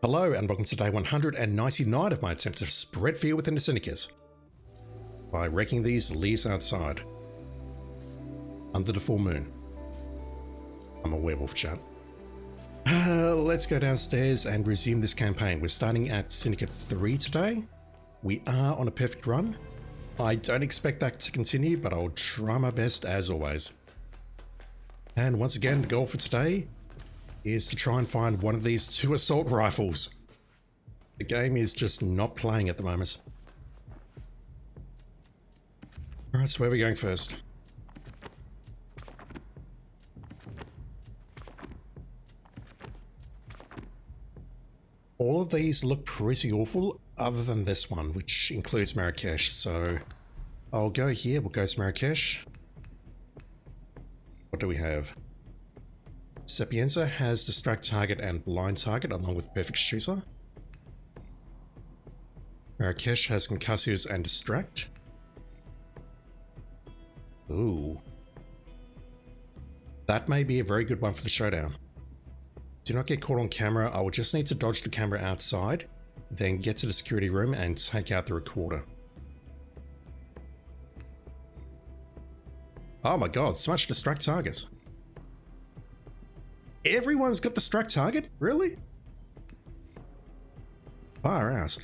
Hello and welcome to day 199 of my attempt to spread fear within the Syndicate by raking these leaves outside under the full moon. I'm a werewolf, chat. Let's go downstairs and resume this campaign. We're starting at Syndicate 3 today. We are on a perfect run. I don't expect that to continue, but I'll try my best as always. And once again, the goal for today is to try and find one of these two assault rifles. The game is just not playing at the moment. Alright, so where are we going first? All of these look pretty awful, other than this one, which includes Marrakesh, so I'll go here, we'll go to Marrakesh. What do we have? Sapienza has Distract Target and Blind Target along with Perfect Shooter. Marrakesh has Concussives and Distract. Ooh. That may be a very good one for the showdown. Do not get caught on camera. I will just need to dodge the camera outside, then get to the security room and take out the recorder. Oh my god, so much Distract Targets. Everyone's got Distract Target? Really? Far out.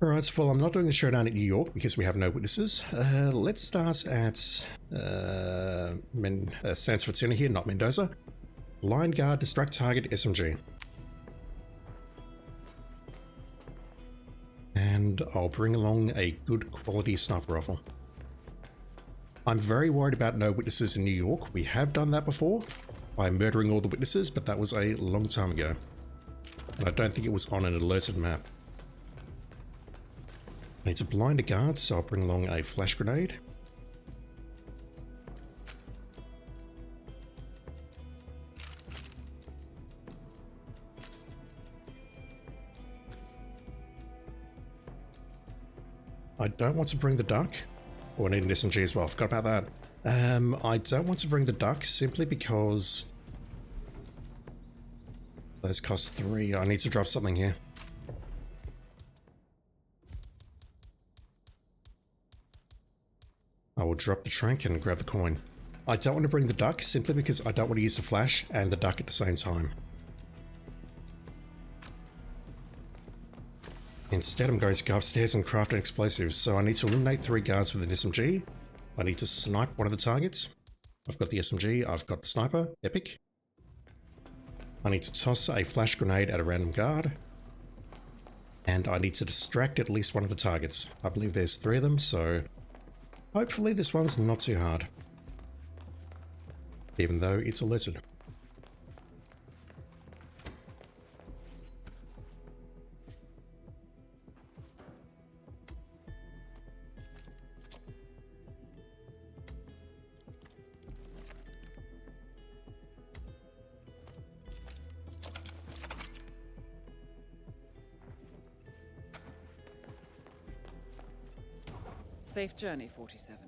Alright, well, I'm not doing the showdown at New York because we have no witnesses. Let's start at San Fortuna here, not Mendoza. Blind Guard, Distract Target, SMG. And I'll bring along a good quality sniper rifle. I'm very worried about no witnesses in New York. We have done that before by murdering all the witnesses, but that was a long time ago. And I don't think it was on an alerted map. I need to blind a guard, so I'll bring along a flash grenade. I don't want to bring the duck. Oh, I need an SMG as well, I forgot about that. I don't want to bring the duck simply because those cost 3. I need to drop something here. I will drop the trank and grab the coin. I don't want to bring the duck simply because I don't want to use the flash and the duck at the same time. Instead, I'm going to go upstairs and craft an explosive, so I need to eliminate 3 guards with an SMG. I need to snipe one of the targets. I've got the SMG, I've got the sniper, epic. I need to toss a flash grenade at a random guard. And I need to distract at least one of the targets. I believe there's 3 of them, so hopefully this one's not too hard. Even though it's alerted. Safe journey, 47.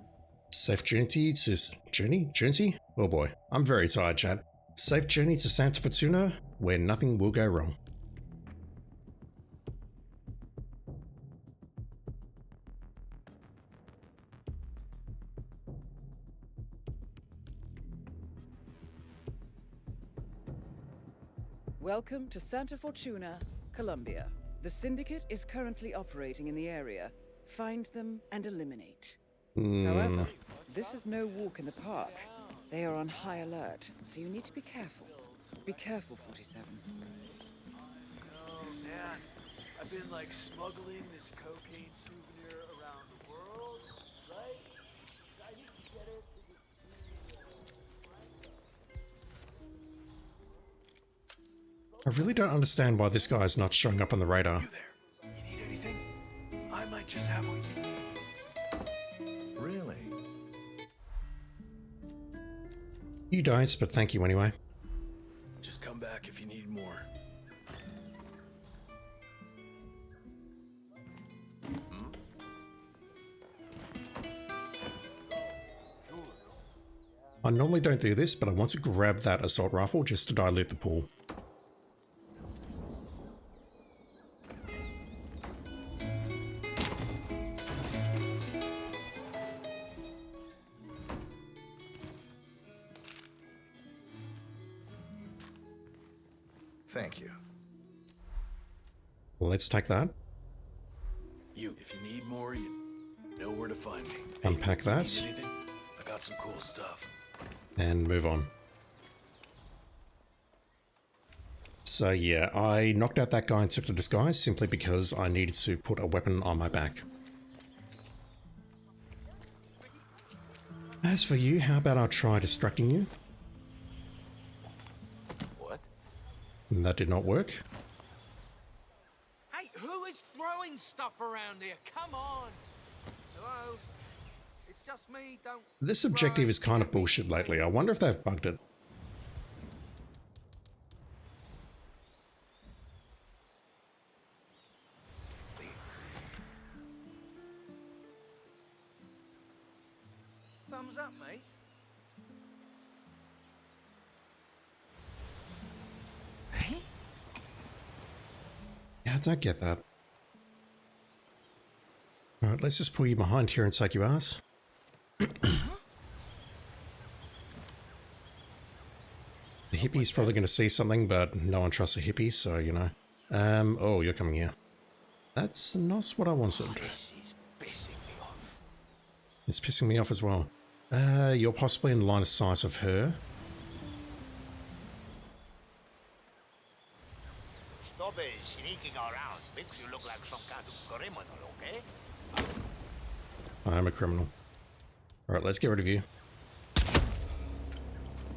Safe journey to... Journey? Oh boy, I'm very tired, chat. Safe journey to Santa Fortuna, where nothing will go wrong. Welcome to Santa Fortuna, Colombia. The Syndicate is currently operating in the area. Find them and eliminate. However, this is no walk in the park. They are on high alert, so you need to be careful. Be careful, 47. Oh man, I've been like smuggling this cocaine souvenir around the world, right? I need to get it. I really don't understand why this guy's not showing up on the radar. You there? You need anything? I might just have what you need. Really? You don't, but thank you anyway. Just come back if you need more. I normally don't do this, but I want to grab that assault rifle just to dilute the pool. Thank you. Let's take that. You, if you need more, you know where to find me. Unpack Hey, that. need anything? I got some cool stuff. And move on. So yeah, I knocked out that guy in Sector Disguise simply because I needed to put a weapon on my back. As for you, how about I try distracting you? What? That did not work. Hey, who is throwing stuff around here? Come on! Hello? It's just me, don't... This objective is kind of bullshit lately. I wonder if they've bugged it. Thumbs up, mate. Hey? Yeah, I don't get that. Alright, let's just pull you behind here and take your ass. The hippie's probably going to see something, but no one trusts a hippie, so you know. Oh, you're coming here. That's not what I wanted. This is pissing me off. It's pissing me off as well. You're possibly in line of sight of her. Stop sneaking around. Makes you look like some kind of criminal, okay? I am a criminal. Alright, let's get rid of you.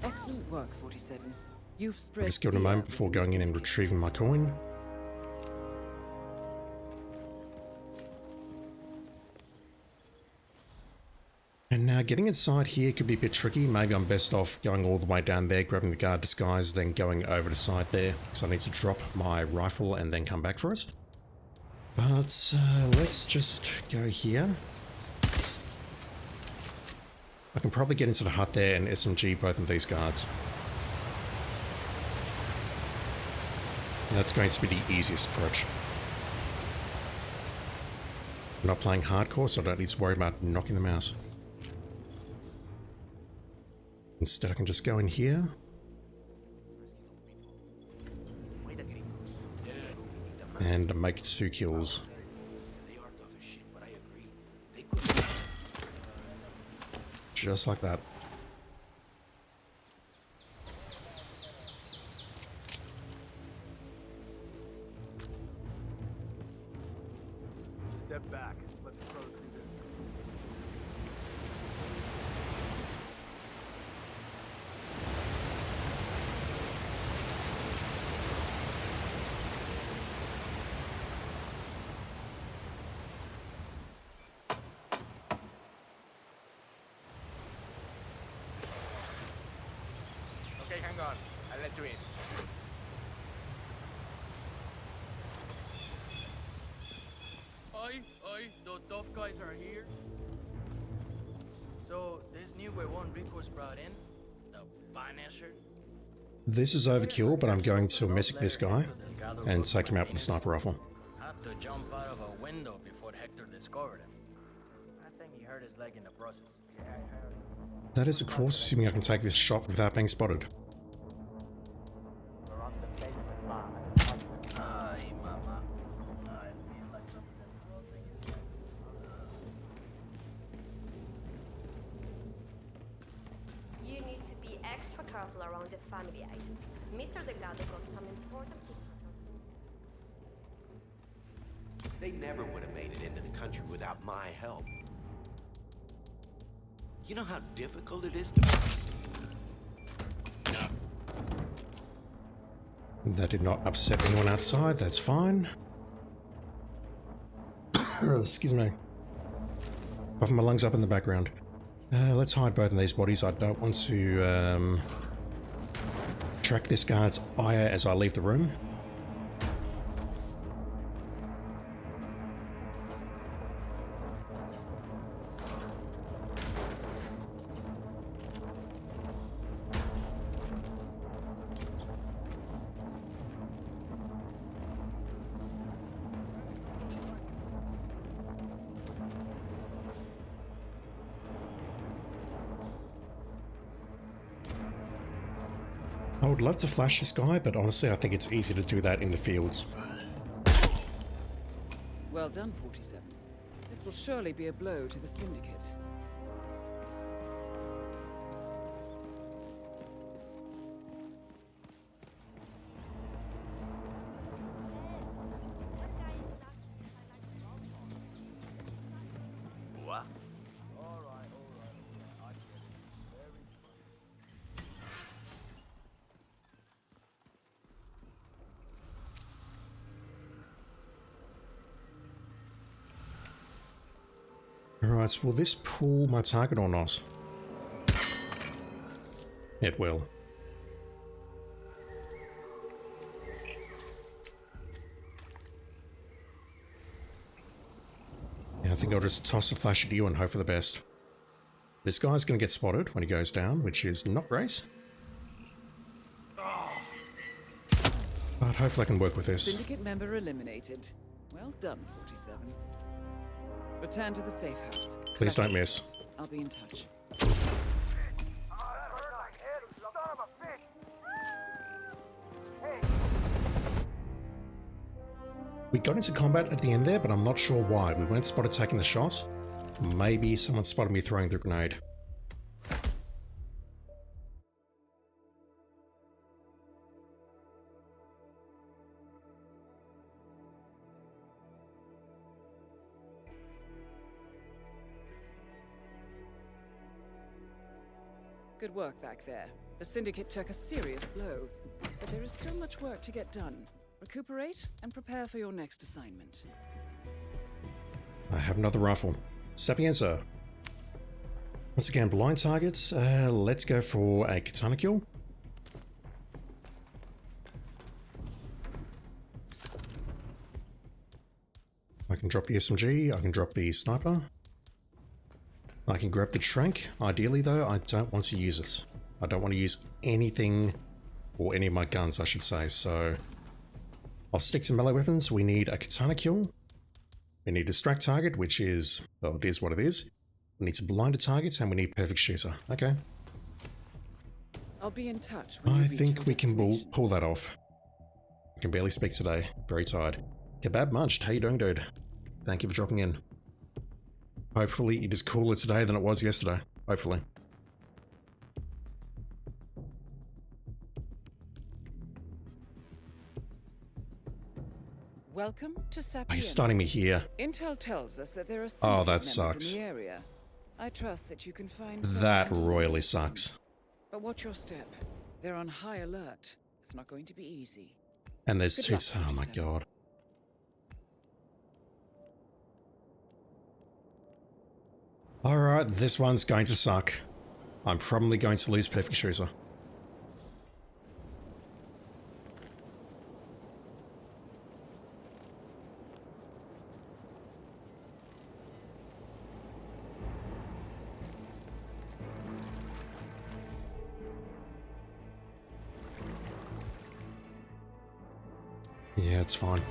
Excellent work, 47. You've spread Just give it a fear moment before within the going in and Syndicate. retrieving my coin. And now getting inside here could be a bit tricky. Maybe I'm best off going all the way down there, grabbing the guard disguise, then going over the side there. Because I need to drop my rifle and then come back for it. But let's just go here. I can probably get into the hut there and SMG both of these guards. That's going to be the easiest approach. I'm not playing hardcore, so I don't need to worry about knocking them out. Instead, I can just go in here. And make 2 kills. They are tough as shit, but I agree. They could... Just like that. Step back. Let the pros do this. Okay, hang on. I'll let you in. Oi, the tough guys are here. So, this new one Rico's brought in, the Finisher. This is overkill, but I'm going to messick this guy and take him out with a sniper rifle. Had to jump out of a window before Hector discovered him. I think he hurt his leg in the process. That is, of course, assuming I can take this shot without being spotted. Ay, mama. I feel like something's floating in there. You need to be extra careful around the family item. Mr. Delgado got some important secrets. They never would have made it into the country without my help. You know how difficult it is to... That did not upset anyone outside, that's fine. Excuse me. Puffing my lungs up in the background. Let's hide both of these bodies. I don't want to track this guard's ire as I leave the room. I would love to flash this guy, but honestly I think it's easy to do that in the fields. Well done, 47. This will surely be a blow to the Syndicate. What? Alright, so will this pull my target or not? It will. Yeah, I think I'll just toss a flash at you and hope for the best. This guy's going to get spotted when he goes down, which is not great. But hopefully I can work with this. Syndicate member eliminated. Well done, 47. Return to the safe house. Please don't miss. I'll be in touch. We got into combat at the end there, but I'm not sure why. We weren't spotted taking the shot. Maybe someone spotted me throwing the grenade. Good work back there. The Syndicate took a serious blow, but there is still much work to get done. Recuperate and prepare for your next assignment. I have another rifle. Sapienza. Once again, blind targets. Let's go for a katana kill. I can drop the SMG, I can drop the sniper. I can grab the trank. Ideally though, I don't want to use it. I don't want to use anything, or any of my guns I should say, so I'll stick to melee weapons. We need a katana kill. We need distract target, which is, well, it is what it is. We need to blind a target, and we need perfect shooter. Okay. I'll be in touch when I you reach think your we can destination. pull that off. I can barely speak today. Very tired. Kebab Munched, how you doing, dude? Thank you for dropping in. Hopefully it is cooler today than it was yesterday. Hopefully. Welcome to Sapienza. Are you starting me here? Intel tells us that there are Oh, Syndicate that members sucks. in the area. I trust that you can find That them and royally eliminate them. sucks. But watch your step. They're on high alert. It's not going to be easy. And there's Good two. luck, Oh my 47. god. Alright, this one's going to suck. I'm probably going to lose perfect shooter. Yeah, it's fine.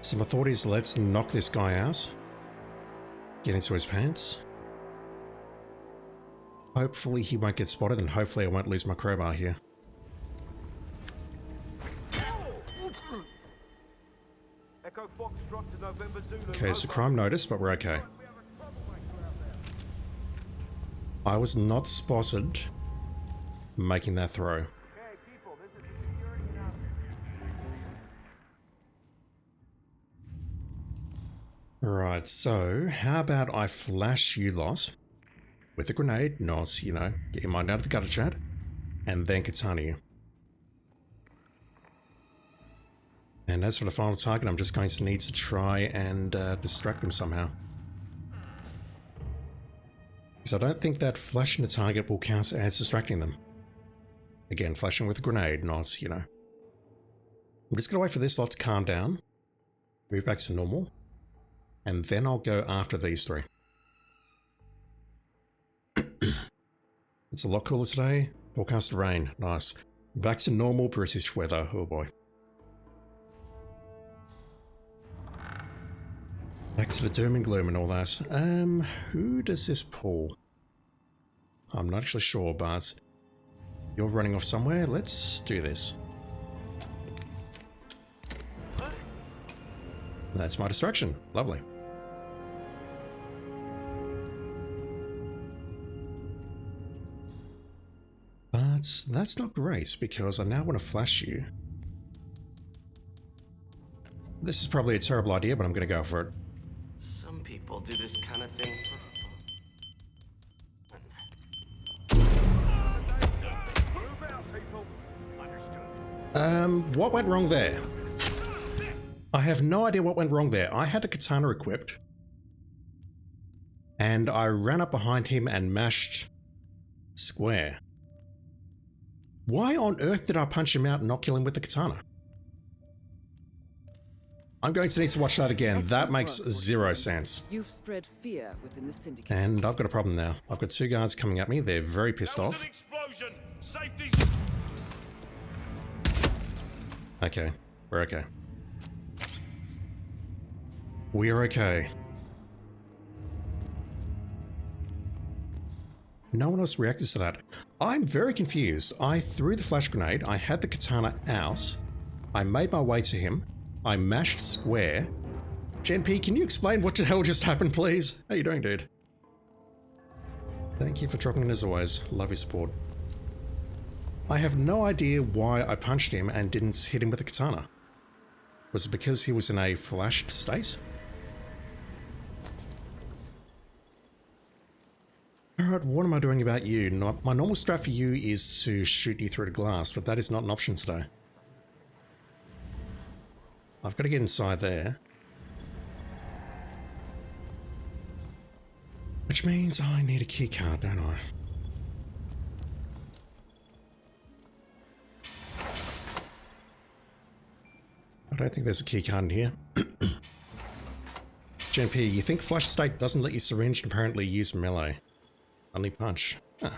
So my thought is, let's knock this guy out. Get into his pants. Hopefully he won't get spotted, and hopefully I won't lose my crowbar here. Echo Foxtrot to November Zulu. Okay, so crime notice, but we're okay. I was not spotted making that throw. Okay, people, this is a security announcement. Right, so how about I flash you lot with a grenade, not, you know, get your mind out of the gutter chat, and then katana you. And as for the final target, I'm just going to need to try and distract them somehow. Because I don't think that flashing the target will count as distracting them. Again, flashing with a grenade, not, you know. I'm just going to wait for this lot to calm down, move back to normal, and then I'll go after these three. It's a lot cooler today. Forecast rain. Nice. Back to normal British weather. Oh boy. Back to the doom and gloom and all that. Who does this pull? I'm not actually sure, but you're running off somewhere. Let's do this. That's my distraction. Lovely. But that's not great because I now want to flash you. This is probably a terrible idea, but I'm going to go for it. Some people do this kind of thing for fun. What went wrong there? I have no idea what went wrong there. I had a katana equipped, and I ran up behind him and mashed square. Why on earth did I punch him out and not kill him with the katana? I'm going to need to watch that again. That makes zero sense. You've spread fear within the Syndicate. And I've got a problem now. I've got two guards coming at me. They're very pissed off. Explosion. Safety's... Okay, we're okay. We are okay. No one else reacted to that. I'm very confused. I threw the flash grenade. I had the katana out. I made my way to him. I mashed square. Gen P, can you explain what the hell just happened, please? How you doing, dude? Thank you for dropping in as always. Love your support. I have no idea why I punched him and didn't hit him with a katana. Was it because he was in a flashed state? Alright, what am I doing about you? My normal strat for you is to shoot you through the glass, but that is not an option today. I've got to get inside there. Which means I need a key card, don't I? I don't think there's a key card in here. Gen P, you think flash state doesn't let you syringe and apparently use melee? Only punch. Huh.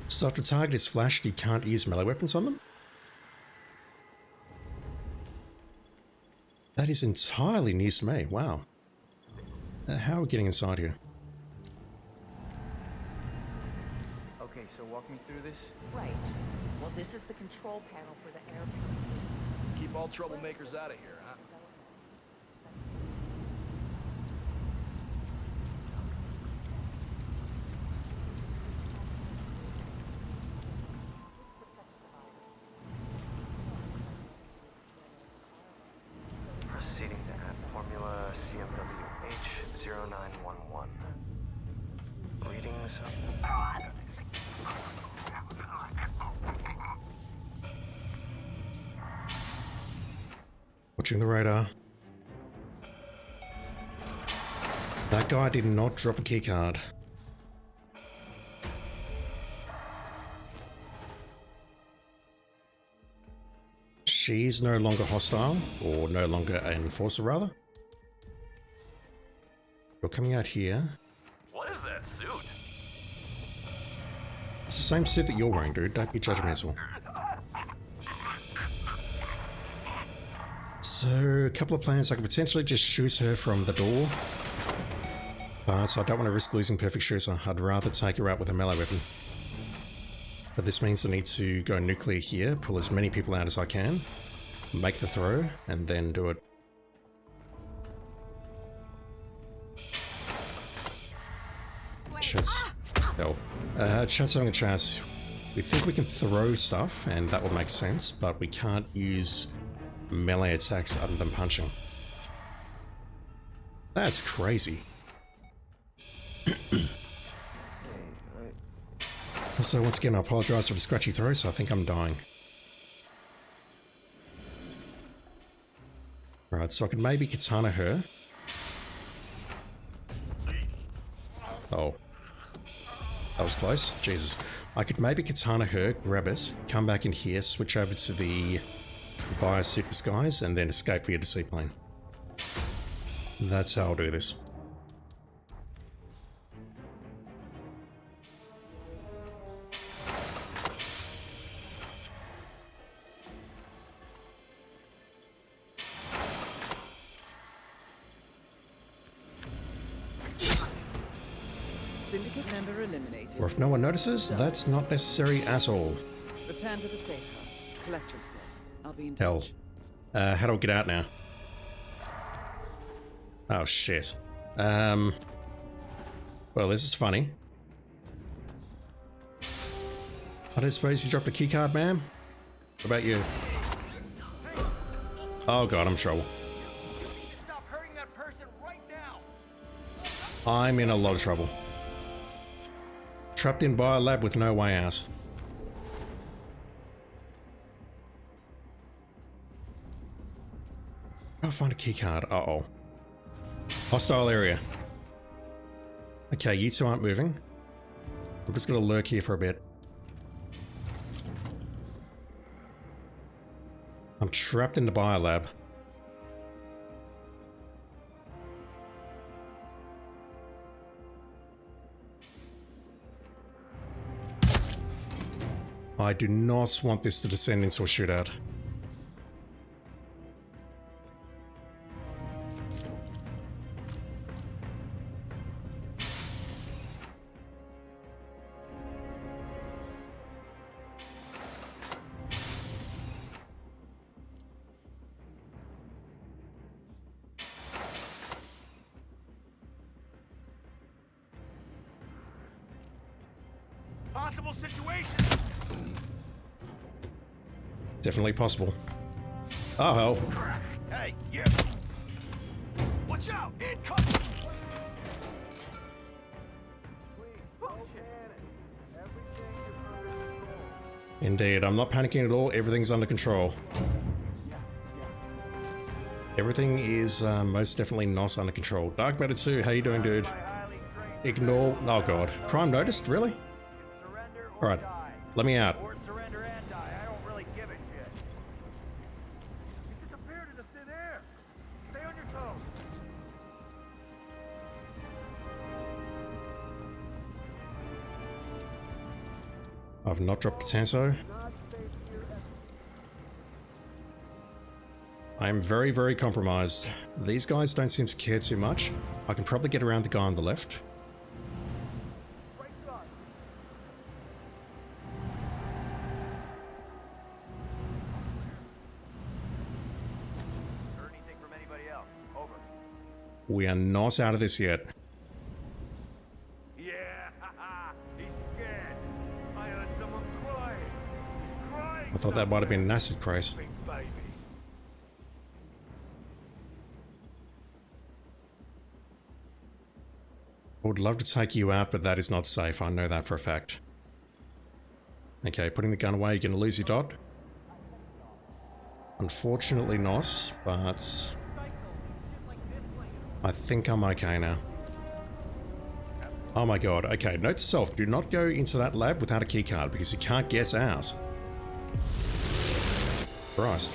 So if the target is flashed, you can't use melee weapons on them? That is entirely news to me. Wow. How are we getting inside here? Okay, so walk me through this. Right. Well, this is the control panel for the airport. Keep all troublemakers out of here, huh? Proceeding to add formula CMWH0911. Readings of... Watching the radar. That guy did not drop a keycard. She's no longer hostile, or no longer an enforcer rather. You're coming out here. What is that suit? It's the same suit that you're wearing, dude. Don't be judgmental. So, a couple of plans. I could potentially just shoot her from the door. But I don't want to risk losing perfect shooter. I'd rather take her out with a melee weapon. But this means I need to go nuclear here, pull as many people out as I can, make the throw, and then do it. Chat's... Oh. Chat's having a chat. We think we can throw stuff, and that would make sense, but we can't use melee attacks other than punching. That's crazy. Also, once again, I apologize for the scratchy throw, so I think I'm dying. Right, so I could maybe katana her. Oh. That was close. Jesus. I could maybe katana her, grab it, come back in here, switch over to the biosuit disguise, and then escape via the seaplane. That's how I'll do this. Syndicate member eliminated. Or if no one notices, that's not necessary at all. Return to the safe house. Collect yourself. I'll be in Hell. touch. How do I get out now? Oh, shit. Well, this is funny. I don't suppose you dropped a keycard, ma'am? What about you? Oh god, I'm in trouble. Stop hurting that person right now. I'm in a lot of trouble. Trapped in by a lab with no way out. I'll find a keycard. Uh-oh. Hostile area. Okay, you two aren't moving. I'm just gonna lurk here for a bit. I'm trapped in the biolab. I do not want this to descend into a shootout. Possible situation. Definitely possible. Oh hell. Hey, yeah. Watch out! Incoming! Indeed, I'm not panicking at all. Everything's under control. Everything is most definitely not under control. Dark Matter 2, how you doing, dude? Ignore. Oh god. Crime noticed? Really? Alright, let me out. I've not dropped the Tanso. I'm very, very compromised. These guys don't seem to care too much. I can probably get around the guy on the left. We are not out of this yet. Yeah, he's scared. I heard someone crying. He's crying. I thought that might have been an acid craze. Big baby. I would love to take you out, but that is not safe. I know that for a fact. Okay, putting the gun away, you're going to lose your dot. Unfortunately not, but I think I'm okay now. Oh my god, okay, note to self, do not go into that lab without a keycard because you can't get out. Christ.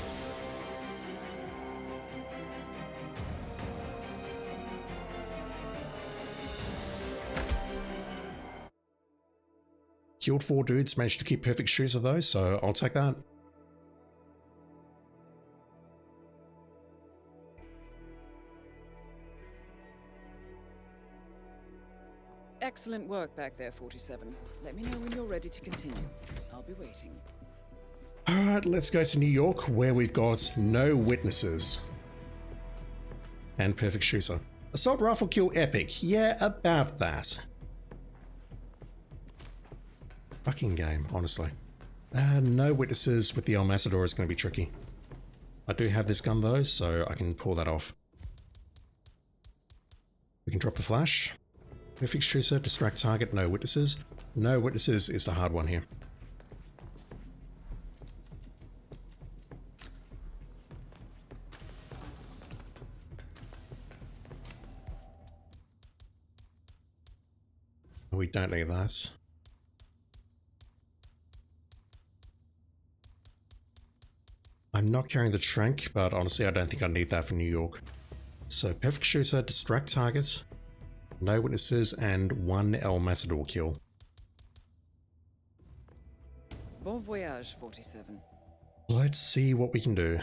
Killed 4 dudes, managed to keep perfect shoes of those, so I'll take that. Excellent work back there, 47. Let me know when you're ready to continue. I'll be waiting. Alright, let's go to New York, where we've got no witnesses. And perfect shooter. Assault rifle kill epic. Yeah, about that. Fucking game, honestly. No witnesses with the El Matador is going to be tricky. I do have this gun though, so I can pull that off. We can drop the flash. Perfect shooter, distract target, no witnesses. No witnesses is the hard one here. We don't need that. I'm not carrying the trank, but honestly I don't think I need that for New York. So perfect shooter, distract targets, no witnesses, and 1 El Matador kill. Bon voyage, 47. Let's see what we can do.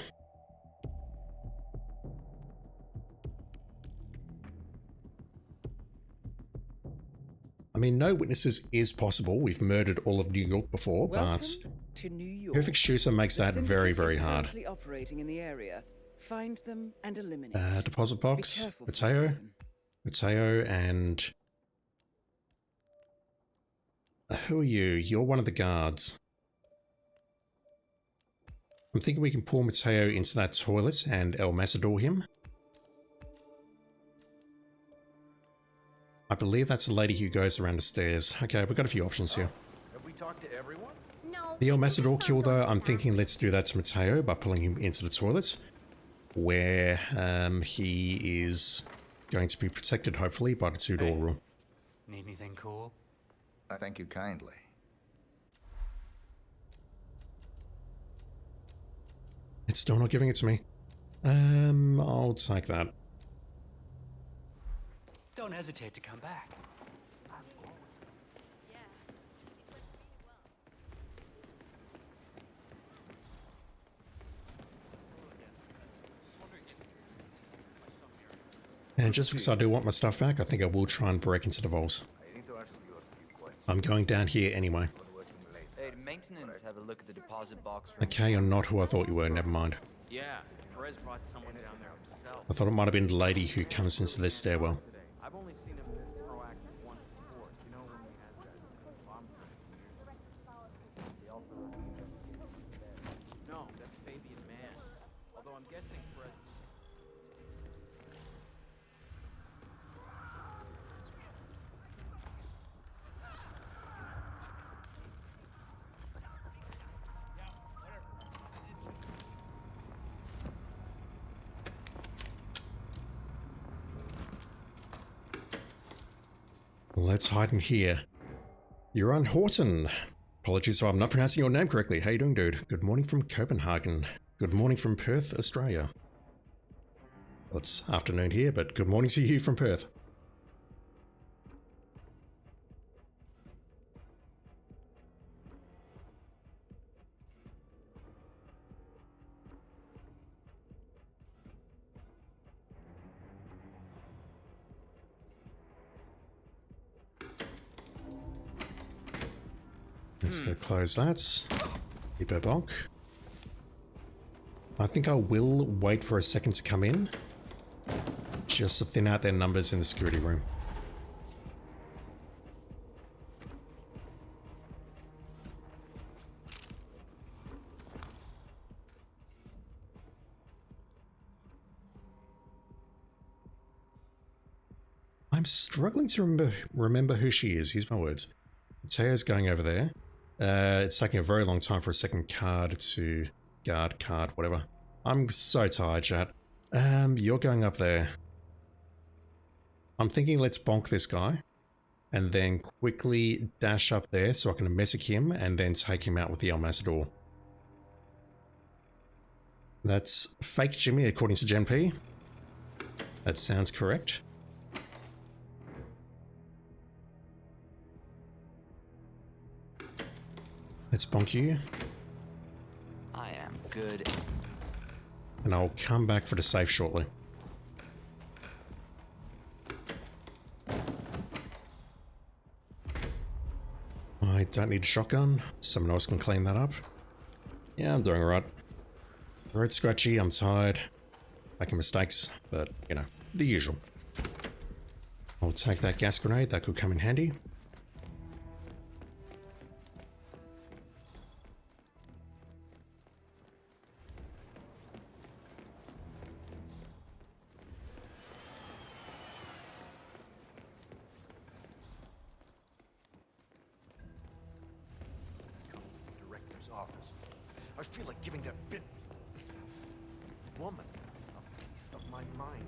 I mean, no witnesses is possible. We've murdered all of New York before, Welcome but to New York. perfect shooter makes that very, very hard. Currently operating in the area. Find them and eliminate. Deposit box, Be careful, Mateo, Mateo, and who are you? You're one of the guards. I'm thinking we can pull Mateo into that toilet and El Matador him. I believe that's the lady who goes around the stairs. Okay, we've got a few options here. Have we talked to everyone? No. The El Matador kill, though, I'm thinking let's do that to Mateo by pulling him into the toilet, where he is going to be protected, hopefully, by the two-door rule. Need anything cool? I thank you kindly. It's still not giving it to me. I'll take that. Don't hesitate to come back. And just because I do want my stuff back, I think I will try and break into the vaults. I'm going down here anyway. Hey, maintenance, have a look at the deposit box. Okay, you're not who I thought you were, never mind. Yeah, Perez brought someone down there himself. I thought it might have been the lady who comes into this stairwell. I've only seen him proactive once before. You know when we had that bomb No, that's Fabian Man. Although I'm guessing Perez. Let's hide in here. You're on Horton. Apologies if I'm not pronouncing your name correctly. How you doing, dude? Good morning from Copenhagen. Good morning from Perth, Australia. Well, it's afternoon here, but good morning to you from Perth. Let's go close that. Hippo bonk. I think I will wait for a second to come in, just to thin out their numbers in the security room. I'm struggling to remember who she is. Here's my words. Mateo's going over there. It's taking a very long time for a second card to card, whatever. I'm so tired, chat. You're going up there. I'm thinking let's bonk this guy and then quickly dash up there so I can messick him and then take him out with the El Matador. That's fake Jimmy according to Gen P. That sounds correct. Let's bonk you. I am good. And I'll come back for the safe shortly. I don't need a shotgun. Someone else can clean that up. Yeah, I'm doing alright. Throat scratchy, I'm tired. Making mistakes, but, you know, the usual. I'll take that gas grenade, that could come in handy. I feel like giving that bit woman a piece of my mind.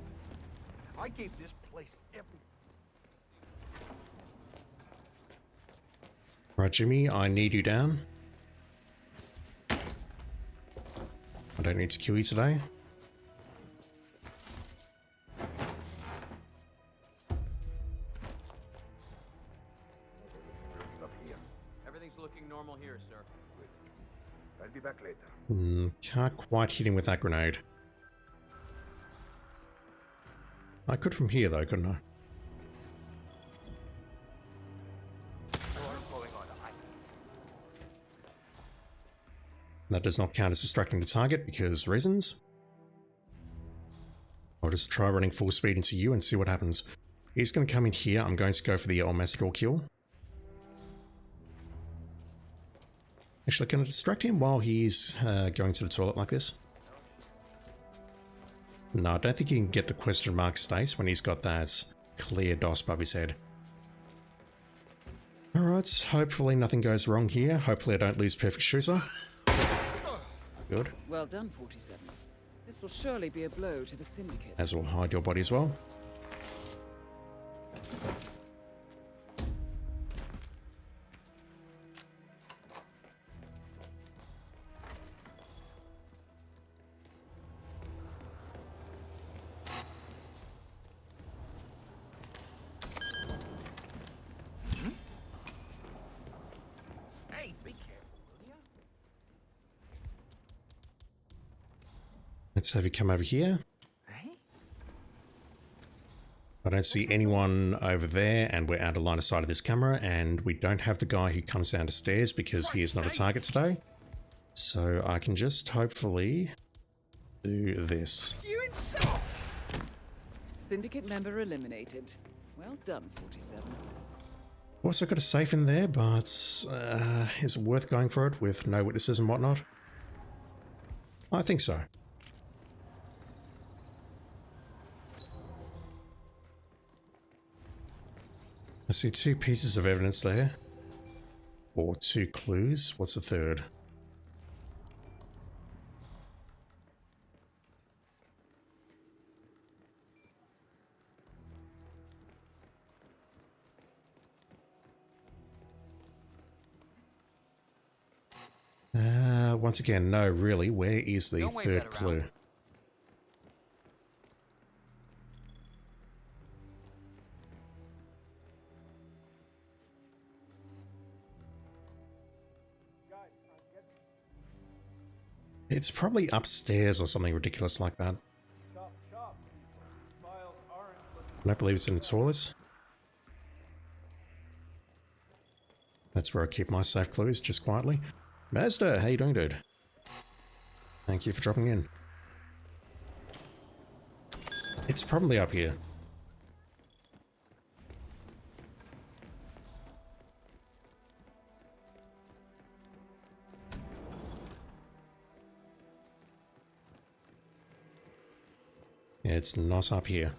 I gave this place every... Right, Jimmy, I need you down. I don't need to kill you today. Everything's looking normal here, sir. I'll be back later. Can't quite hit him with that grenade. I could from here though, couldn't I? That does not count as distracting the target because reasons. I'll just try running full speed into you and see what happens. He's going to come in here. I'm going to go for the Matador kill. Actually, can I distract him while he's going to the toilet like this? No, I don't think he can get the question mark stace when he's got that clear DOS above his head. Alright, hopefully nothing goes wrong here. Hopefully I don't lose perfect shooter. Good. Well done, 47. This will surely be a blow to the Syndicate. As will hide your body as well. Hey, be careful, will ya? Let's have you come over here. I don't see anyone over there, and we're out of line of sight of this camera, and we don't have the guy who comes down the stairs because he is not a target today. So I can just hopefully do this. You insult! Syndicate member eliminated. Well done, 47. Also got a safe in there, but is it worth going for it with no witnesses and whatnot? I think so. I see 2 pieces of evidence there. Or 2 clues. What's the third? Once again, no, really. Where is the third clue? It's probably upstairs or something ridiculous like that. I don't believe it's in the toilets. That's where I keep my safe clues, just quietly. Mazda, how you doing, dude? Thank you for dropping in. It's probably up here. Yeah, it's not up here.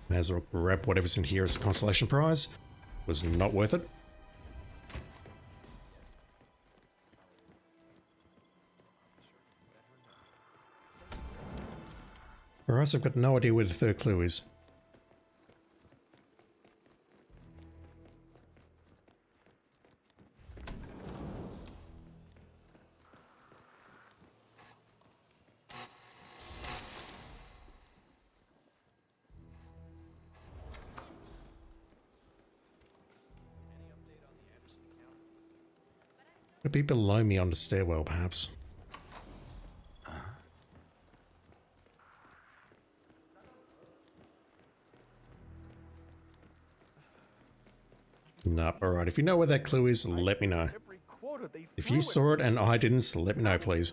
May as well grab whatever's in here as a consolation prize. Was not worth it. Alright, so I've got no idea where the third clue is. Could be below me on the stairwell, perhaps. Nope, alright. If you know where that clue is, let me know. If you saw it and I didn't, let me know, please.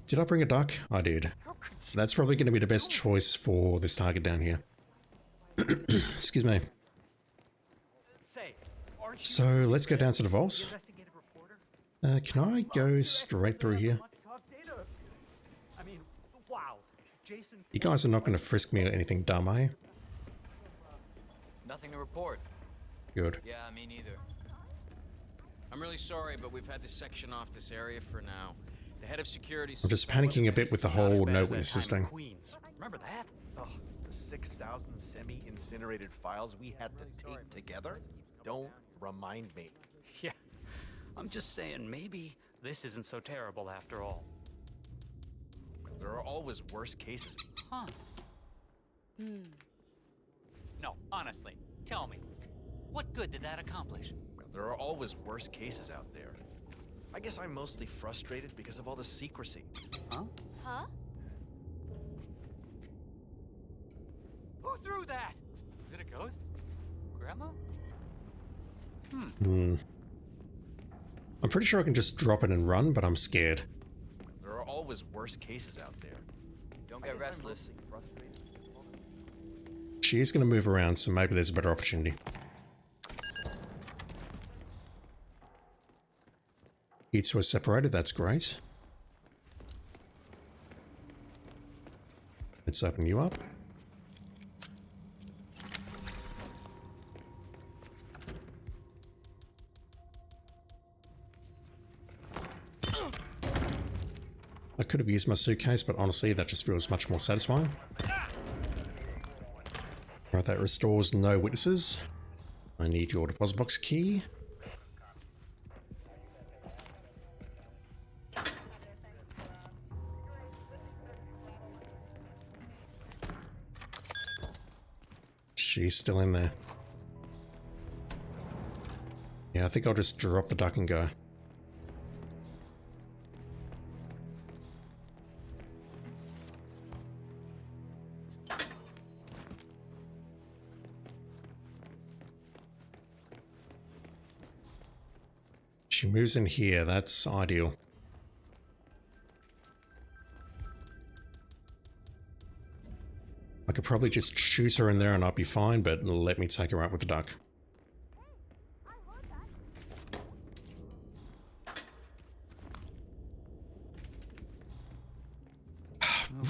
Did I bring a duck? I did. That's probably going to be the best choice for this target down here. Excuse me. So, let's go down to the vaults. Can I go straight through here? You guys are not going to frisk me or anything dumb, eh? Nothing to report. Good. Yeah, me neither. I'm really sorry, but we've had to section off this area for now. The head of security... I'm just panicking a bit with the whole no witnesses thing. Remember that? Oh, the 6,000 semi-incinerated files we had to tape together? Don't remind me. Yeah, I'm just saying maybe this isn't so terrible after all. There are always worse cases. Huh. No, honestly, tell me. What good did that accomplish? There are always worse cases out there. I guess I'm mostly frustrated because of all the secrecy. Huh? Huh? Who threw that? Is it a ghost? Grandma? I'm pretty sure I can just drop it and run, but I'm scared. There are always worse cases out there. Don't get restless. She is going to move around, so maybe there's a better opportunity. You two are separated, that's great. Let's open you up. I could have used my suitcase, but honestly, that just feels much more satisfying. Right, that restores no witnesses. I need your deposit box key. She's still in there. Yeah, I think I'll just drop the duck and go. She moves in here, that's ideal. I could probably just shoot her in there and I'll be fine, but let me take her out with the duck.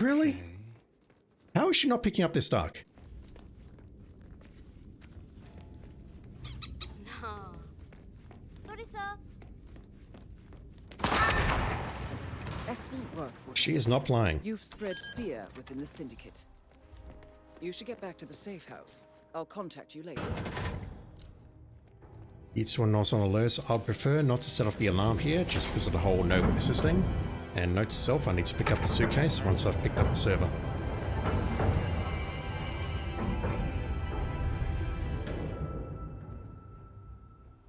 Really? How is she not picking up this duck? No. Sorry, sir. Excellent work, She is not playing. You've spread fear within the Syndicate. You should get back to the safe house. I'll contact you later. It's one not on alert. I'd prefer not to set off the alarm here, just because of the whole no witnesses thing. And note to self, I need to pick up the suitcase once I've picked up the server.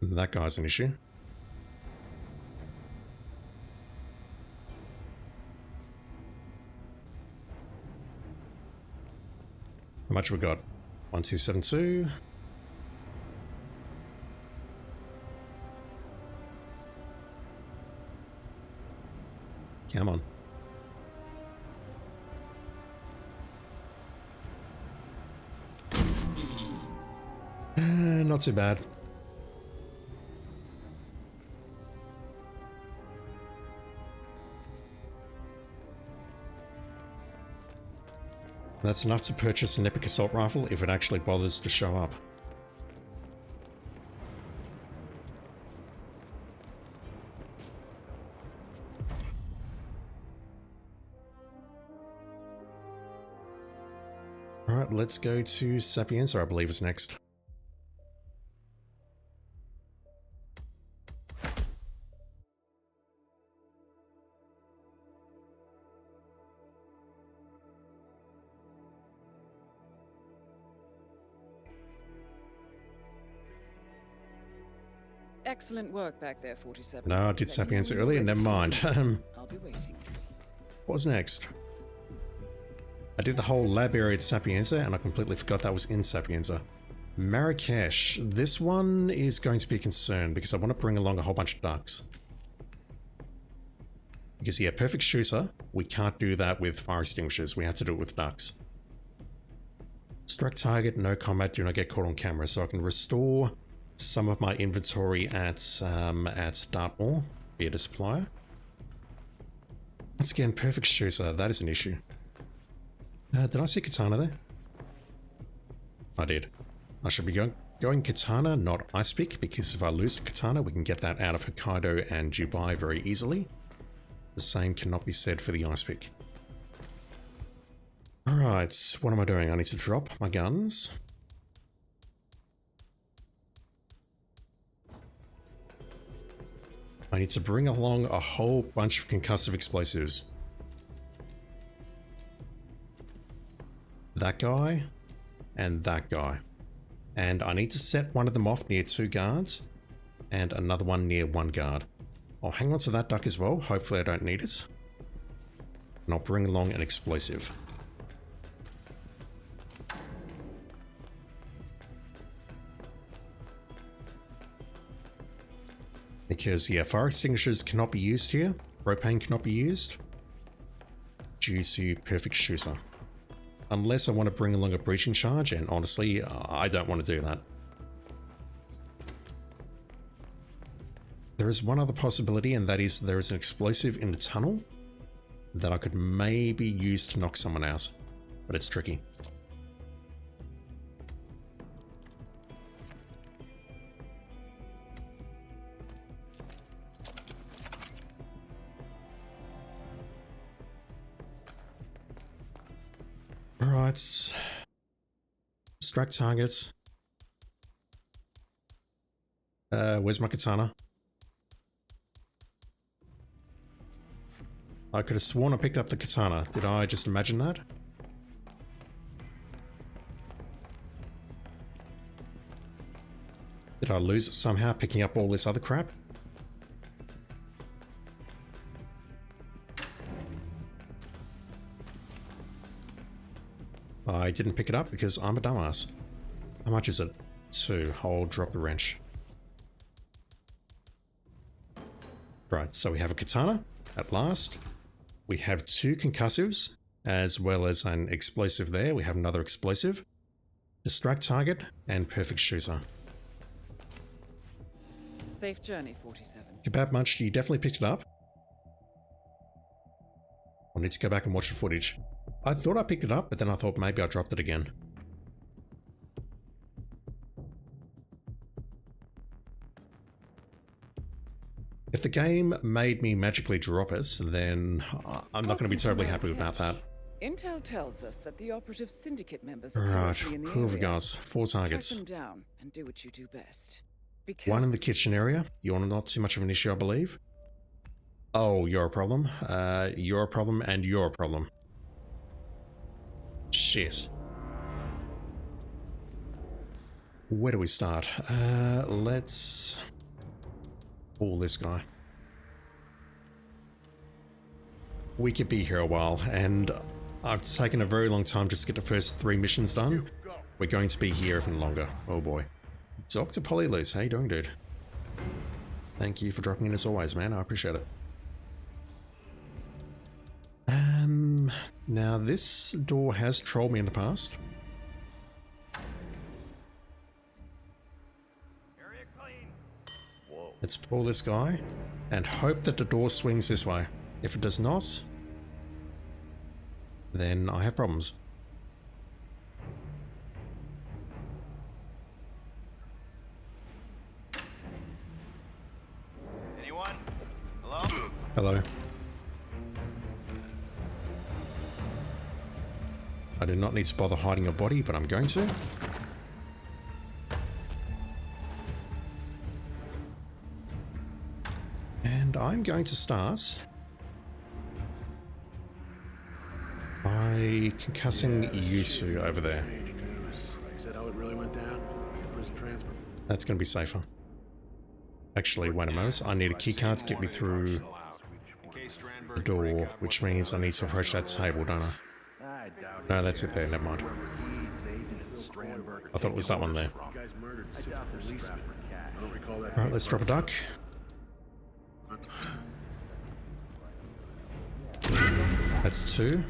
That guy's an issue. How much we got? 1272. Come on. Not too bad. That's enough to purchase an epic assault rifle if it actually bothers to show up. Alright, let's go to Sapienza, I believe is next. Excellent work back there, 47. No, I did Sapienza earlier, never mind. I'll be waiting. What's next? I did the whole lab area at Sapienza and I completely forgot that was in Sapienza. Marrakesh. This one is going to be a concern because I want to bring along a whole bunch of ducks. Because yeah, perfect shooter, we can't do that with fire extinguishers, we have to do it with ducks. Strike target, no combat, do not get caught on camera, so I can restore some of my inventory at Dartmoor via the supplier. Once again, perfect shooter, that is an issue. Did I see Katana there? I did. I should be going Katana, not Ice Pick, because if I lose the Katana, we can get that out of Hokkaido and Dubai very easily. The same cannot be said for the Ice Pick. Alright, what am I doing? I need to drop my guns. I need to bring along a whole bunch of concussive explosives. That guy and that guy. And I need to set one of them off near 2 guards and another one near 1 guard. I'll hang on to that duck as well. Hopefully I don't need it. And I'll bring along an explosive. Because, yeah, fire extinguishers cannot be used here. Propane cannot be used. Due to perfect shooter. Unless I want to bring along a breaching charge, and honestly, I don't want to do that. There is one other possibility, and that is there is an explosive in the tunnel that I could maybe use to knock someone out, but it's tricky. Alright. Strike targets. Where's my katana? I could have sworn I picked up the katana. Did I just imagine that? Did I lose it somehow picking up all this other crap? I didn't pick it up because I'm a dumbass. How much is it? 2. I'll drop the wrench. Right, so we have a katana at last. We have 2 concussives, as well as an explosive there. We have another explosive. Distract target, and perfect shooter. Safe journey, 47. Kebab Munch, you definitely picked it up. I need to go back and watch the footage. I thought I picked it up, but then I thought maybe I dropped it again. If the game made me magically drop it, then I'm not going to be terribly happy about that. Intel tells us that the operative Syndicate members are Right, currently in the who have we area. got? 4 targets. Track them down and do what you do best. Be 1 careful. in the kitchen area. You're not too much of an issue, I believe. Oh, you're a problem. You're a problem, and you're a problem. Shit. Where do we start? Let's pull this guy. We could be here a while, and I've taken a very long time just to get the first 3 missions done. We're going to be here even longer. Oh boy. Dr. Polyloose, how you doing, dude? Thank you for dropping in as always, man. I appreciate it. Now this door has trolled me in the past. Let's pull this guy and hope that the door swings this way. If it does not, then I have problems. Anyone? Hello? Hello. I do not need to bother hiding your body, but I'm going to. And I'm going to start by concussing you 2 over there. Is that how it really went down? The prison transfer? That's going to be safer. Actually, wait a moment. I need a keycard to get me through the door, which means I need to approach that table, don't I? No, that's it there. Never mind. I thought it was that one there. Alright, let's drop a duck. That's 2.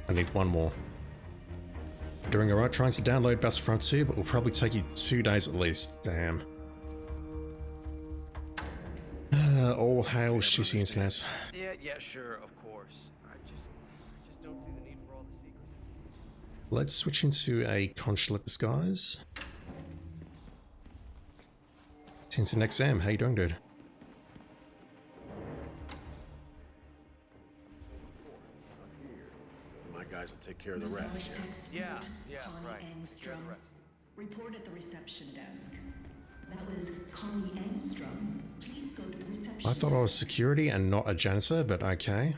I need 1 more. Doing alright trying to download Battlefront 2, but will probably take you 2 days at least. Damn. All hail shitty internet. Yeah, sure, of course. I just don't see the need for all the secrecy. Let's switch into a consulate disguise. Tintin XM, how you doing, dude? My guys will take care of the rest. Yeah, right. Engstrom. Report at the reception desk. That was Connie Engstrom. Please go to the reception I thought I was desk. security and not a janitor, but okay.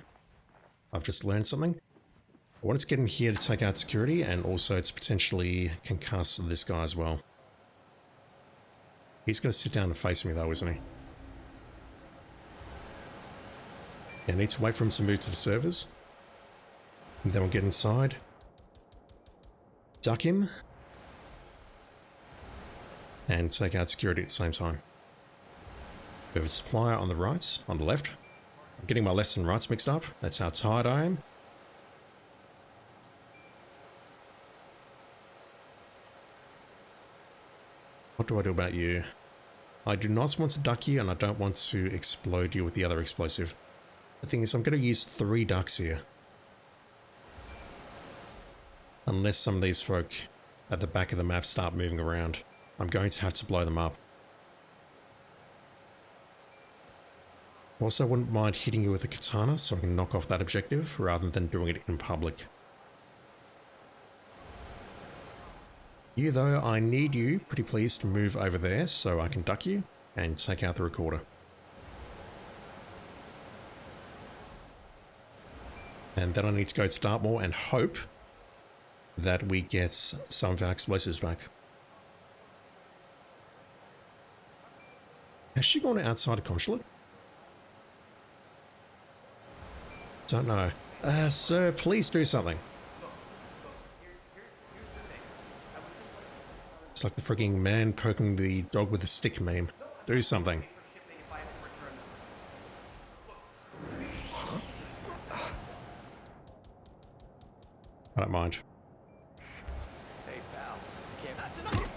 I've just learned something. I wanted to get in here to take out security and also to potentially concuss this guy as well. He's going to sit down and face me though, isn't he? Yeah, I need to wait for him to move to the servers. And then we'll get inside. Duck him. And take out security at the same time. We have a supplier on the right, on the left. I'm getting my lefts and rights mixed up. That's how tired I am. What do I do about you? I do not want to duck you, and I don't want to explode you with the other explosive. The thing is, I'm going to use 3 ducks here. Unless some of these folk at the back of the map start moving around, I'm going to have to blow them up. Also, I wouldn't mind hitting you with a katana so I can knock off that objective rather than doing it in public. You though, I need you, pretty please, to move over there so I can duck you and take out the recorder. And then I need to go to Dartmoor and hope that we get some of our explosives back. Has she gone outside a consulate? Don't know. Sir, please do something. It's like the frigging man poking the dog with a stick meme. Do something. I don't mind. Hey, pal. That's enough.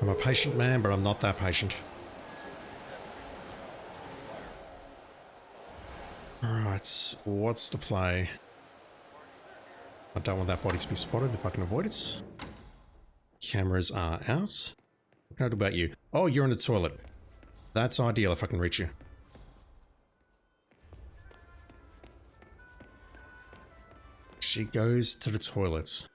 I'm a patient man, but I'm not that patient. Alright, what's the play? I don't want that body to be spotted if I can avoid it. Cameras are out. What about you? Oh, you're in the toilet. That's ideal if I can reach you. She goes to the toilets.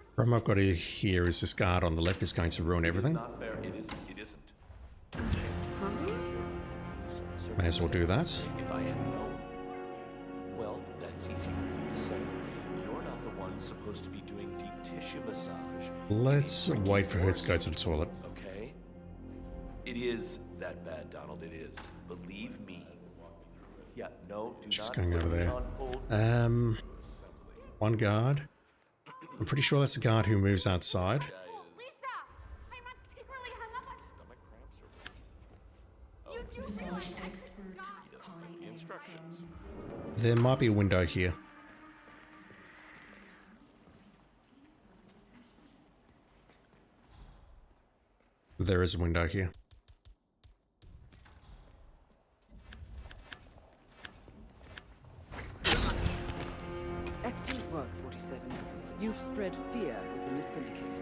The problem I've got here is this guard on the left is going to ruin everything. It isn't. May as well do that. If I had known, well, that's easy for you to say. You're not the one supposed to be doing deep tissue massage. Let's wait for her to go to the toilet. Okay? It is that bad, Donald. It is. Believe me. Yeah, no, do She's not going over put me there. on hold. One guard. I'm pretty sure that's the guard who moves outside. Massage expert Connie Instructions. There might be a window here. There is a window here. Excellent work, 47. You've spread fear within the Syndicate.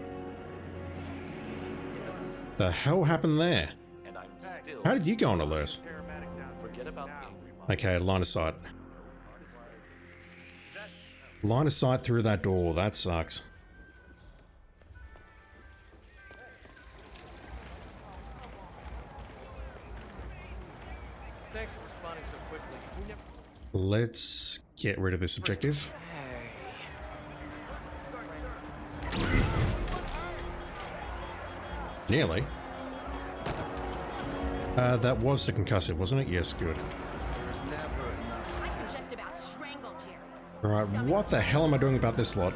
The hell happened there? And I'm still How did you go on alert? forget about me. Okay, line of sight. Line of sight through that door. That sucks. Thanks for responding so quickly. We never... Let's get rid of this objective. Nearly. That was the concussive, wasn't it? Yes, good. I can just about strangle Jerry. Alright, what the hell am I doing about this lot?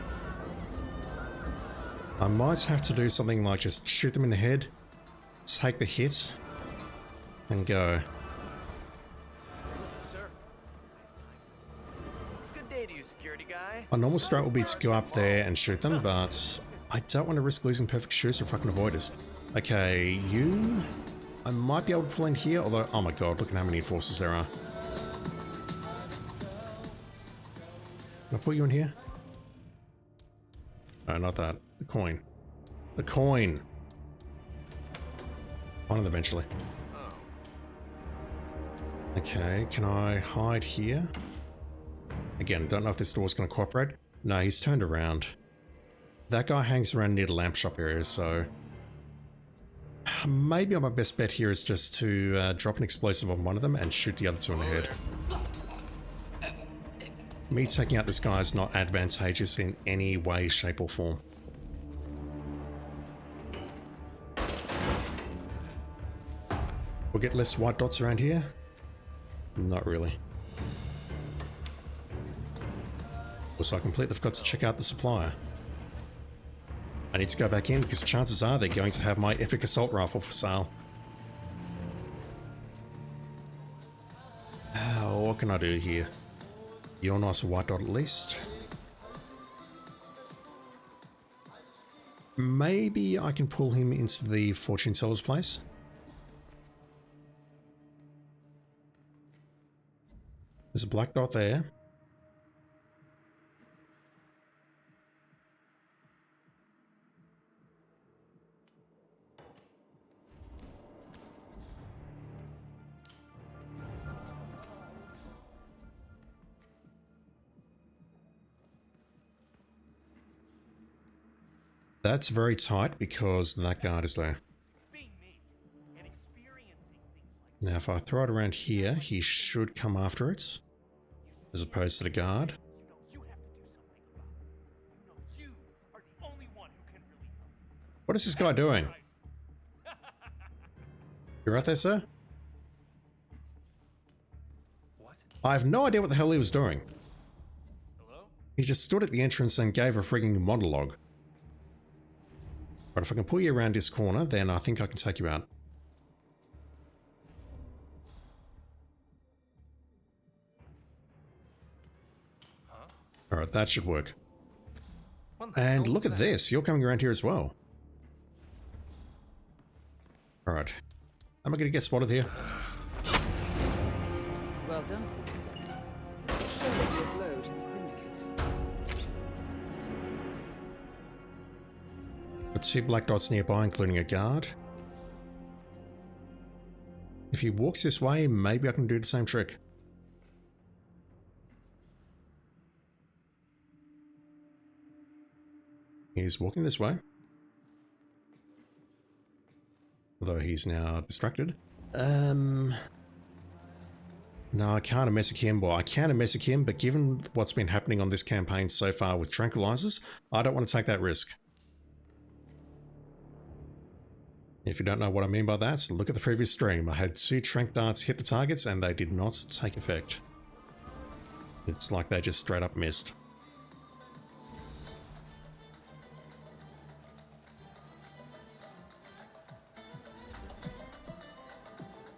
I might have to do something like just shoot them in the head, take the hit, and go. Sir. Good day to you, security guy. My normal strat would be to go up there and shoot them, but I don't want to risk losing perfect shoots if I can avoid it. Okay, you... I might be able to pull in here, although... Oh my god, look at how many enforcers there are. Can I put you in here? No, not that. The coin. The coin! Find it eventually. Okay, can I hide here? Again, don't know if this door's going to cooperate. No, he's turned around. That guy hangs around near the lamp shop area, so... Maybe my best bet here is just to drop an explosive on one of them and shoot the other two in the head. Me taking out this guy is not advantageous in any way, shape or form. We'll get less white dots around here? Not really. Also, I completely forgot to check out the supplier. I need to go back in because chances are they're going to have my epic assault rifle for sale. What can I do here? You're nice white dot at least. Maybe I can pull him into the fortune teller's place. There's a black dot there. That's very tight because that guard is there. Now if I throw it around here, he should come after it, as opposed to the guard. What is this guy doing? You right there, sir? I have no idea what the hell he was doing. He just stood at the entrance and gave a frigging monologue. But if I can pull you around this corner, then I think I can take you out. Alright, that should work. And look at this, you're coming around here as well. Alright. Am I going to get spotted here? Well done, 47. This will surely be a blow to the Syndicate. Got 2 black dots nearby, including a guard. If he walks this way, maybe I can do the same trick. He's walking this way. Although he's now distracted. No, I can't mess him. Well, I can mess him, but given what's been happening on this campaign so far with tranquilizers, I don't want to take that risk. If you don't know what I mean by that, look at the previous stream. I had 2 tranq darts hit the targets and they did not take effect. It's like they just straight up missed.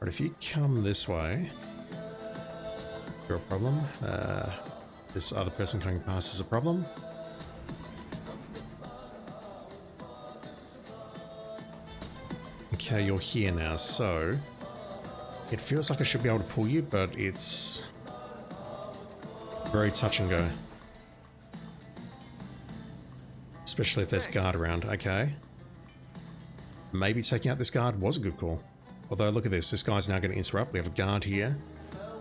But if you come this way, you're a problem. This other person coming past is a problem. Okay, you're here now, so it feels like I should be able to pull you, but it's very touch and go. Especially if there's guard around. Okay. Maybe taking out this guard was a good call. Although, look at this. This guy's now going to interrupt. We have a guard here.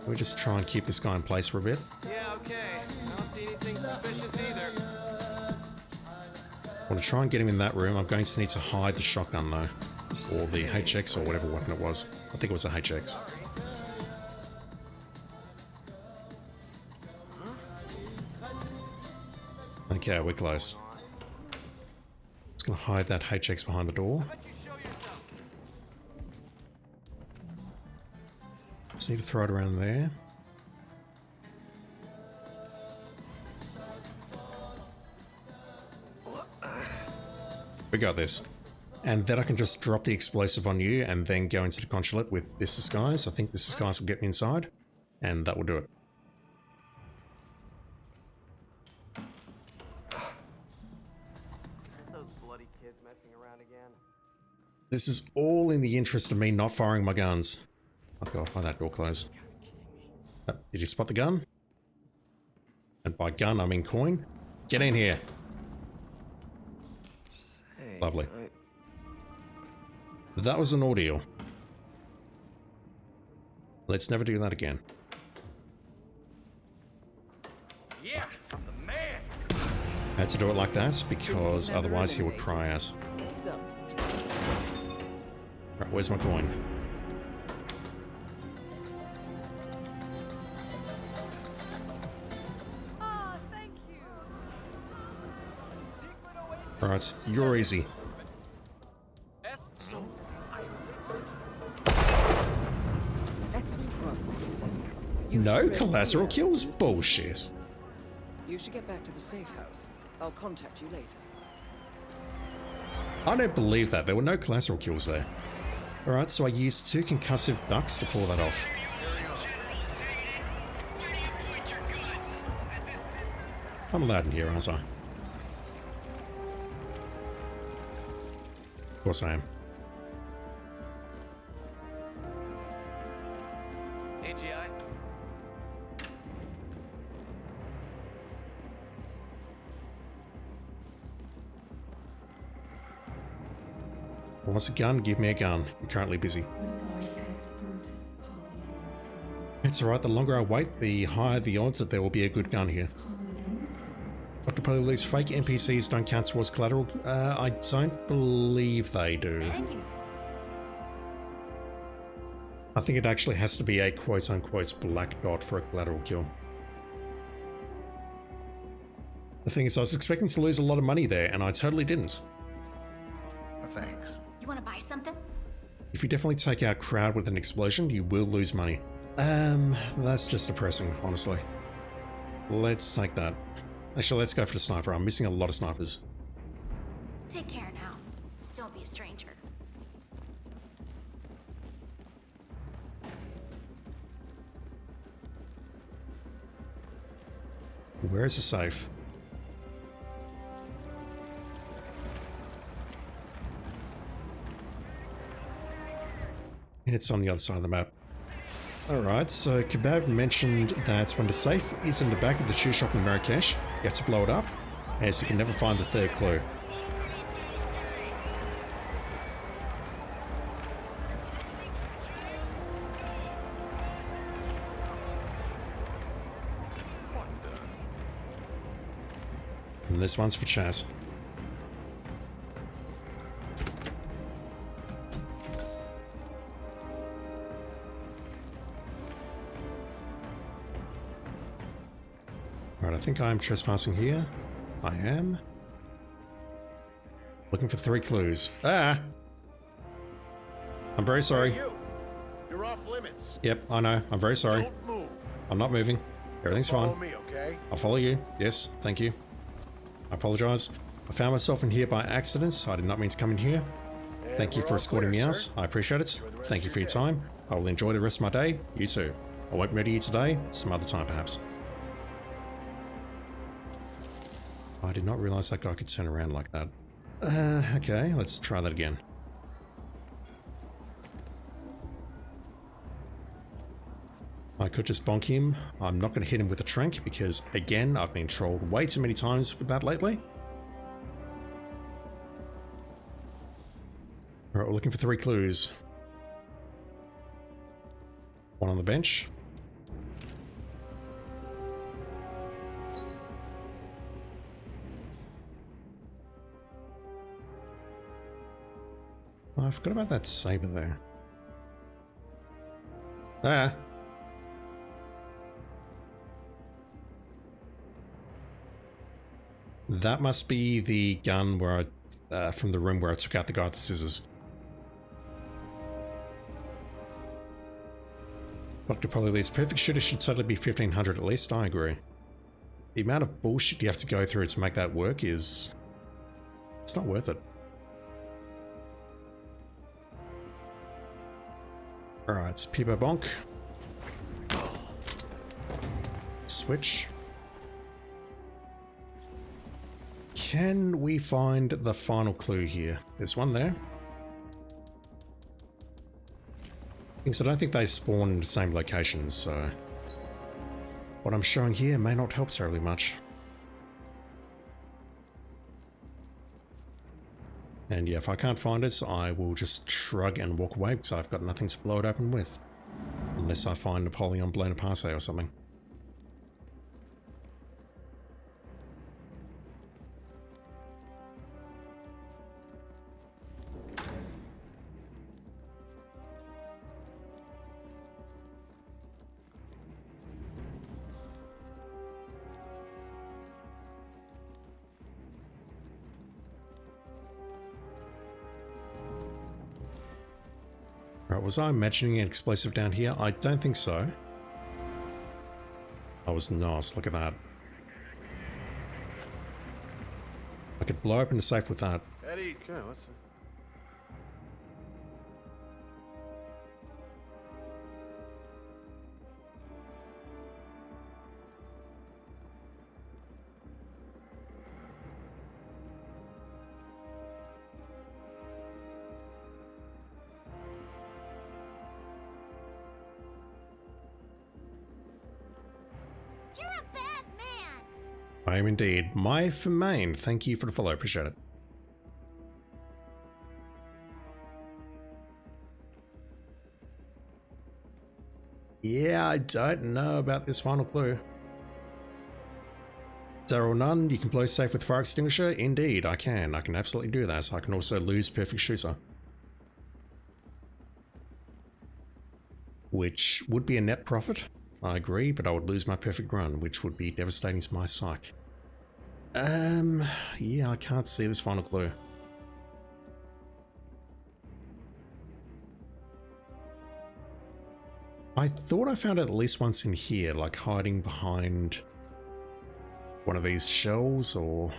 We'll just try and keep this guy in place for a bit. Yeah, okay. I don't see anything suspicious either. I want to try and get him in that room. I'm going to need to hide the shotgun, though. Or the HX, or whatever weapon it was. I think it was a HX. Okay, we're close. Just going to hide that HX behind the door. Just need to throw it around there. We got this. And then I can just drop the explosive on you and then go into the consulate with this disguise. I think this disguise will get me inside, and that will do it. Those bloody kids messing around again. This is all in the interest of me not firing my guns. Oh god, why that door closed? Did you spot the gun? And by gun, I mean coin. Get in here. Hey, Lovely. That was an ordeal. Let's never do that again. Yeah, the man. Had to do it like that because otherwise he would cry us. Right, where's my coin? Right, you're easy. No collateral kills? Bullshit. You should get back to the safe house. I'll contact you later. I don't believe that. There were no collateral kills there. Alright, so I used 2 concussive ducks to pull that off. I'm allowed in here, aren't I? Of course I am. Hey, GI. Wants a gun? Give me a gun. I'm currently busy. It's alright, the longer I wait, the higher the odds that there will be a good gun here. Dr. Polly's fake NPCs don't count towards collateral? I don't believe they do. I think it actually has to be a quote-unquote black dot for a collateral kill. The thing is, I was expecting to lose a lot of money there, and I totally didn't. Thanks. You want to buy something? If you definitely take out crowd with an explosion, you will lose money. That's just depressing, honestly. Let's take that. Actually, let's go for the sniper. I'm missing a lot of snipers. Take care now. Don't be a stranger. Where is the safe? It's on the other side of the map. Alright, so Kebab mentioned that when the safe is in the back of the shoe shop in Marrakesh, you have to blow it up, as you can never find the third clue. And this one's for Chaz. Right, I think I'm trespassing here. I am. Looking for 3 clues. Ah! I'm very sorry. You're off limits. Yep, I know. I'm very sorry. Don't move. I'm not moving. Everything's fine. Follow me, okay? I'll follow you. Yes, thank you. I apologize. I found myself in here by accident. I did not mean to come in here. Thank you for escorting me out. I appreciate it. Thank you for your time. I will enjoy the rest of my day. You too. I won't murder you today. Some other time, perhaps. I did not realize that guy could turn around like that. Okay, let's try that again. I could just bonk him. I'm not going to hit him with a trank because, again, I've been trolled way too many times with that lately. Alright, we're looking for 3 clues. 1 on the bench. Oh, I forgot about that saber there. Ah! That must be the gun where I, from the room where I took out the guy with the scissors. Dr. Polylee's perfect shooter should totally be 1500 at least, I agree. The amount of bullshit you have to go through to make that work is... it's not worth it. Alright, it's Peebo Bonk. Switch. Can we find the final clue here? There's one there. Things I don't think they spawn in the same locations, so... what I'm showing here may not help terribly much. And yeah, if I can't find it, I will just shrug and walk away because I've got nothing to blow it open with. Unless I find Napoleon Bonaparte or something. Right, was I imagining an explosive down here? I don't think so. I was nice. Look at that. I could blow open the safe with that. Eddie, okay, what's You're a bad man. I am indeed. My Main, thank you for the follow. Appreciate it. Yeah, I don't know about this final clue. Daryl Nunn, you can blow safe with fire extinguisher? Indeed, I can. I can absolutely do that. So I can also lose perfect shooter. Which would be a net profit. I agree, but I would lose my perfect run, which would be devastating to my psych. Yeah, I can't see this final clue. I thought I found it at least once in here, like hiding behind one of these shells or...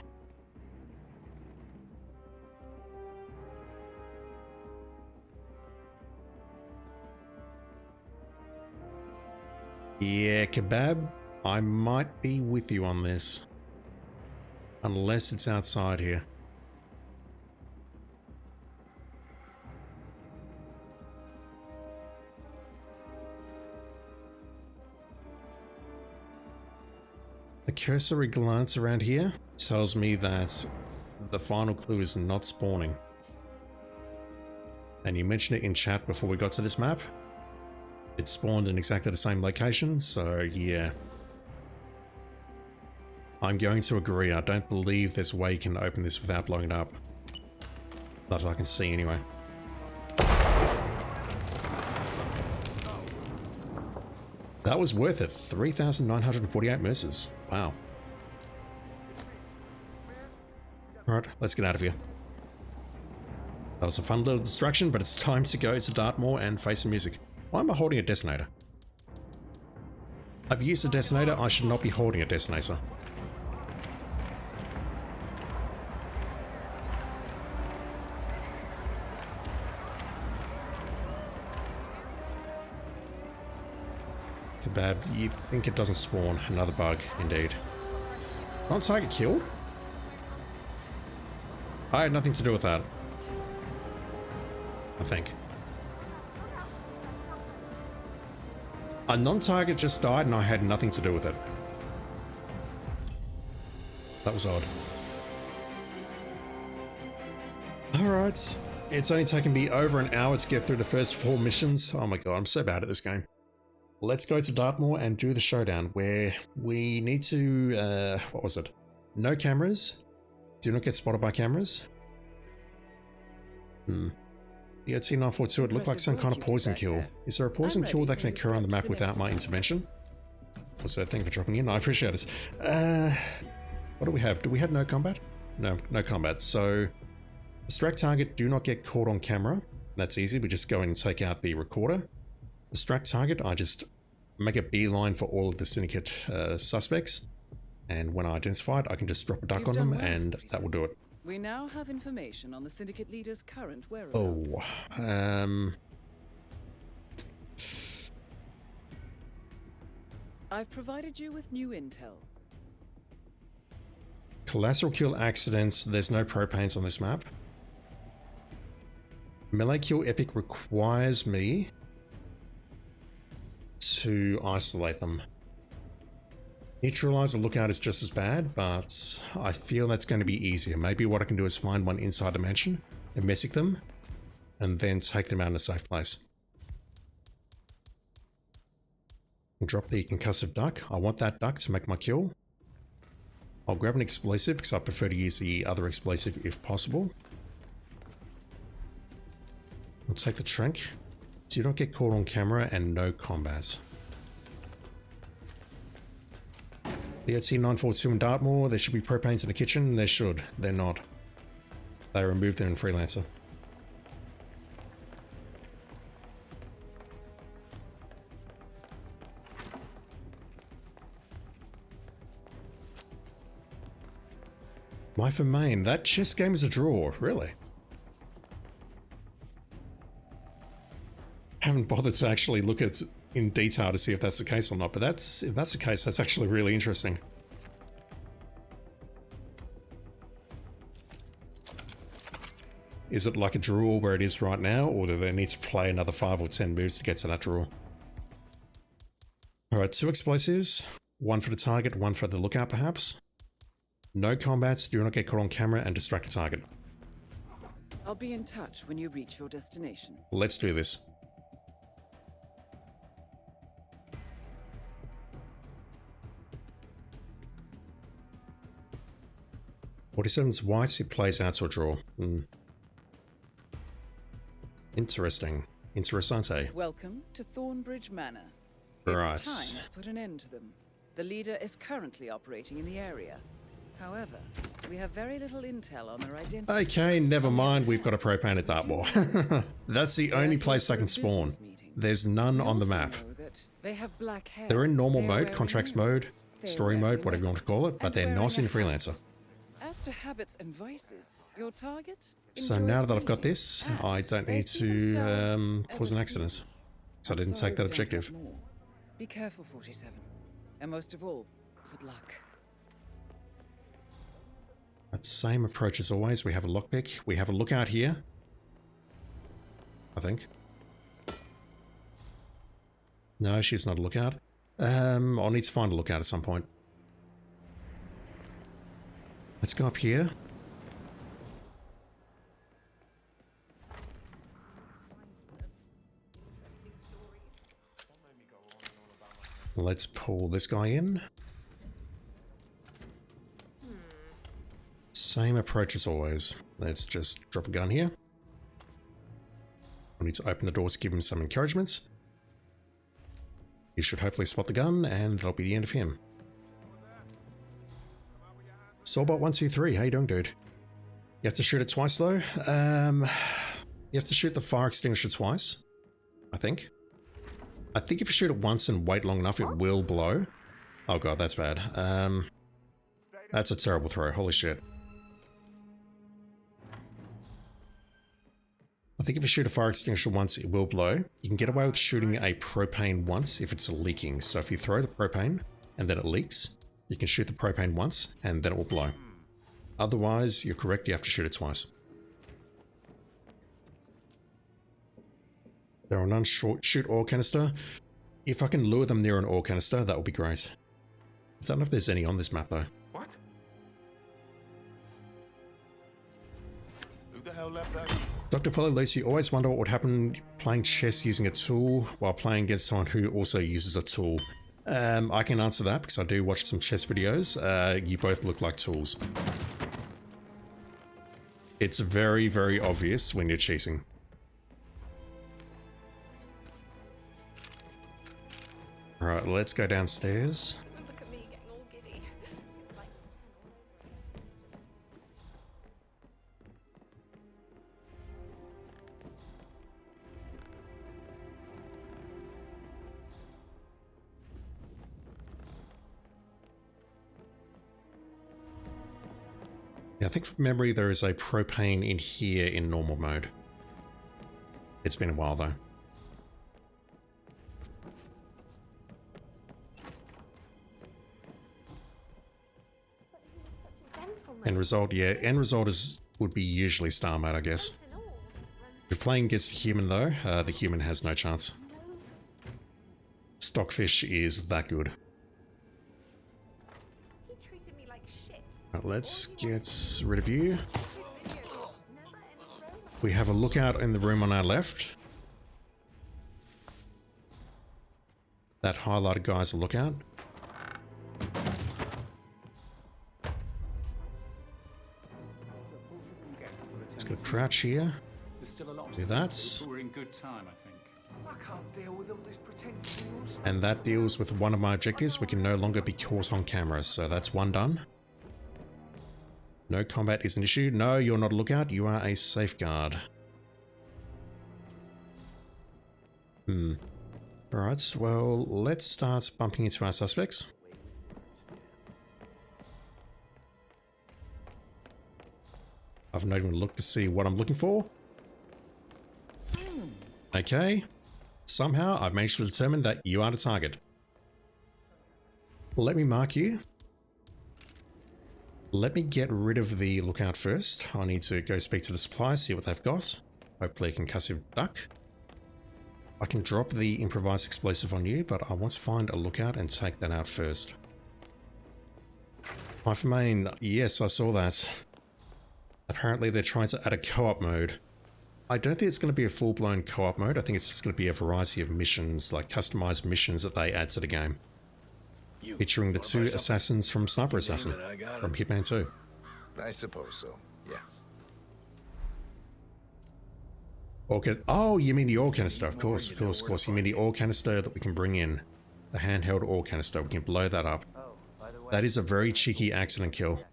Yeah, Kebab, I might be with you on this. Unless it's outside here. A cursory glance around here tells me that the final clue is not spawning. And you mentioned it in chat before we got to this map. It spawned in exactly the same location, so yeah. I'm going to agree. I don't believe there's a way you can open this without blowing it up. Not that I can see anyway. That was worth it. 3,948 mercies. Wow. Alright, let's get out of here. That was a fun little distraction, but it's time to go to Dartmoor and face some music. Why am I holding a detonator? I've used a detonator, I should not be holding a detonator. Kebab, you think it doesn't spawn? Another bug, indeed. Non-target killed? I had nothing to do with that. I think. A non-target just died and I had nothing to do with it. That was odd. Alright, it's only taken me over an hour to get through the first 4 missions. Oh my god, I'm so bad at this game. Let's go to Dartmoor and do the showdown where we need to, what was it? No cameras. Do not get spotted by cameras. The OT-942, it looked like some kind of poison kill. Is there a poison kill that can occur on the map without my intervention? Also, thank you for dropping in, I appreciate it. What do we have? Do we have no combat? No, no combat. So, distract target, do not get caught on camera. That's easy, we just go in and take out the recorder. Distract target, I just make a beeline for all of the Syndicate suspects. And when I identify it, I can just drop a duck on them and that will do it. We now have information on the Syndicate leader's current whereabouts. Oh, I've provided you with new intel. Collateral kill accidents, there's no propanes on this map. Melee kill epic requires me to isolate them. Neutralize or lookout is just as bad, but I feel that's going to be easier. Maybe what I can do is find one inside the mansion and messic them, and then take them out in a safe place. Drop the concussive duck. I want that duck to make my kill. I'll grab an explosive because I prefer to use the other explosive if possible. I'll take the trank. Do not get caught on camera and no combats. The OT-942 in Dartmoor, there should be propanes in the kitchen. There should. They're not. They removed them in Freelancer. Life of Maine. That chess game is a draw, really. Haven't bothered to actually look at in detail to see if that's the case or not, but if that's the case, that's actually really interesting. Is it like a draw where it is right now, or do they need to play another 5 or 10 moves to get to that draw? Alright, 2 explosives. 1 for the target, 1 for the lookout perhaps. No combats, do not get caught on camera, and distract the target. I'll be in touch when you reach your destination. Let's do this. 47's white, it plays out to a draw. Interesting. Interessante. Welcome to Thornbridge Manor. Right. It's time to put an end to them. The leader is currently operating in the area. However, we have very little intel on their identity. Okay, never mind, we've got a propane at Dartmoor. That's the only place I can spawn. There's none on the map. They have black hair. They're in normal mode, contracts mode, story mode, whatever you want to call it, but they're not in Freelancer. As to habits and vices, your target? So now that I've got this, I don't need to cause an accident. So I didn't take that objective. Be careful, 47. And most of all, good luck. That same approach as always. We have a lockpick. We have a lookout here. I think. No, she's not a lookout. I'll need to find a lookout at some point. Let's go up here. Let's pull this guy in. Same approach as always. Let's just drop a gun here. I need to open the door to give him some encouragements. He should hopefully spot the gun, and that'll be the end of him. Soulbot123, how you doing, dude? You have to shoot it twice, though. You have to shoot the fire extinguisher twice, I think. I think if you shoot it once and wait long enough, it will blow. Oh god, that's bad. That's a terrible throw, holy shit. I think if you shoot a fire extinguisher once, it will blow. You can get away with shooting a propane once if it's leaking. So if you throw the propane and then it leaks, you can shoot the propane once and then it will blow. Otherwise, you're correct, you have to shoot it twice. There are none shoot ore canister. If I can lure them near an ore canister, that would be great. I don't know if there's any on this map though. What? Who the hell left that? Dr. Polylose, you always wonder what would happen playing chess using a tool while playing against someone who also uses a tool. I can answer that because I do watch some chess videos. You both look like tools. It's very, very obvious when you're cheating. Alright, let's go downstairs. Look at me getting all giddy. Yeah, I think from memory there is a propane in here in normal mode. It's been a while though. End result, yeah. End result would be usually star mode, I guess. If you're playing against a human though, the human has no chance. Stockfish is that good. Right, let's get rid of you. We have a lookout in the room on our left. That highlighted guy's a lookout. Let's go crouch here. Do that. We're in good time, I think. I can't deal with all this pretend news. And that deals with one of my objectives. We can no longer be caught on camera, so that's one done. No combat is an issue. No, you're not a lookout. You are a safeguard. Alright, well, let's start bumping into our suspects. I've not even looked to see what I'm looking for. Okay. Somehow I've managed to determine that you are the target. Let me mark you. Let me get rid of the lookout first. I need to go speak to the supplier, see what they've got. Hopefully a concussive duck. I can drop the improvised explosive on you, but I want to find a lookout and take that out first. Hyphen main, yes, I saw that. Apparently they're trying to add a co-op mode. I don't think it's going to be a full-blown co-op mode. I think it's just going to be a variety of missions, like customized missions that they add to the game. Featuring the two assassins from Sniper Assassin, from Hitman 2. I suppose so, yes. Oh, you mean the ore canister, of course. You mean the ore canister that we can bring in. The handheld ore canister, we can blow that up. That is a very cheeky accident kill.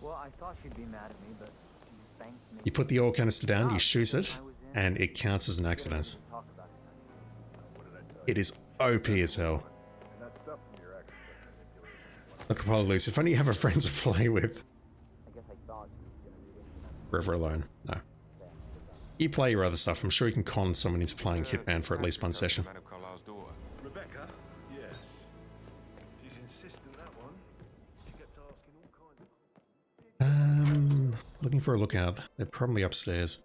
Well, I thought she'd be mad at me, but she thanked me. You put the ore canister down, you shoot it, and it counts as an accident. It is OP as hell. Look, Apollos, if only you have a friend to play with. Forever alone. No. You play your other stuff. I'm sure you can con someone into playing Hitman for at least one session. Rebecca? Yes. She's insistent that one. She kept asking all kinds of... Looking for a lookout. They're probably upstairs.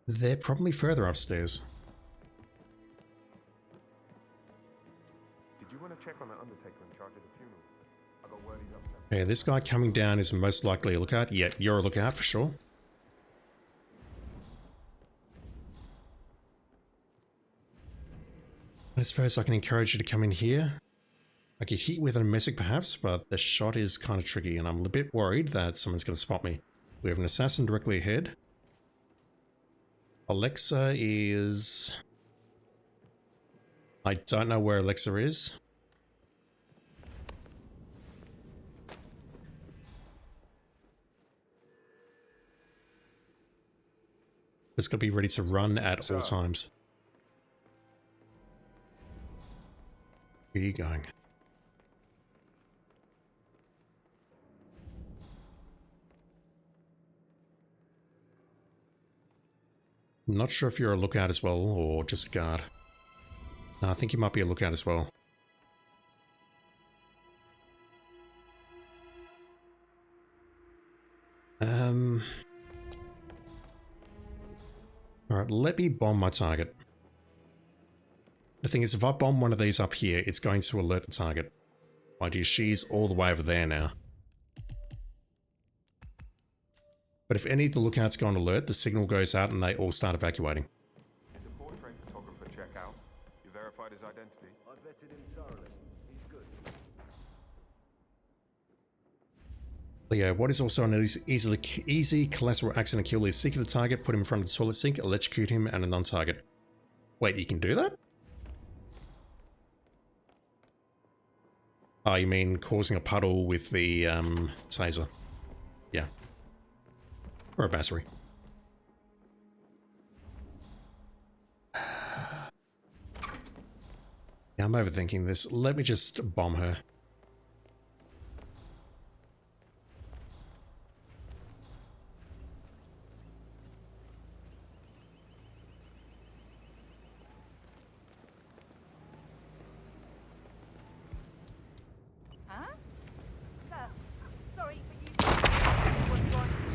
They're probably further upstairs. Did you want to check on the undertaker in charge of the funeral? I got word he's upset. Okay, this guy coming down is most likely a lookout. Yeah, you're a lookout for sure. I suppose I can encourage you to come in here. I get hit with a messic perhaps, but the shot is kind of tricky and I'm a bit worried that someone's going to spot me. We have an assassin directly ahead. Alexa is... I don't know where Alexa is. It's got to be ready to run at all times. Where are you going? I'm not sure if you're a lookout as well, or just a guard. No, I think you might be a lookout as well. Alright, let me bomb my target. The thing is, if I bomb one of these up here, it's going to alert the target. Mind you, she's all the way over there now. But if any of the lookouts go on alert, the signal goes out and they all start evacuating. Did the portrait photographer check out? You verified his identity? I vetted him thoroughly. He's good. Leo, what is also an easy collateral accident kill is seek the target, put him in front of the toilet sink, electrocute him, and a non-target. Wait, you can do that? Oh, you mean causing a puddle with the taser? Yeah. Or a battery. Yeah, I'm overthinking this. Let me just bomb her.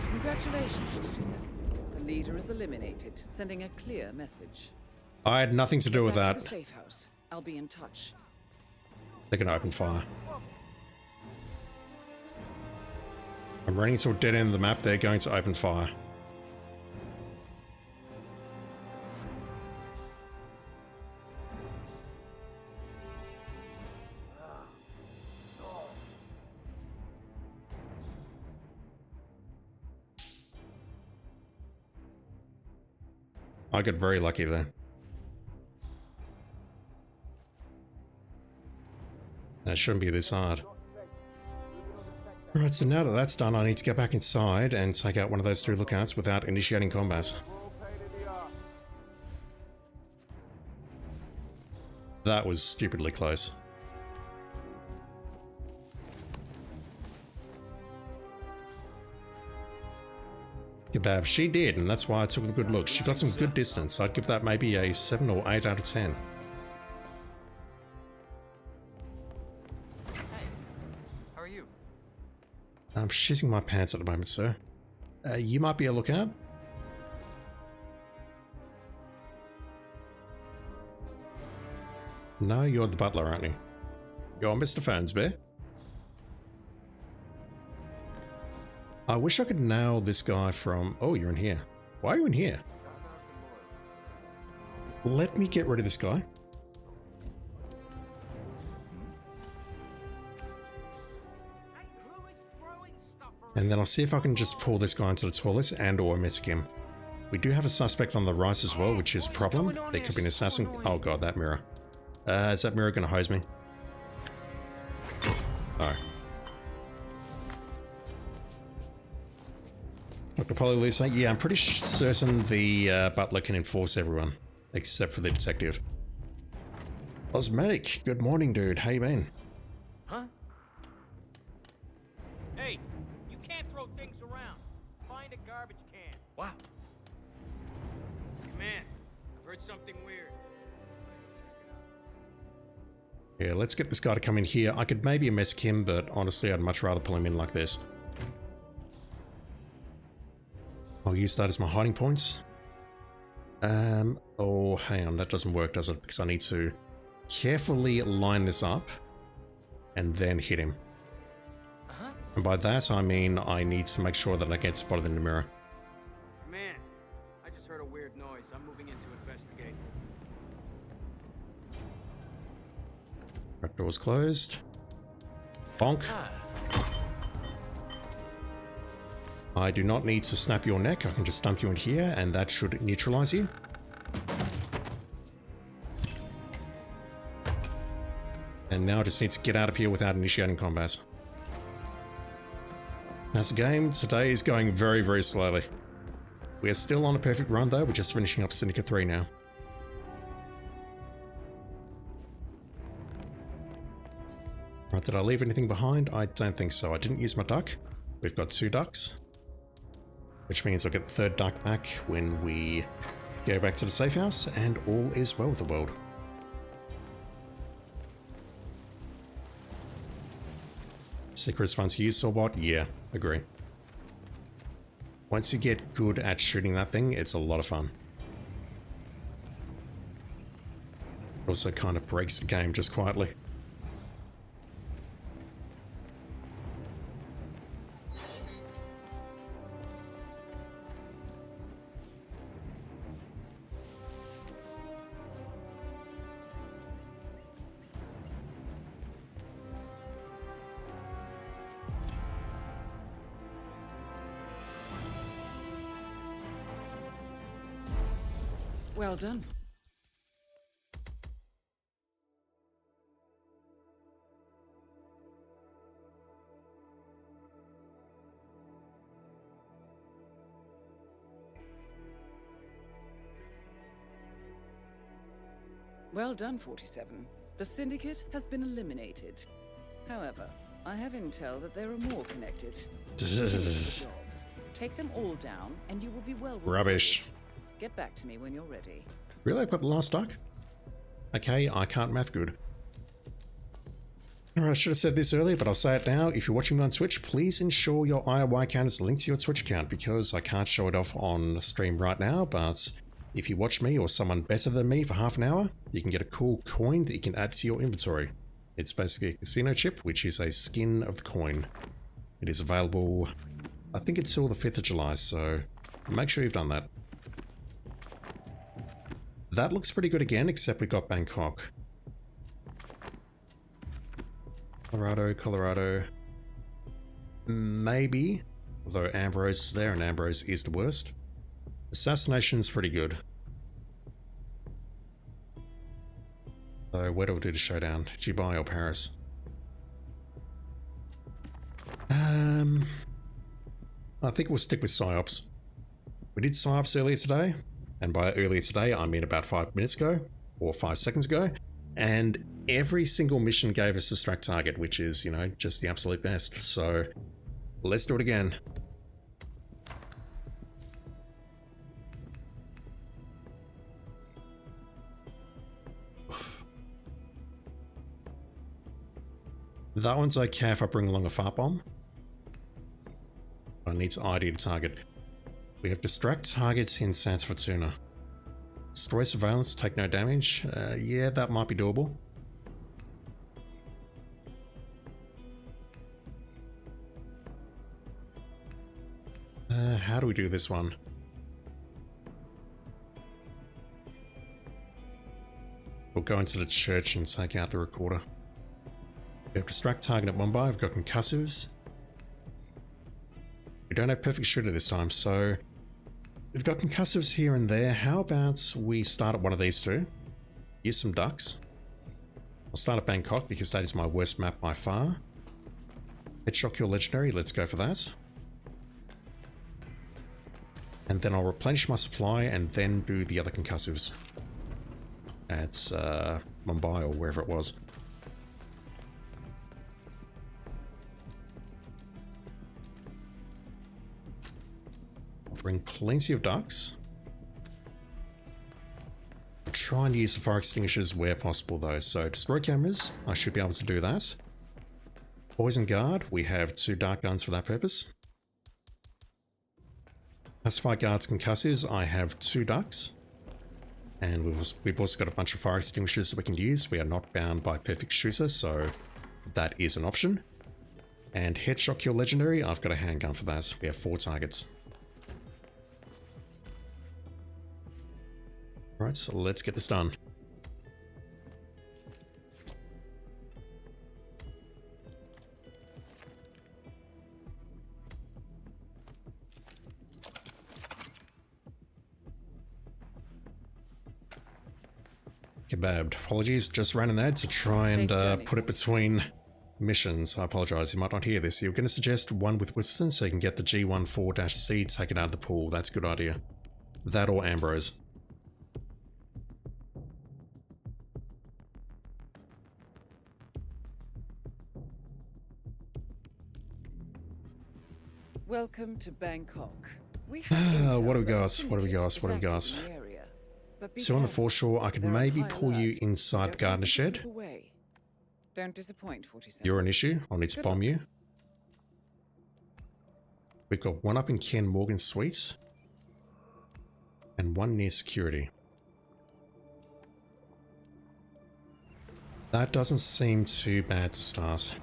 Congratulations, 47. The leader is eliminated, sending a clear message. I had nothing to do with Back that. to the safe house. I'll be in touch. They're gonna open fire. I'm running to a dead end of the map. They're going to open fire. I got very lucky there. That shouldn't be this hard. Alright, so now that that's done, I need to get back inside and take out one of those 3 lookouts without initiating combat. That was stupidly close. Kebab, she did, and that's why I took a good look. She got some good distance. I'd give that maybe a 7 or 8 out of 10. Hey, how are you? I'm shitting my pants at the moment, sir. You might be a lookout. No, you're the butler, aren't you? You're Mr. Fernsby. I wish I could nail this guy from... Oh, you're in here. Why are you in here? Let me get rid of this guy. And then I'll see if I can just pull this guy into the toilet and or mess him. We do have a suspect on the rise as well, which is a problem. There could be an assassin. Oh god, that mirror. Is that mirror gonna hose me? No. Dr. Polylisa, yeah, I'm pretty certain the butler can enforce everyone, except for the detective. Osmatic, good morning, dude. How you been? Huh? Hey, you can't throw things around. Find a garbage can. Wow. Man, I've heard something weird. Yeah, let's get this guy to come in here. I could maybe mess him, but honestly, I'd much rather pull him in like this. I'll use that as my hiding points. Oh, hang on, that doesn't work, does it? Because I need to carefully line this up and then hit him. And by that, I mean I need to make sure that I get spotted in the mirror. Man, I just heard a weird noise. I'm moving in to investigate. Front door's closed. Bonk. I do not need to snap your neck. I can just dump you in here, and that should neutralize you. And now I just need to get out of here without initiating combat. As a game, today is going very, very slowly. We are still on a perfect run though, we're just finishing up Syndicate 3 now. Right, did I leave anything behind? I don't think so. I didn't use my duck. We've got 2 ducks. Which means I'll get the 3rd duck back when we go back to the safe house, and all is well with the world. Secret fun to use, Sorbot? Yeah, agree. Once you get good at shooting that thing, it's a lot of fun. It also kind of breaks the game just quietly. Well done. Well done, 47. The Syndicate has been eliminated. However, I have intel that there are more connected. Take them all down, and you will be well rewarded. Rubbish. Get back to me when you're ready. Really? I got the last duck? Okay, I can't math good. Alright, I should have said this earlier, but I'll say it now. If you're watching me on Twitch, please ensure your IOI account is linked to your Twitch account, because I can't show it off on stream right now, but if you watch me or someone better than me for half an hour, you can get a cool coin that you can add to your inventory. It's basically a casino chip, which is a skin of the coin. It is available, I think it's till the 5th of July, so make sure you've done that. That looks pretty good again, except we got Bangkok. Colorado, Colorado. Maybe. Although Ambrose is there, and Ambrose is the worst. Assassination's pretty good. So where do we do the showdown? Dubai or Paris? I think we'll stick with Psy Ops. We did Psy Ops earlier today, and by earlier today I mean about 5 minutes ago, or 5 seconds ago, and every single mission gave us a distract target, which is, you know, just the absolute best. So let's do it again. That one's okay if I bring along a fart bomb. I need to ID to target. We have distract targets in Sans Fortuna. Destroy surveillance, take no damage. Yeah, that might be doable. How do we do this one? We'll go into the church and take out the recorder. We have distract target at Mumbai. We've got concussives. We don't have perfect shooter this time, so we've got concussives here and there. How about we start at one of these two? Use some ducks. I'll start at Bangkok because that is my worst map by far. Headshot kill legendary. Let's go for that. And then I'll replenish my supply and then do the other concussives at Mumbai or wherever it was. Bring plenty of ducks. Try and use the fire extinguishers where possible though. So destroy cameras, I should be able to do that. Poison guard, we have 2 dark guns for that purpose. Pacify guards concussives, I have 2 ducks. And we've also got a bunch of fire extinguishers that we can use. We are not bound by perfect shooter, so that is an option. And headshot kill legendary, I've got a handgun for that. We have 4 targets. Alright, so let's get this done. Kebabbed. Apologies, just ran an ad to try and put it between missions. I apologize, you might not hear this. You're going to suggest one with Winston so you can get the G14-C taken out of the pool. That's a good idea. That or Ambrose. Welcome to Bangkok. We have what do we got? What do we got? What do we got? 2 on the foreshore. I could maybe pull you inside the gardener shed. Don't disappoint, 47. You're an issue. I'll need to bomb you. We've got 1 up in Ken Morgan's suite. And 1 near security. That doesn't seem too bad to start.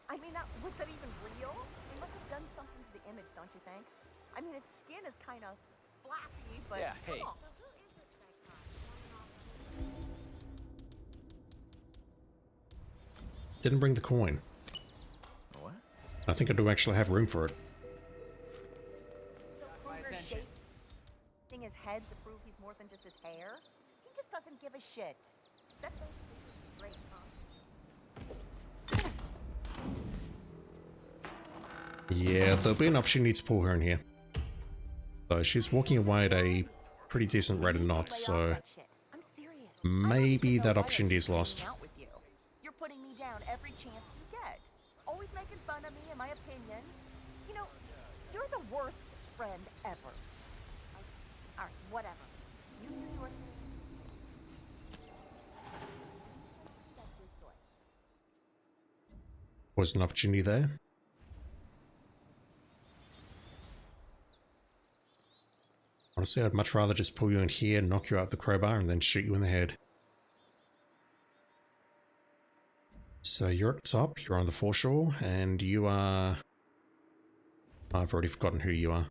I mean, was that even real? They must have done something to the image, don't you think? I mean, its skin is kind of flappy, but yeah, hey. Didn't bring the coin. What? I think I do actually have room for it. Thing his head to prove he's more than just his hair. He just doesn't give a shit. That's great, huh? Yeah, there'll be an opportunity to pull her in here. So she's walking away at a pretty decent rate of knots, so maybe that opportunity is lost. You're putting me down every chance you get. Always making fun of me and my opinion. You know, you're the worst friend ever. Alright, whatever. You do your thing. Was an opportunity there? Honestly, I'd much rather just pull you in here, knock you out the crowbar, and then shoot you in the head. So you're at the top, you're on the foreshore, and you are... I've already forgotten who you are.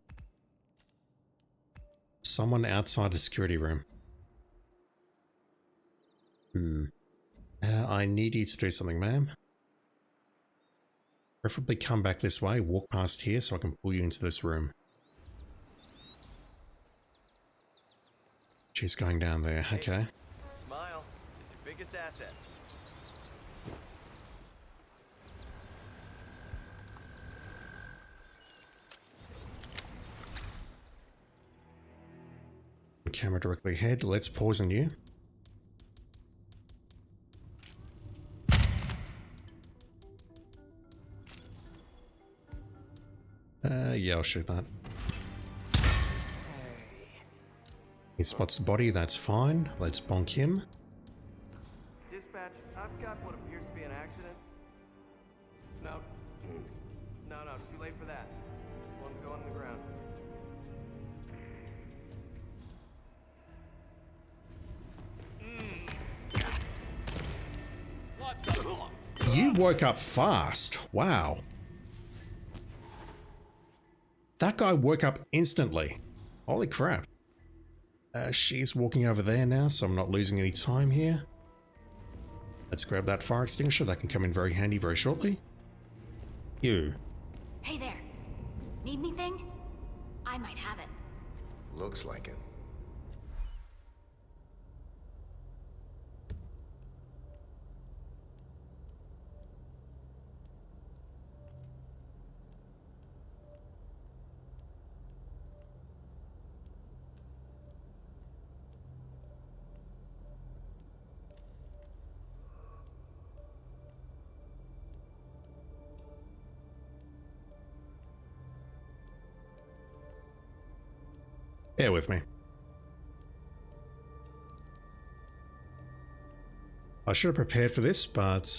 Someone outside the security room. I need you to do something, ma'am. Preferably come back this way, walk past here so I can pull you into this room. She's going down there, okay. Smile. It's your biggest asset. Camera directly ahead. Let's poison you. Yeah, I'll shoot that. He spots the body, that's fine. Let's bonk him. Dispatch, I've got what appears to be an accident. No. No, too late for that. One's going to the ground. You woke up fast. Wow. That guy woke up instantly. Holy crap. She's walking over there now, so I'm not losing any time here. Let's grab that fire extinguisher. That can come in very handy very shortly. You. Hey there. Need anything? I might have it. Looks like it. Bear with me. I should have prepared for this, but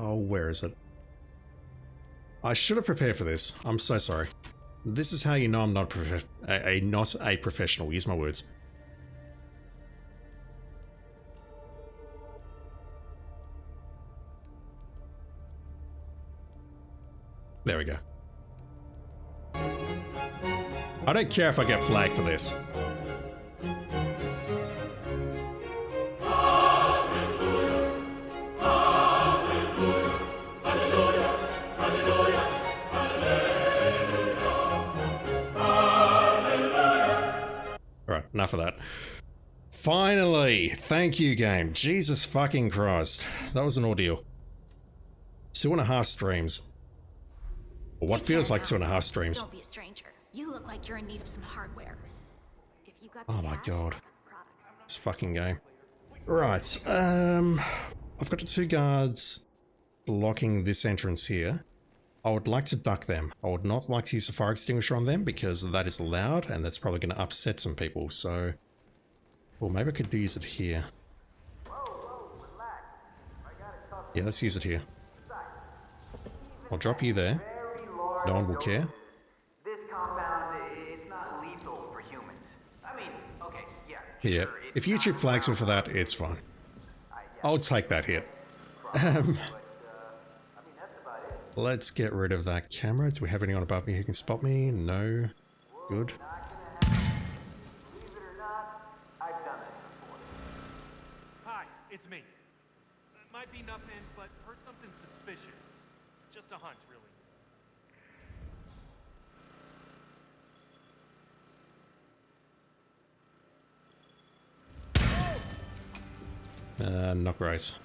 where is it? I should have prepared for this. I'm so sorry. This is how you know I'm not a professional. Use my words. There we go. I don't care if I get flagged for this. Alright, enough of that. Finally! Thank you, game. Jesus fucking Christ. That was an ordeal. 2.5 streams. Or what feels like 2.5 streams. Don't be a stranger. You look like you're in need of some hardware. If you got Oh my god. This fucking game. Right, I've got the 2 guards blocking this entrance here. I would like to duck them. I would not like to use a fire extinguisher on them because that is loud and that's probably going to upset some people, so... Well, maybe I could use it here. Yeah, let's use it here. I'll drop you there. No one will care. This compound, it's not lethal for humans. I mean, okay, yeah. Yeah, if YouTube flags me for that, it's fine. I'll take that hit. Let's get rid of that camera. Do we have anyone above me who can spot me? No. Good. Hi, it's me. Might be nothing, but heard something suspicious. Just a hunch, really. Not great.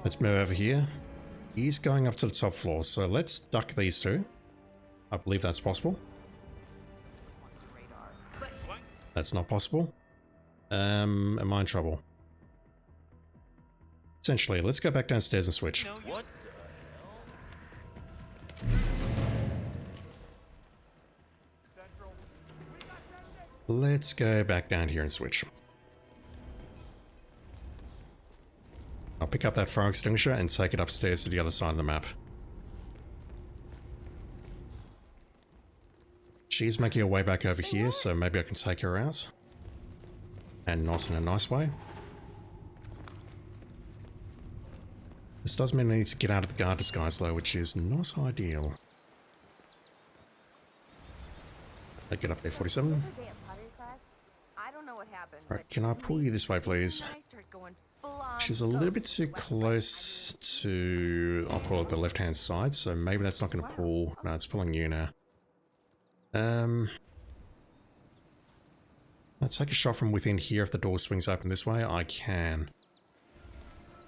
Let's move over here. He's going up to the top floor, so let's duck these 2. I believe that's possible. That's not possible. Am I in trouble? Essentially, let's go back downstairs and switch. What? Let's go back down here and switch. I'll pick up that fire extinguisher and take it upstairs to the other side of the map. She's making her way back over here, so maybe I can take her out. And not in a nice way. This does mean I need to get out of the guard disguise though, which is not ideal. I get up there, 47. I don't know what happened. Right, can I pull you this way, please? I started going blonde. She's a little bit too close to, I'll call it the left-hand side, so maybe that's not going to pull. No, it's pulling you now. I'll take a shot from within here if the door swings open this way. I can.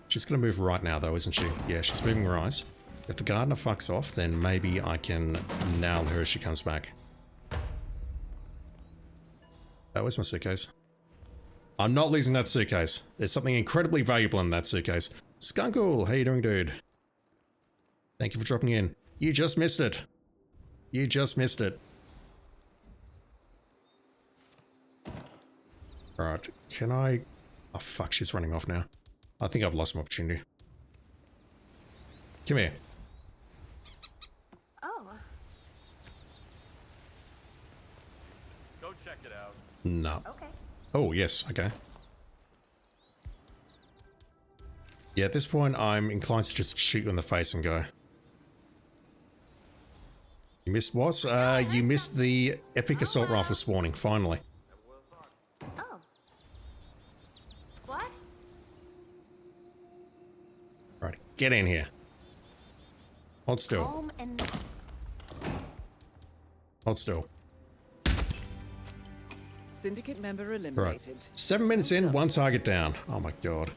She's going to move right now, though, isn't she? Yeah, she's moving right. If the gardener fucks off, then maybe I can nail her as she comes back. Oh, where's my suitcase? I'm not losing that suitcase. There's something incredibly valuable in that suitcase. Skunkle, how you doing, dude? Thank you for dropping in. You just missed it. You just missed it. Right, can I... Oh, fuck, she's running off now. I think I've lost my opportunity. Come here. Oh. Go check it out. No. Okay. Oh, yes, okay. Yeah, at this point, I'm inclined to just shoot you in the face and go. You missed what? You missed the epic assault rifle spawning, finally. Oh. What? Right, get in here. Hold still. Home and... Hold still. Syndicate member Right. eliminated. 7 minutes in, one target down. Oh my god.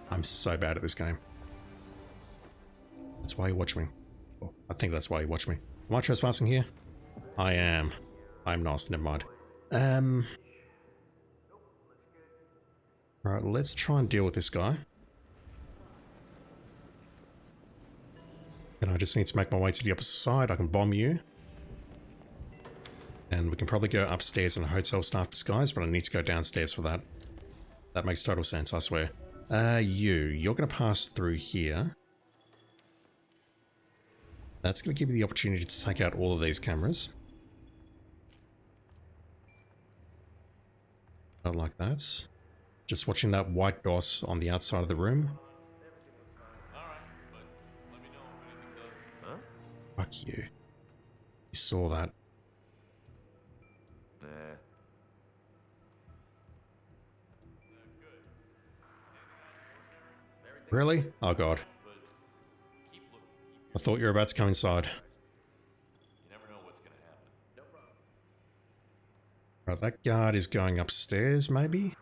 I'm so bad at this game. That's why you watch me. Well, I think that's why you watch me. Am I trespassing here? I am. I'm not. Never mind. Right, let's try and deal with this guy. And I just need to make my way to the opposite side. I can bomb you. And we can probably go upstairs in a hotel staff disguise, but I need to go downstairs for that. That makes total sense, I swear. You're going to pass through here. That's going to give you the opportunity to take out all of these cameras. Not like that. Just watching that white DOS on the outside of the room. Fuck you. You saw that. Really? Oh god. I thought you were about to come inside. Right, that guard is going upstairs, maybe?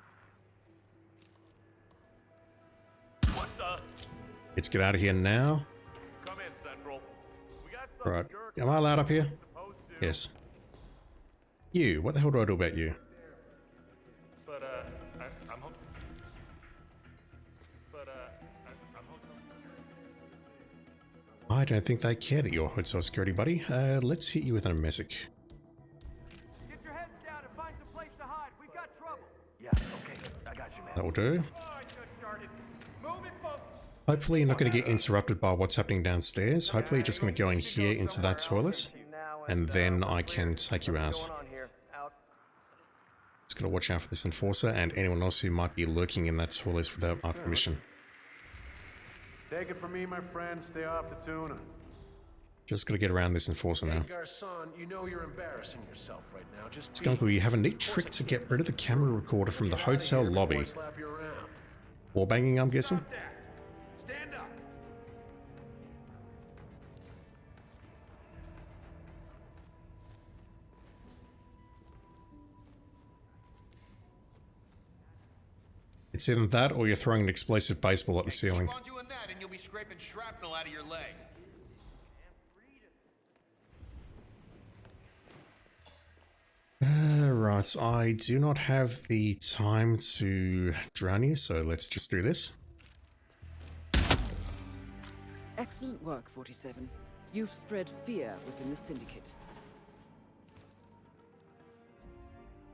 Let's get out of here now. Right, am I allowed up here? Yes. You, what the hell do I do about you? I don't think they care that you're hotel security, buddy. Let's hit you with an messic. Get your heads down and find some place to hide. We've got trouble. Yeah, okay. I got you, man. That will do. Oh, I just started. Move it, folks. Hopefully you're not going to get interrupted by what's happening downstairs. Hopefully you're just going to go in here into that toilet. And then I can take you out. Just got to watch out for this enforcer and anyone else who might be lurking in that toilet without my permission. Take it from me, my friend. Stay off the tuna. Just got to get around this enforcer now. Hey, Garcon, you know you're embarrassing yourself right now. Just Skunkle, you have a neat trick to get rid of the camera recorder from the hotel lobby. Wall banging, I'm guessing? stand up. It's either that or you're throwing an explosive baseball at the ceiling. Keep on doing that and you'll be scraping shrapnel out of your leg. Right, I do not have the time to drown you, so let's just do this. Excellent work, 47. You've spread fear within the Syndicate.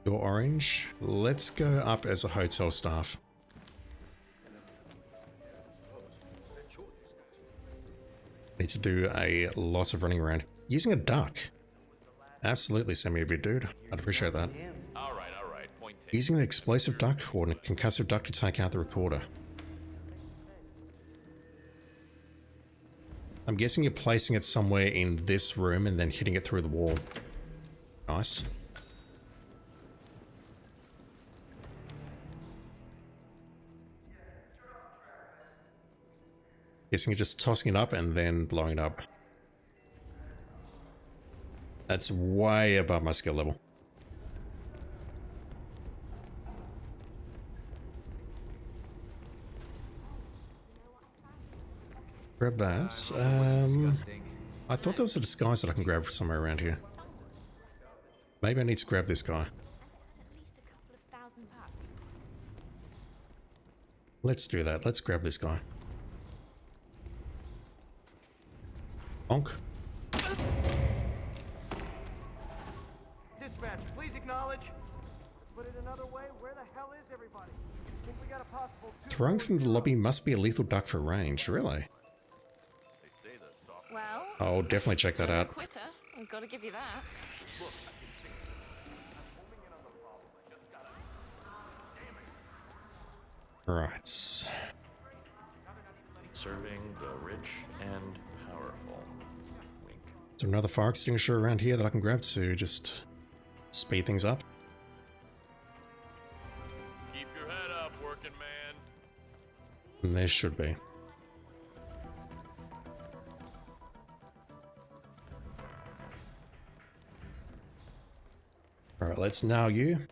You're orange. Let's go up as a hotel staff. Need to do a lot of running around. Using a duck. Absolutely send me a vid, dude. I'd appreciate that. All right. Point taken. Using an explosive duck or a concussive duck to take out the recorder. I'm guessing you're placing it somewhere in this room and then hitting it through the wall. Nice. Guessing you're just tossing it up and then blowing it up. That's way above my skill level. Grab that. I thought there was a disguise that I can grab somewhere around here. Maybe I need to grab this guy. Let's do that. Let's grab this guy. Bonk. Dispatch, please acknowledge. Put it another way, where the hell is everybody? Think we got a possible Throwing from the lobby must be a lethal duck for range, really? Well, I'll definitely check that out. quitter. I've got to give you that. Right. Serving the rich and powerful. Wink. Is there another fire extinguisher around here that I can grab to just speed things up? Keep your head up, working man. And there should be. Alright, let's now you.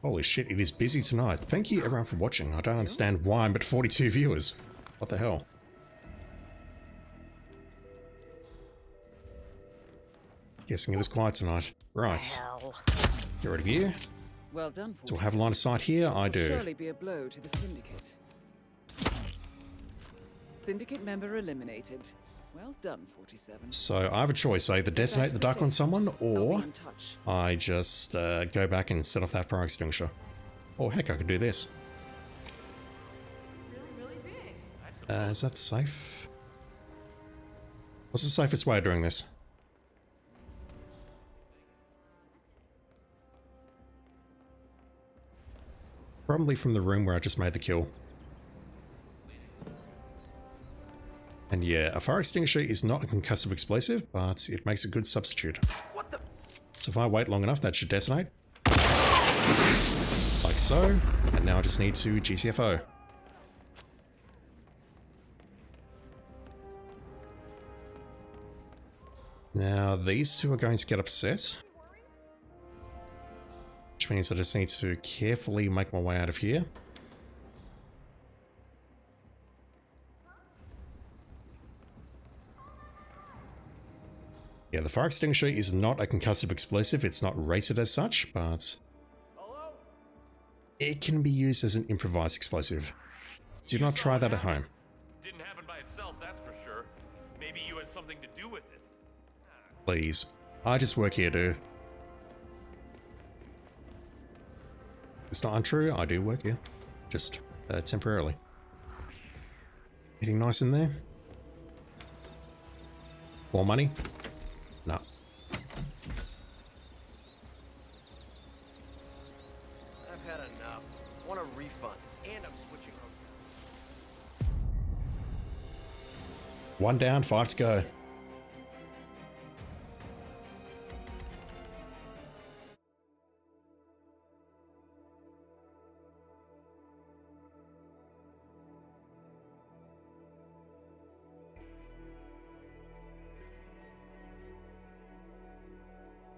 Holy shit, it is busy tonight. Thank you everyone for watching. I don't understand why I'm at 42 viewers. What the hell? Guessing it is quiet tonight. Right. Get rid of you. Well done. Do I have a line of sight here? I This will do. surely be a blow to the Syndicate. Syndicate member eliminated. Well done, 47. So I have a choice. I either detonate the duck on someone, or in touch. I just go back and set off that fire extinguisher. Or heck, I could do this. Is that safe? What's the safest way of doing this? Probably from the room where I just made the kill. And yeah, a fire extinguisher is not a concussive explosive, but it makes a good substitute. So if I wait long enough, that should detonate. Like so. And now I just need to GTFO. Now these two are going to get upset. Which means I just need to carefully make my way out of here. Yeah, the fire extinguisher is not a concussive explosive. It's not rated as such, but it can be used as an improvised explosive. Do not try that at home. Didn't happen by itself, that's for sure. Maybe you had something to do with it. Please. I just work here, dude. It's not untrue. I do work here. Just temporarily. Anything nice in there? More money? No. I've had enough. Want a refund, and I'm switching hotels. One down, 5 to go.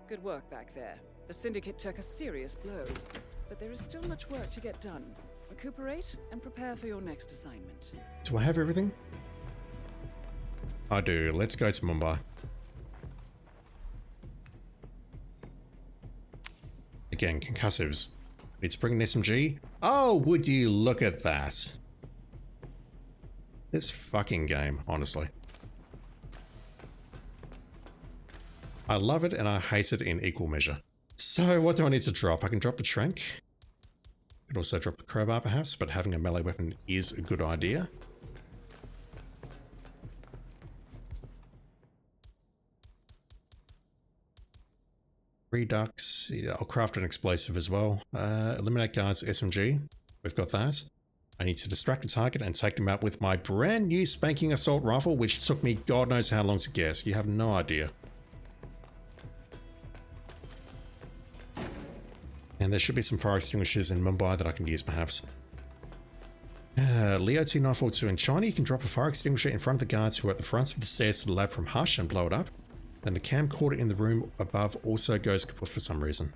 Good work back there. The Syndicate took a serious blow, but there is still much work to get done. Recuperate and prepare for your next assignment. Do I have everything? I do. Let's go to Mumbai. Again, concussives. Need to bring an SMG. Oh, would you look at that? This fucking game, honestly. I love it and I hate it in equal measure. So what do I need to drop? I can drop the trank. I could also drop the crowbar perhaps, but having a melee weapon is a good idea. Redux, yeah, I'll craft an explosive as well. Eliminate guards SMG, we've got that. I need to distract a target and take them out with my brand new spanking assault rifle, which took me God knows how long to guess. You have no idea. And there should be some fire extinguishers in Mumbai that I can use perhaps. Leo T942 in China, you can drop a fire extinguisher in front of the guards who are at the front of the stairs to the lab from Hush and blow it up. Then the camcorder in the room above also goes kaput for some reason.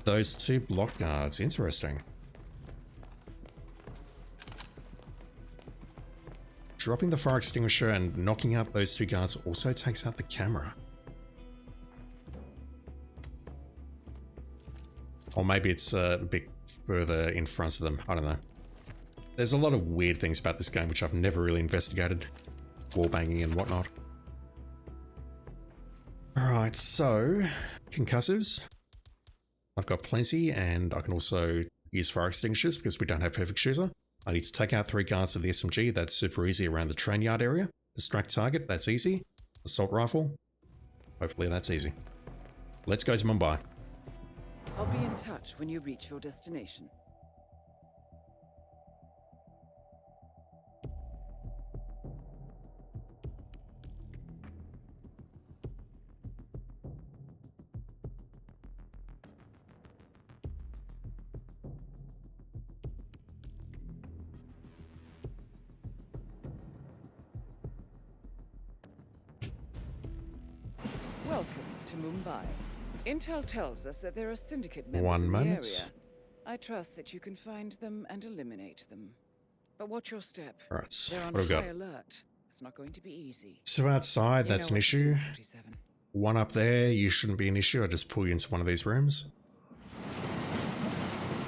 Those two block guards, interesting. Dropping the fire extinguisher and knocking out those two guards also takes out the camera. Or maybe it's a bit further in front of them, I don't know. There's a lot of weird things about this game which I've never really investigated. Wallbanging and whatnot. Alright, so concussives. I've got plenty, and I can also use fire extinguishers because we don't have perfect shooter. I need to take out 3 guards of the SMG, that's super easy around the train yard area. Distract target, that's easy. Assault rifle, hopefully that's easy. Let's go to Mumbai. I'll be in touch when you reach your destination. Welcome to Mumbai. Intel tells us that there are Syndicate members in the area. I trust that you can find them and eliminate them. But watch your step. Right, They're on what have we high got? alert. It's not going to be easy. So outside, You that's know an what to do, issue. 47. One up there, you shouldn't be an issue. I just pull you into one of these rooms.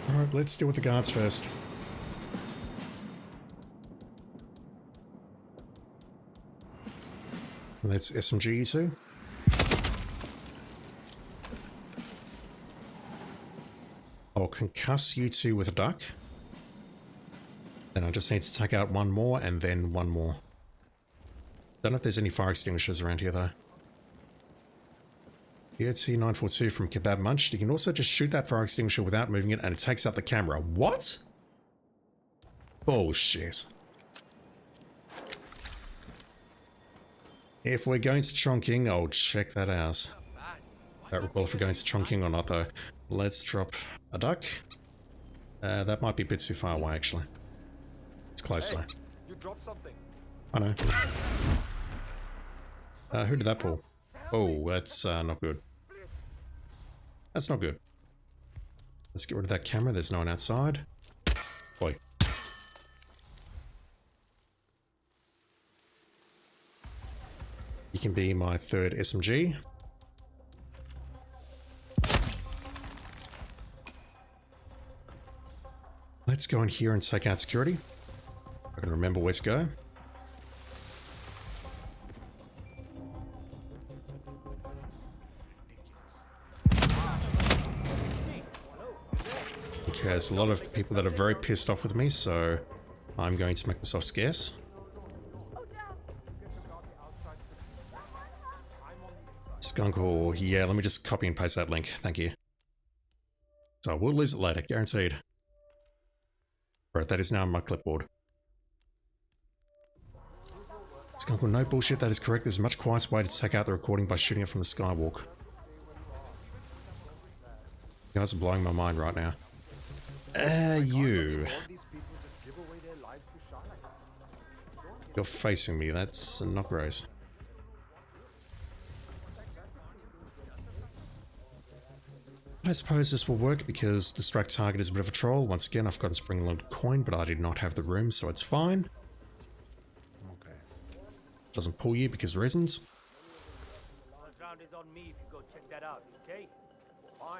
Alright, let's deal with the guards first. Let's SMG you two. I'll concuss you two with a duck. Then I just need to take out one more and then one more. Don't know if there's any fire extinguishers around here though. EOT942 from Kebab Munch. You can also just shoot that fire extinguisher without moving it and it takes out the camera. What? Bullshit. If we're going to Chongqing, I'll check that out. Don't recall if we're going to Chongqing or not though. Let's drop a duck. That might be a bit too far away actually. It's close though. You dropped something. I know. Who did that pull? Oh, that's not good. That's not good. Let's get rid of that camera. There's no one outside. Boy. You can be my third SMG. Let's go in here and take out security. I can remember where to go. Okay, there's a lot of people that are very pissed off with me, so I'm going to make myself scarce. Skunk Hall, yeah, let me just copy and paste that link, thank you. So we'll lose it later, guaranteed. Right, that is now on my clipboard. Skunk Hall, no bullshit, that is correct. There's a much quieter way to take out the recording by shooting it from the skywalk. You guys are blowing my mind right now. You. You're facing me, that's not great. I suppose this will work because distract target is a bit of a troll. Once again, I've got a spring-loaded coin, but I did not have the room, so it's fine. Okay. Doesn't pull you because reasons.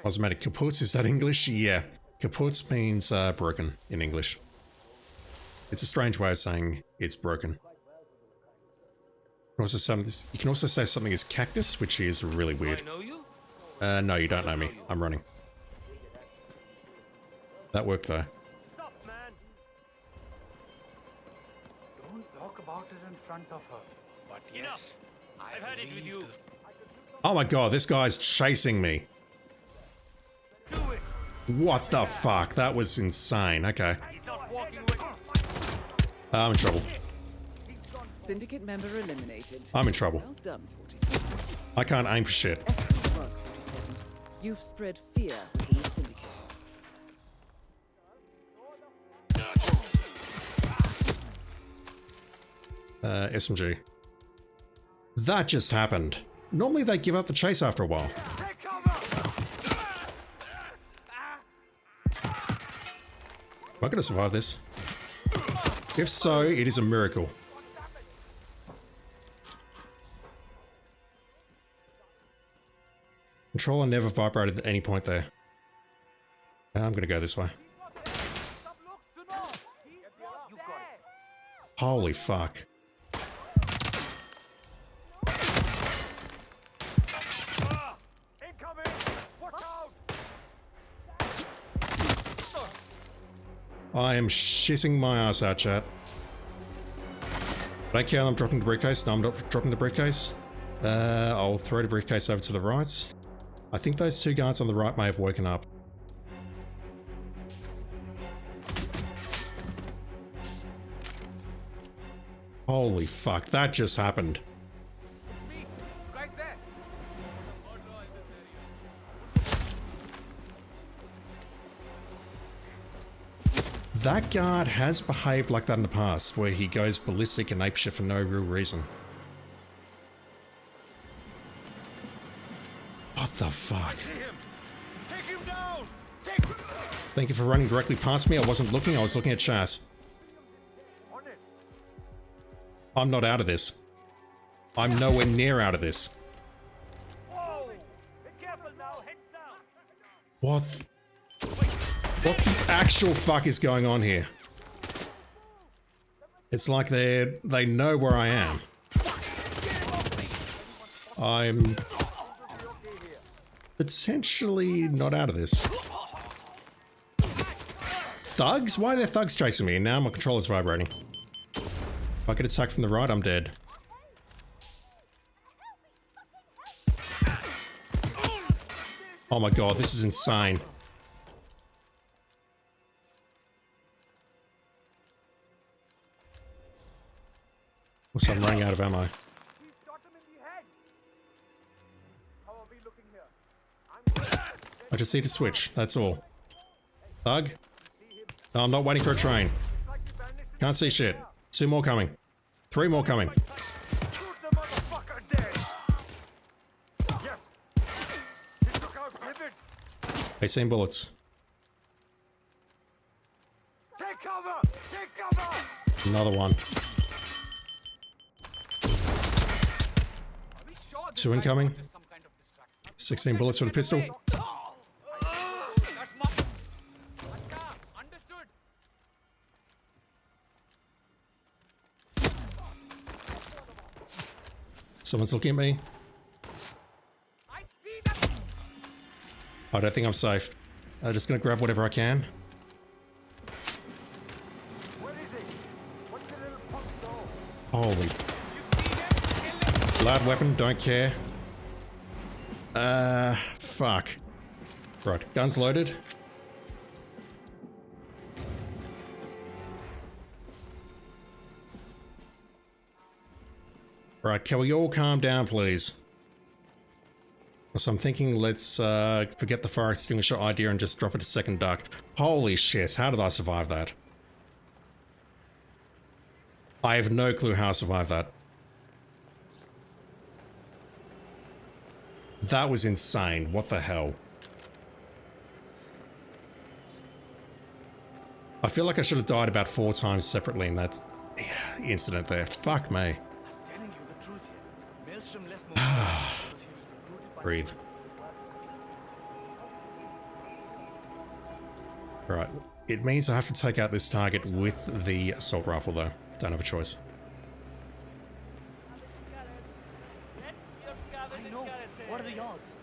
Cosmetic kaput, is that English? Yeah. Kaput means broken in English. It's a strange way of saying it's broken. You can also say something is cactus, which is really weird. No, you don't know me. I'm running. That worked though. Stop, man. Don't talk about it in front of her. But yes, I've had it with you. Oh my god, this guy's chasing me. What the fuck? That was insane. Okay. I'm in trouble. Syndicate member eliminated. I'm in trouble. Well done, 47. I can't aim for shit. Excellent work, 47. You've spread fear within the Syndicate. SMG. That just happened. Normally they give up the chase after a while. Am I gonna survive this? If so, it is a miracle. Controller never vibrated at any point there. I'm gonna go this way. Holy fuck. I am shitting my ass out, chat. Okay, I'm dropping the briefcase. No, I'm not dropping the briefcase. I'll throw the briefcase over to the right. I think those two guards on the right may have woken up. Holy fuck, that just happened. That guard has behaved like that in the past, where he goes ballistic and apeshit for no real reason. What the fuck? Thank you for running directly past me. I wasn't looking, I was looking at chat. I'm not out of this. I'm nowhere near out of this. What the actual fuck is going on here? It's like they know where I am. I'm potentially not out of this. Thugs? Why are there thugs chasing me? Now my controller's vibrating. If I get attacked from the right, I'm dead. Oh my god, this is insane. Also, I'm running out of ammo. I just need to switch, that's all. Thug? No, I'm not waiting for a train. Can't see shit. 2 more coming. 3 more coming. 18 bullets. Take cover! Take cover! Another one. 2 incoming. 16 bullets for the pistol. Someone's looking at me. I don't think I'm safe. I'm just gonna grab whatever I can. Holy. Loud weapon, don't care. Fuck. Right, guns loaded. Right, can we all calm down, please? So I'm thinking let's forget the fire extinguisher idea and just drop it to second duct. Holy shit, how did I survive that? I have no clue how I survived that. That was insane, what the hell? I feel like I should have died about 4 times separately in that incident there. Fuck me. Breathe. Right. It means I have to take out this target with the assault rifle though. Don't have a choice. I know. What are the odds?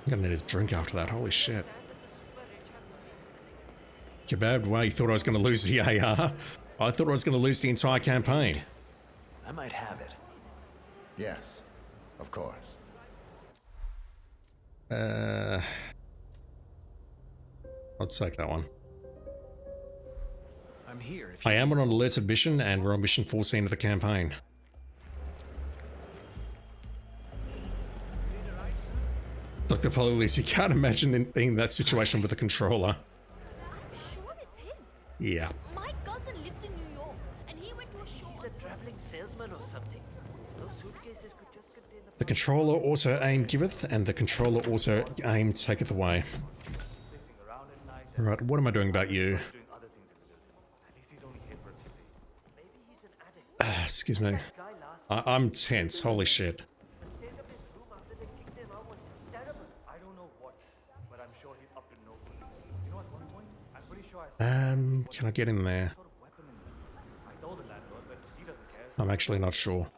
I'm gonna need a drink after that. Holy shit. Kebab, well, you thought I was gonna lose the AR? I thought I was gonna lose the entire campaign. I might have it. Yes, of course. I'll take that one. I'm here. I am on an alerted mission, and we're on mission 14 of the campaign. Dr. Polilis, you can't imagine being in that situation with a controller. Sure it's him. Yeah. My cousin lives in New York, and he went to a The controller auto aim giveth, and the controller auto aim taketh away. Right, what am I doing about you? Excuse me. I'm tense, holy shit. Can I get in there? I'm actually not sure.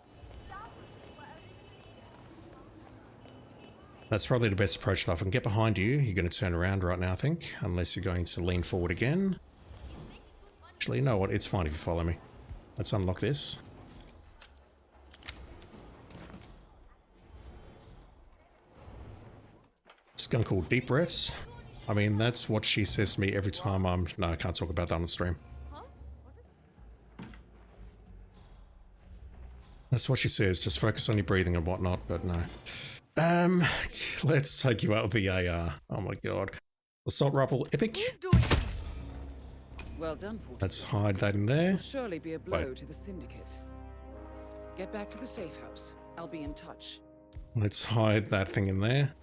That's probably the best approach. If I can get behind you, you're going to turn around right now, I think. Unless you're going to lean forward again. Actually, you know what? It's fine if you follow me. Let's unlock this. Skunk called Deep Breaths. I mean, that's what she says to me every time I'm... No, I can't talk about that on the stream. That's what she says. Just focus on your breathing and whatnot, but no. Let's take you out of the AR. Oh my god. Assault Rifle Epic. Well done, 42. Let's hide that in there. This will surely be a blow to the Syndicate. Get back to the safe house. I'll be in touch. Let's hide that thing in there.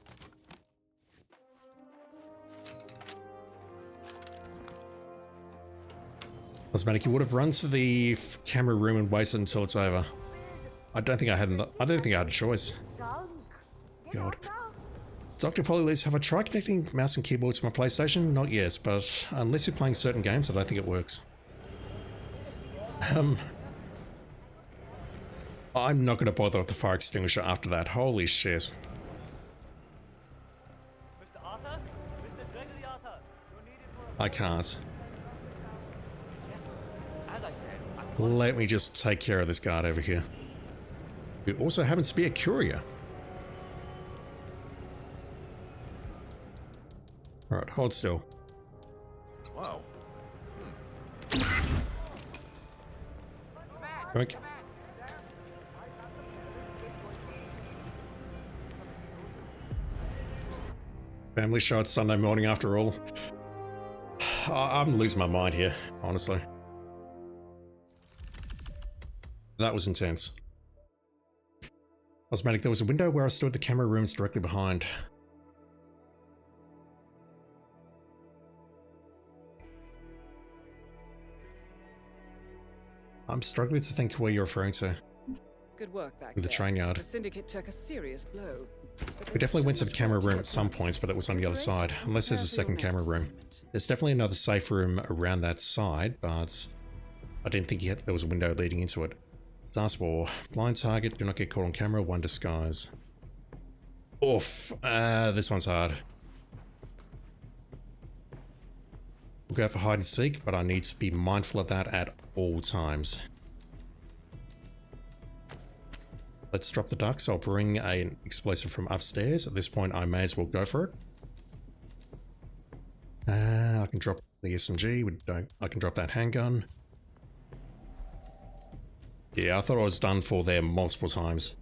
Cosmetic, you would have run to the camera room and waited until it's over. I don't think I had a choice. God. Dr. Polylise, have I tried connecting mouse and keyboard to my PlayStation? Not yet, but unless you're playing certain games, I don't think it works. I'm not going to bother with the fire extinguisher after that. Holy shit. I can't. Let me just take care of this guard over here. Who also happens to be a courier. Alright, hold still. Wow. Okay. Family shot Sunday morning after all. I'm losing my mind here, honestly. That was intense. Cosmetic, there was a window where I stored the camera rooms directly behind. I'm struggling to think where you're referring to. Good work back The there. train yard. The Syndicate took a serious blow. We definitely went to the camera room at some points, but it was on the other side. Unless there's a second camera room. There's definitely another safe room around that side, but I didn't think there was a window leading into it. Taskbar. Blind target, do not get caught on camera, one disguise. Oof. This one's hard. We'll go for hide and seek, but I need to be mindful of that at all times. Let's drop the ducks. I'll bring an explosive from upstairs. At this point, I may as well go for it. I can drop the SMG. I can drop that handgun. Yeah, I thought I was done for there multiple times.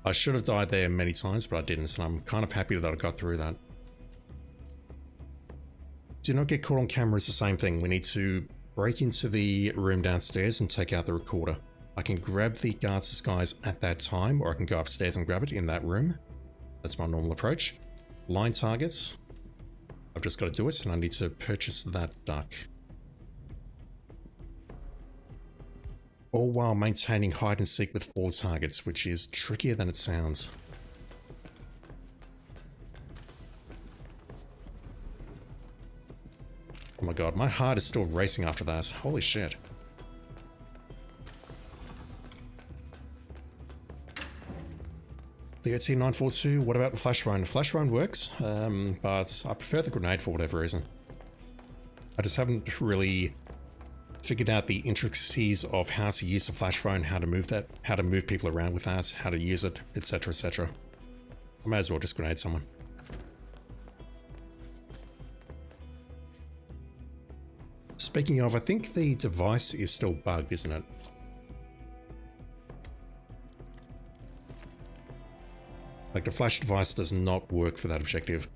I should have died there many times, but I didn't, and I'm kind of happy that I got through that. Do not get caught on camera is the same thing. We need to break into the room downstairs and take out the recorder. I can grab the guard's disguise at that time, or I can go upstairs and grab it in that room. That's my normal approach. Line targets. I've just got to do it, and I need to purchase that duck. All while maintaining hide and seek with 4 targets, which is trickier than it sounds. Oh my god, my heart is still racing after that. Holy shit. The OT-942, what about the flash round? The flash round works, but I prefer the grenade for whatever reason. I just haven't really figured out the intricacies of how to use the flash phone, how to move people around with that, how to use it, etc, etc. I may as well just grenade someone. Speaking of, I think the device is still bugged, isn't it? Like, the flash device does not work for that objective.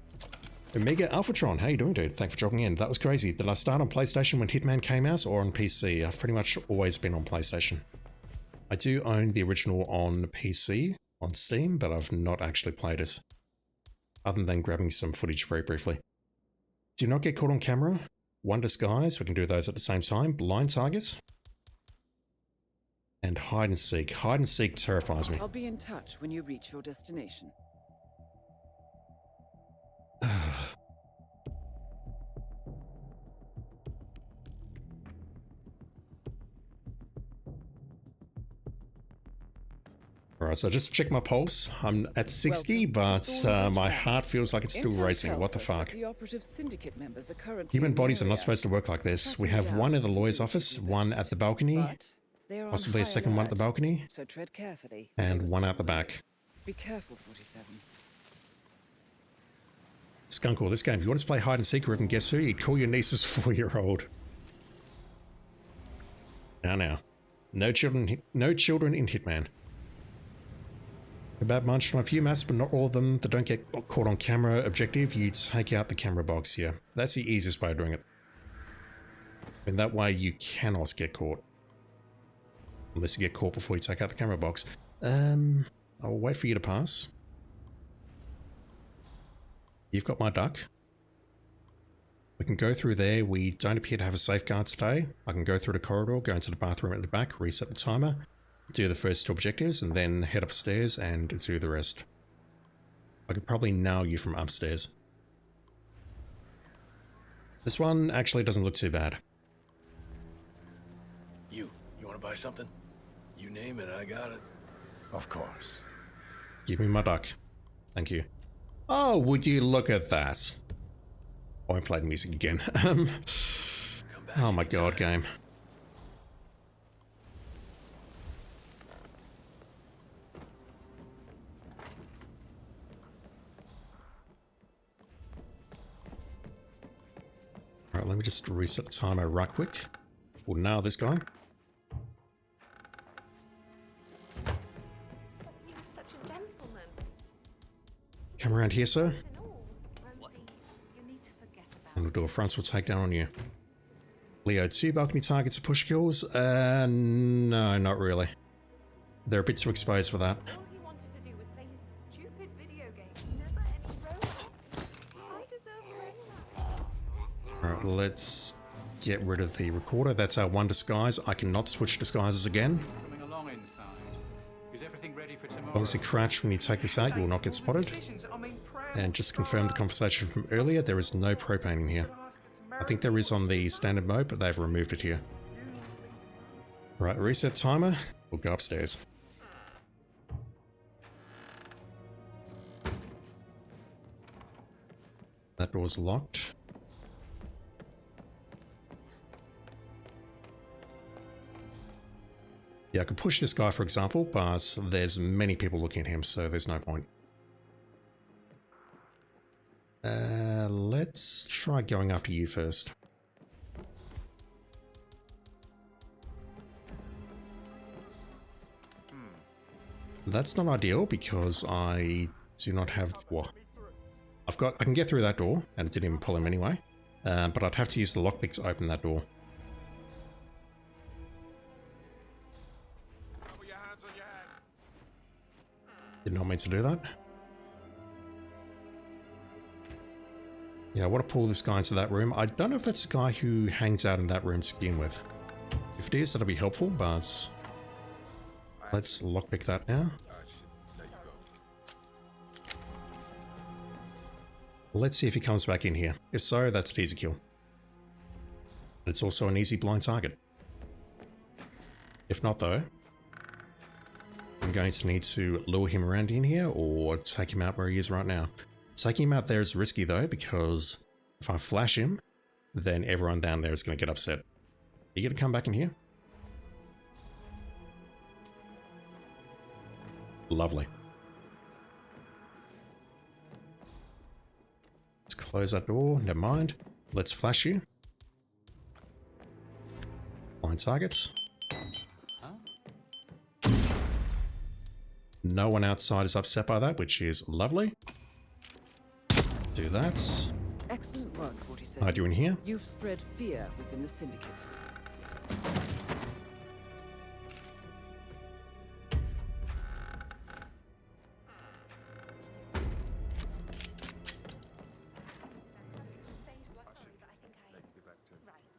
Omega Alphatron, how you doing, dude? Thanks for dropping in. That was crazy. Did I start on PlayStation when Hitman came out, or on PC? I've pretty much always been on PlayStation. I do own the original on PC on Steam, but I've not actually played it, other than grabbing some footage very briefly. Do not get caught on camera. One disguise, we can do those at the same time. Blind targets. And hide and seek. Hide and seek terrifies me. I'll be in touch when you reach your destination. Alright, so just check my pulse. I'm at 60, but my heart feels like it's still racing. What the fuck? The operative Syndicate members are currently Human bodies are not supposed to work like this. We have one in the lawyer's office, one at the balcony, possibly a second one at the balcony, so tread carefully. and one out the back. Be careful, 47. Skunkle, this game, you want to play hide and seek or even guess who? You'd call your niece's 4-year-old. Now. No children in Hitman. About munch on a few maps, but not all of them that don't get caught on camera objective, you take out the camera box here. That's the easiest way of doing it. And that way you cannot get caught. Unless you get caught before you take out the camera box. I'll wait for you to pass. You've got my duck. We can go through there. We don't appear to have a safeguard today. I can go through the corridor, go into the bathroom at the back, reset the timer, do the first 2 objectives, and then head upstairs and do the rest. I could probably nail you from upstairs. This one actually doesn't look too bad. You want to buy something? You name it, I got it. Of course. Give me my duck. Thank you. Oh, would you look at that? Oh, I played music again. Oh my god, game. Alright, let me just reset the timer right quick. We'll nail this guy. He was such a gentleman. Come around here, sir. Rosie, you need to forget about And we'll do a frontal takedown on you. Leo, 2 balcony targets are push kills? No, not really. They're a bit too exposed for that. all he wanted to do was play his stupid video game. Never any romance. I deserve romance. Alright, let's get rid of the recorder. That's our one disguise. I cannot switch disguises again. Coming along inside. Is everything ready for tomorrow? As long as you crouch when you take this out, you will not get spotted. And just confirm the conversation from earlier, there is no propane in here. I think there is on the standard mode, but they've removed it here. Right, reset timer. We'll go upstairs. That door's locked. Yeah, I could push this guy, for example, but there's many people looking at him, so there's no point. Let's try going after you first. That's not ideal because I do not have... Well, I can get through that door, and it didn't even pull him anyway. But I'd have to use the lockpick to open that door. Did not mean to do that. Yeah, I want to pull this guy into that room. I don't know if that's the guy who hangs out in that room to begin with. If it is, that'll be helpful, but... Let's lockpick that now. Let's see if he comes back in here. If so, that's an easy kill. It's also an easy blind target. If not, though, I'm going to need to lure him around in here or take him out where he is right now. Taking him out there is risky, though, because if I flash him, then everyone down there is going to get upset. Are you going to come back in here? Lovely. Let's close that door. Never mind. Let's flash you. Blind targets. No one outside is upset by that, which is lovely. Do that. Excellent work, 47. Are you in here? You've spread fear within the Syndicate.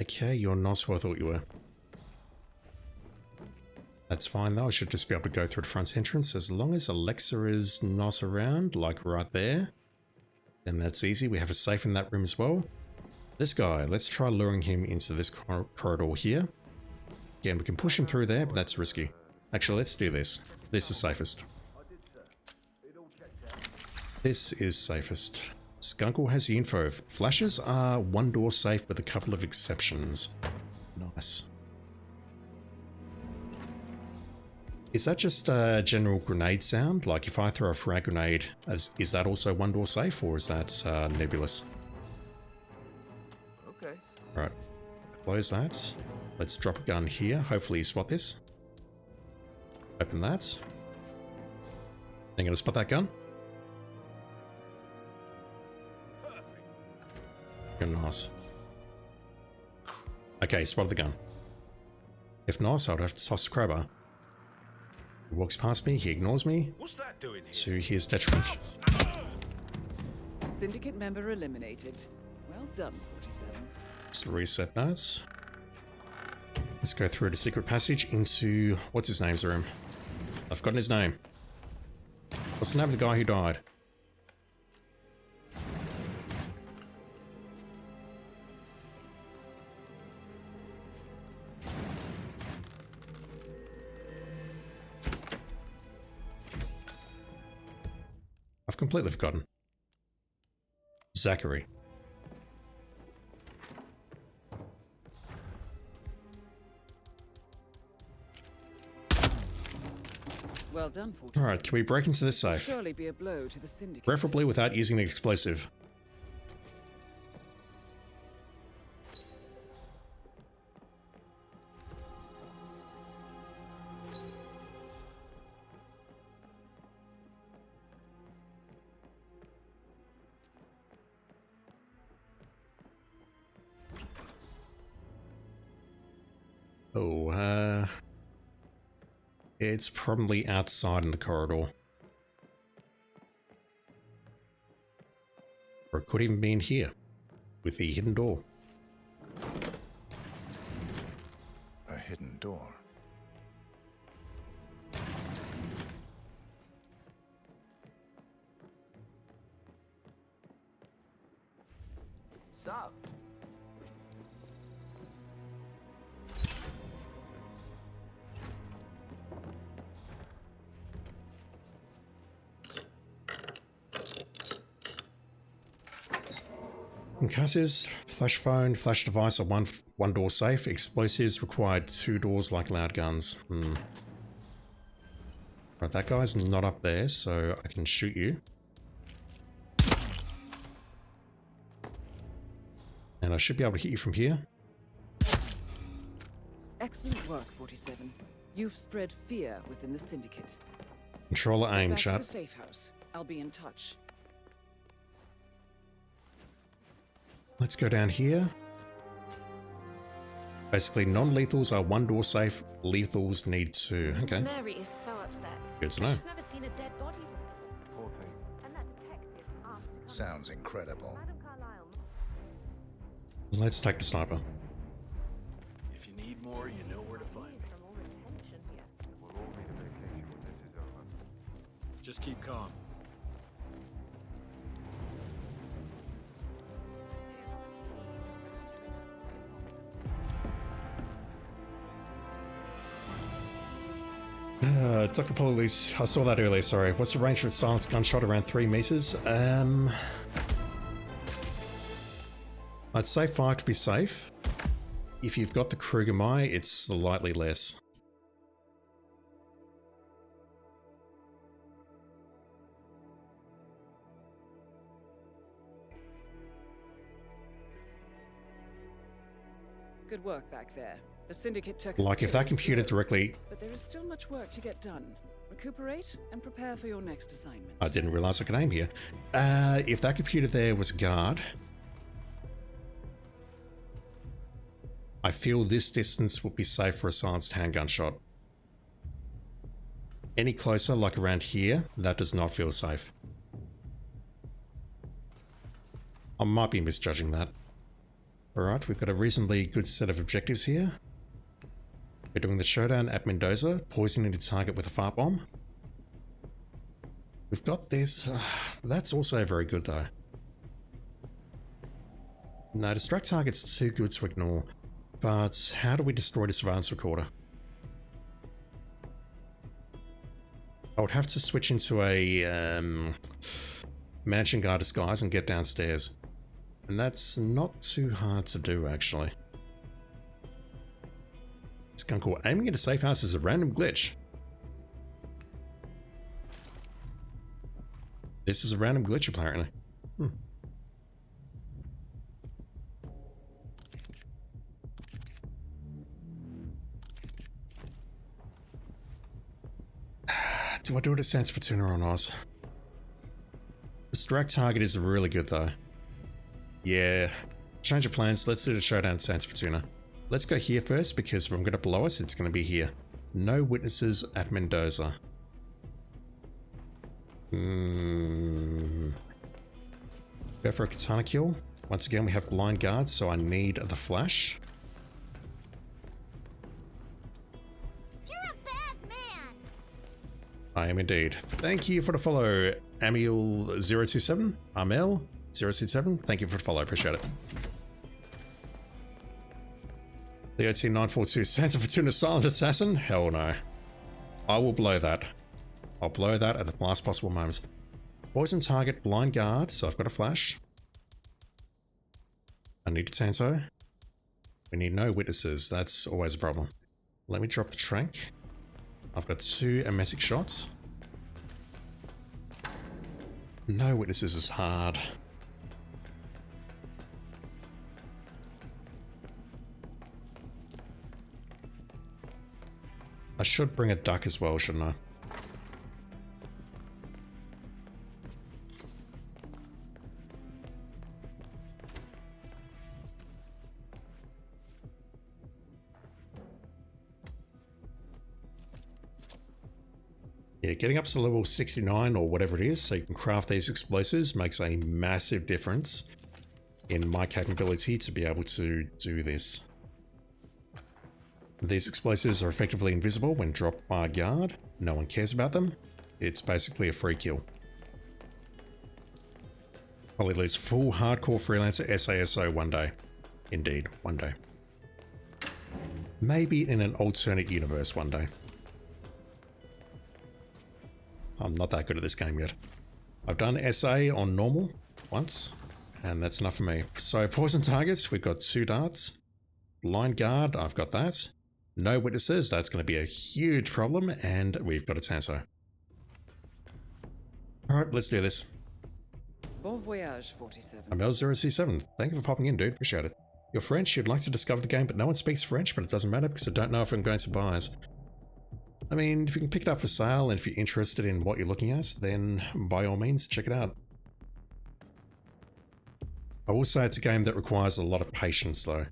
Okay, you're not who I thought you were. That's fine though, I should just be able to go through the front entrance as long as Alexa is not around, like right there. Then that's easy, we have a safe in that room as well. This guy, let's try luring him into this corridor here. Again, we can push him through there, but that's risky. Actually, let's do this. This is safest. This is safest. Skunkle has the info. Flashes are one door safe with a couple of exceptions. Nice. Is that just a general grenade sound? Like if I throw a frag grenade, is that also one door safe or is that nebulous? Okay. Right. Close that. Let's drop a gun here. Hopefully you spot this. Open that. I'm gonna spot that gun. Good, nice. Okay, spotted the gun. If not, I'd have to toss the crowbar. He walks past me, he ignores me. What's that doing here? So here's detriment. Syndicate member eliminated. Well done, 47. Let's reset that. Let's go through the secret passage into... what's his name's room? I've forgotten his name. What's the name of the guy who died? I've completely forgotten. Zachary. Well done, 47. Alright, can we break into this safe? Surely be a blow to the Syndicate. Preferably without using an explosive. Oh, it's probably outside in the corridor. Or it could even be in here, with the hidden door. A hidden door. Sup? Concussives, flash phone, flash device are one door safe. Explosives required 2 doors like loud guns. Right, that guy's not up there, so I can shoot you. And I should be able to hit you from here. Excellent work, 47. You've spread fear within the Syndicate. Controller aim, Back to chat. the safe house. I'll be in touch. Let's go down here. Basically, non-lethals are 1 door safe. Lethals need 2. Okay. Mary is so upset. Good to know. She's never seen a dead body before. And that detective asked Sounds incredible. Madam Carlyle. Let's take the sniper. If you need more, you know where to find me. From all attention here. We'll all need a vacation when this is over. Just keep calm. Dr. Police, I saw that earlier, sorry. What's the range for a silenced gunshot? Around 3 meters? I'd say 5 to be safe. If you've got the Kruger Mai, it's slightly less. Good work back there. The Syndicate took Like if that computer directly... But there is still much work to get done. Recuperate and prepare for your next assignment. I didn't realize I could aim here. If that computer there was a guard... I feel this distance would be safe for a silenced handgun shot. Any closer, like around here, that does not feel safe. I might be misjudging that. Alright, we've got a reasonably good set of objectives here. We're doing the showdown at Mendoza, poisoning the target with a fart bomb. We've got this. That's also very good though. No, distract target's too good to ignore. But how do we destroy the surveillance recorder? I would have to switch into a mansion guard disguise and get downstairs. And that's not too hard to do, actually. Skunk call aiming at a safe house is a random glitch. This is a random glitch, apparently. Do I do it at Sans Fortuna or not? Distract target is really good though. Yeah. Change of plans, let's do the showdown at Sans Fortuna. Let's go here first because if I'm going to blow us, it's going to be here. No witnesses at Mendoza. Go for a katana kill. Once again, we have blind guards, so I need the flash. I am indeed. Thank you for the follow, Amiel027. Amel027. Thank you for the follow. Appreciate it. Leo942. Santa Fortuna Silent Assassin? Hell no. I will blow that. I'll blow that at the last possible moment. Poison target, blind guard. So I've got a flash. I need a Tanto. We need no witnesses. That's always a problem. Let me drop the trank. I've got 2 emetic shots. No witnesses is hard. I should bring a duck as well, shouldn't I? Yeah, getting up to level 69 or whatever it is so you can craft these explosives makes a massive difference in my capability to be able to do this. These explosives are effectively invisible when dropped by a guard. No one cares about them. It's basically a free kill. Probably lose full hardcore freelancer SASO one day. Indeed, one day. Maybe in an alternate universe one day. I'm not that good at this game yet. I've done SA on normal once, and that's enough for me. So poison targets, we've got 2 darts. Blind guard, I've got that. No witnesses, that's going to be a huge problem, and we've got a Tanto. Alright, let's do this. Bon voyage, 47. I'm L0C7. Thank you for popping in, dude. Appreciate it. You're French, you'd like to discover the game, but no one speaks French, but it doesn't matter because I don't know if I'm going to buys. I mean, if you can pick it up for sale and if you're interested in what you're looking at, then by all means, check it out. I will say it's a game that requires a lot of patience, though.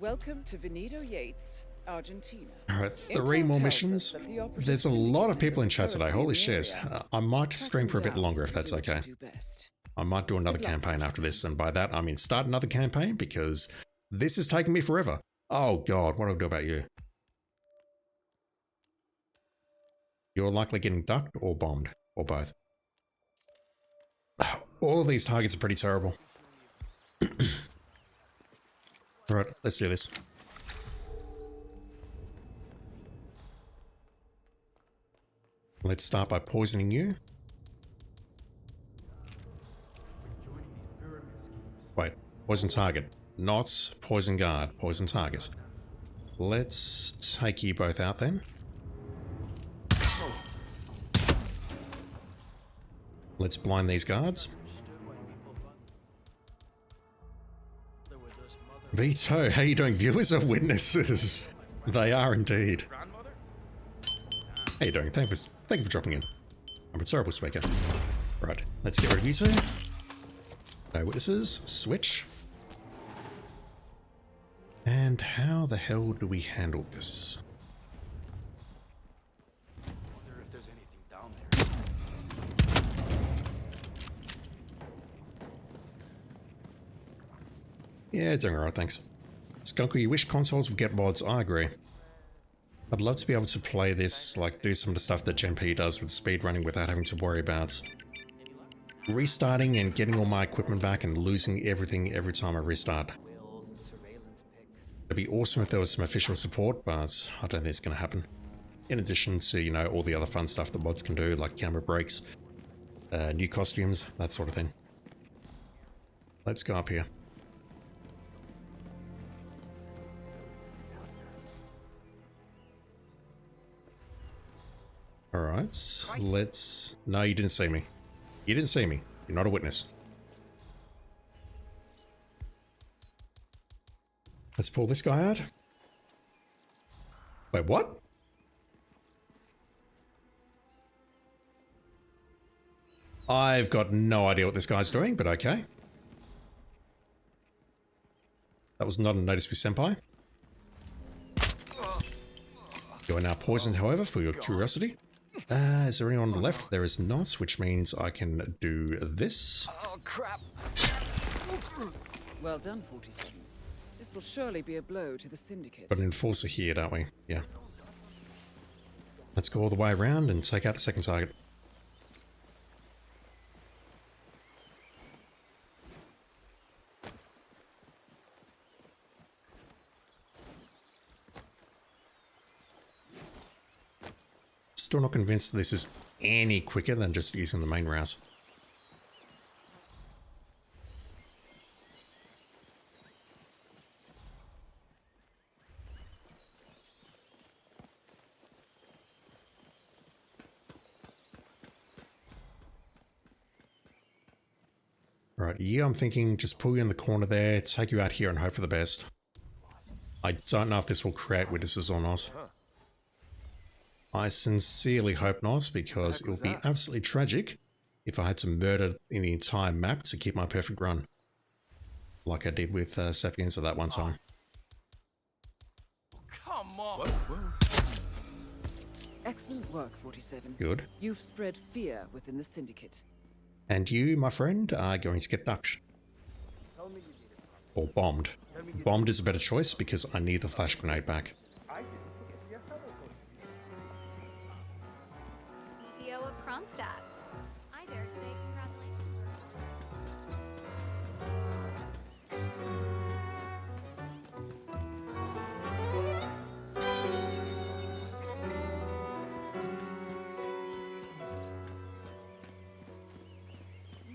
Welcome to Veneto Yates, Argentina. Alright, 3 more missions. There's a lot of people in chat today, holy shit. I might stream for a bit longer if that's okay. I might do another campaign after this, and by that I mean start another campaign because this is taking me forever. Oh god, what do I do about you? You're likely getting ducked or bombed, or both. All of these targets are pretty terrible. Alright, let's do this. Let's start by poisoning you. Wait, poison target. Not poison guard, poison target. Let's take you both out then. Let's blind these guards. Vito, how you doing? Viewers or witnesses? They are indeed. How you doing? Thank you for dropping in. I'm a terrible speaker. Right, let's get rid of you two. No witnesses. Switch. And how the hell do we handle this? Wonder if there's anything down there. Yeah, doing alright, thanks. Skunkle, you wish consoles would get mods, I agree. I'd love to be able to play this, like do some of the stuff that Gen P does with speedrunning without having to worry about restarting and getting all my equipment back and losing everything every time I restart. It'd be awesome if there was some official support, but I don't think it's going to happen. In addition to, you know, all the other fun stuff that mods can do, like camera breaks, new costumes, that sort of thing. Let's go up here. Alright, let's... No, you didn't see me. You didn't see me. You're not a witness. Let's pull this guy out. Wait, what? I've got no idea what this guy's doing, but okay. That was not a Notice Me Senpai. You are now poisoned, however, for your curiosity. Is there anyone on the left? There is not, which means I can do this. Oh, crap. Well done, 47. This will surely be a blow to the Syndicate. Got an enforcer here, don't we? Yeah. Let's go all the way around and take out the second target. Still not convinced this is any quicker than just using the main rouse. Right, yeah, I'm thinking just pull you in the corner there, take you out here and hope for the best. I don't know if this will create witnesses or not. I sincerely hope not, because it would be absolutely tragic if I had to murder in the entire map to keep my perfect run. Like I did with Sapiens at that one time. Come on! Excellent work, 47. Good. You've spread fear within the Syndicate. And you, my friend, are going to get ducked. Or bombed. Bombed is a better choice because I need the flash grenade back. CEO of Kronstadt. I dare say congratulations.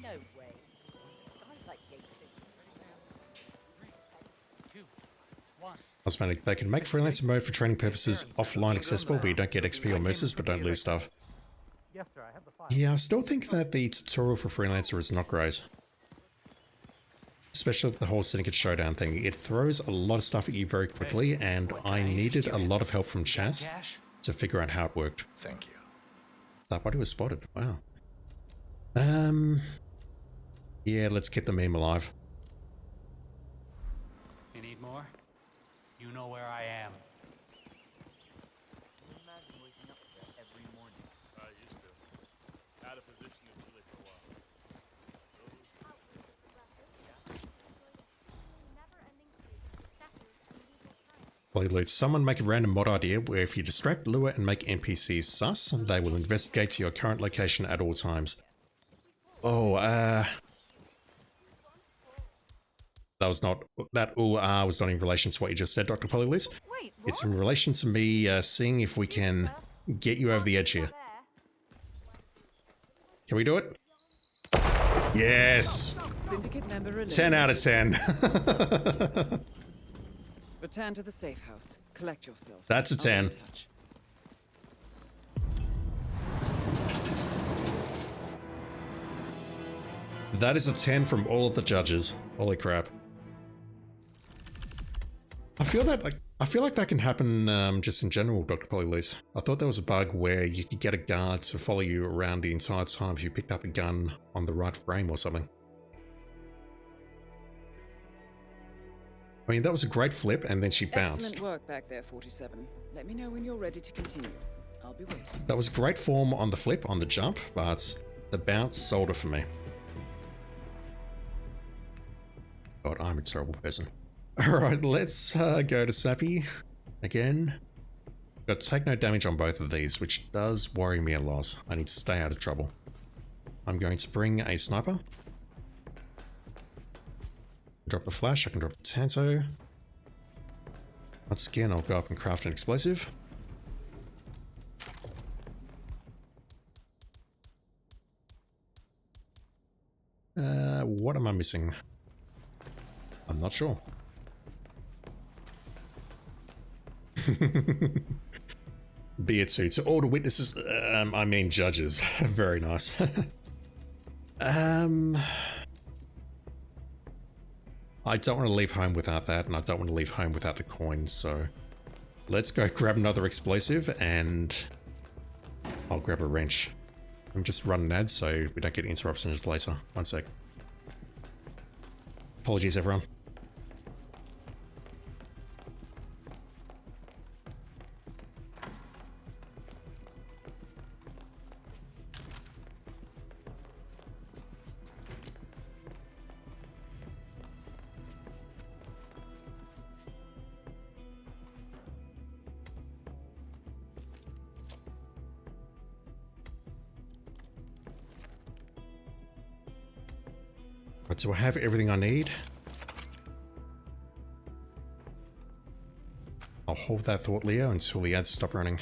No way. Guys like gate Cosmetic, they can make Freelancer Mode for training purposes offline accessible, but you don't get XP or mercies, but don't lose stuff. Yeah, I still think that the tutorial for Freelancer is not great. Especially with the whole Syndicate Showdown thing. It throws a lot of stuff at you very quickly, and I needed a lot of help from chat to figure out how it worked. Thank you. That body was spotted. Wow. Yeah, let's keep the meme alive. You need more? You know where I am. Imagine waking up there every morning. I used to. Out of position usually for a while. Blade loot. Someone make a random mod idea where if you distract, lure, and make NPCs sus, they will investigate your current location at all times. Oh, that was not, that was not in relation to what you just said, Dr. Polylise. It's in relation to me seeing if we can get you over the edge here. Can we do it? Yes! Syndicate member 10 out of 10. Return to the safe house. Collect yourself. That's a 10. That is a 10 from all of the judges. Holy crap. I feel like that can happen just in general, Dr. Polylise. I thought there was a bug where you could get a guard to follow you around the entire time if you picked up a gun on the right frame or something. I mean, that was a great flip, and then she bounced. Excellent work back there, 47. Let me know when you're ready to continue. I'll be waiting. That was great form on the flip, on the jump, but the bounce sold it for me. God, I'm a terrible person. Alright, let's go to Sappy again. Got to take no damage on both of these, which does worry me a lot. I need to stay out of trouble. I'm going to bring a sniper. Drop the flash, I can drop the Tanto. Once again, I'll go up and craft an explosive. What am I missing? I'm not sure. Be it to all the witnesses, I mean judges. Very nice. I don't want to leave home without that, and I don't want to leave home without the coins, so let's go grab another explosive, and I'll grab a wrench. I'm just running ads so we don't get interruptions later. One sec. Apologies, everyone. Right, so I have everything I need. I'll hold that thought, Leo, until the ads stop running.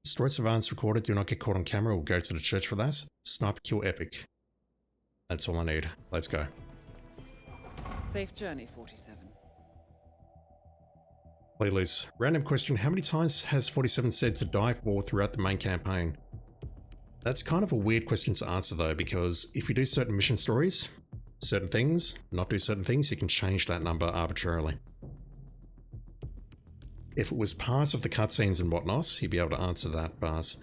Destroy surveillance recorded. Do not get caught on camera. We'll go to the church for that. Sniper kill epic. That's all I need. Let's go. Safe journey, 47. Play loose. Random question. How many times has 47 said to dive more throughout the main campaign? That's kind of a weird question to answer though, because if you do certain mission stories, certain things, not do certain things, you can change that number arbitrarily. If it was part of the cutscenes and whatnot, you'd be able to answer that, but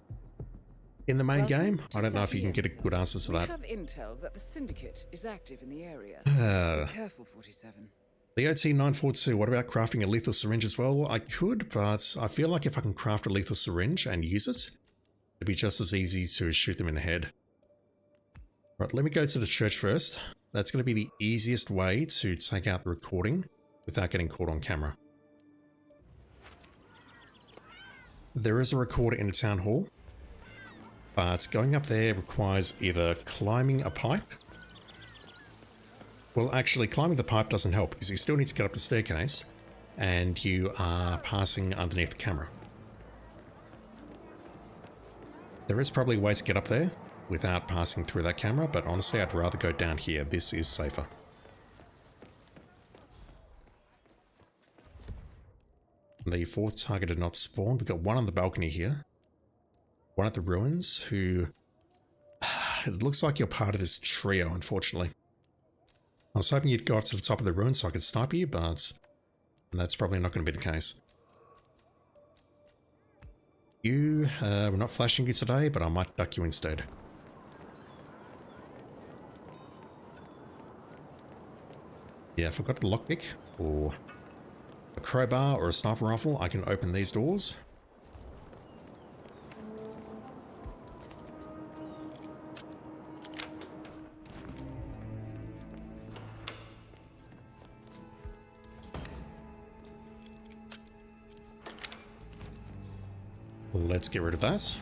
in the main game, I don't know if you can get a good answer to that. We have intel that the Syndicate is active in the area. Be careful, 47. The OT-942, what about crafting a lethal syringe as well? I could, but I feel like if I can craft a lethal syringe and use it, it'd be just as easy to shoot them in the head. Right, let me go to the church first. That's going to be the easiest way to take out the recording without getting caught on camera. There is a recorder in the town hall, but going up there requires either climbing a pipe. Well, actually, climbing the pipe doesn't help because you still need to get up the staircase and you are passing underneath the camera. There is probably a way to get up there without passing through that camera, but honestly, I'd rather go down here. This is safer. The fourth target did not spawn. We've got one on the balcony here. One at the ruins who... It looks like you're part of this trio, unfortunately. I was hoping you'd go up to the top of the ruins so I could snipe you, but that's probably not going to be the case. You, we're not flashing you today, but I might duck you instead. Yeah, if I've got a lockpick, or a crowbar, or a sniper rifle, I can open these doors. Let's get rid of that.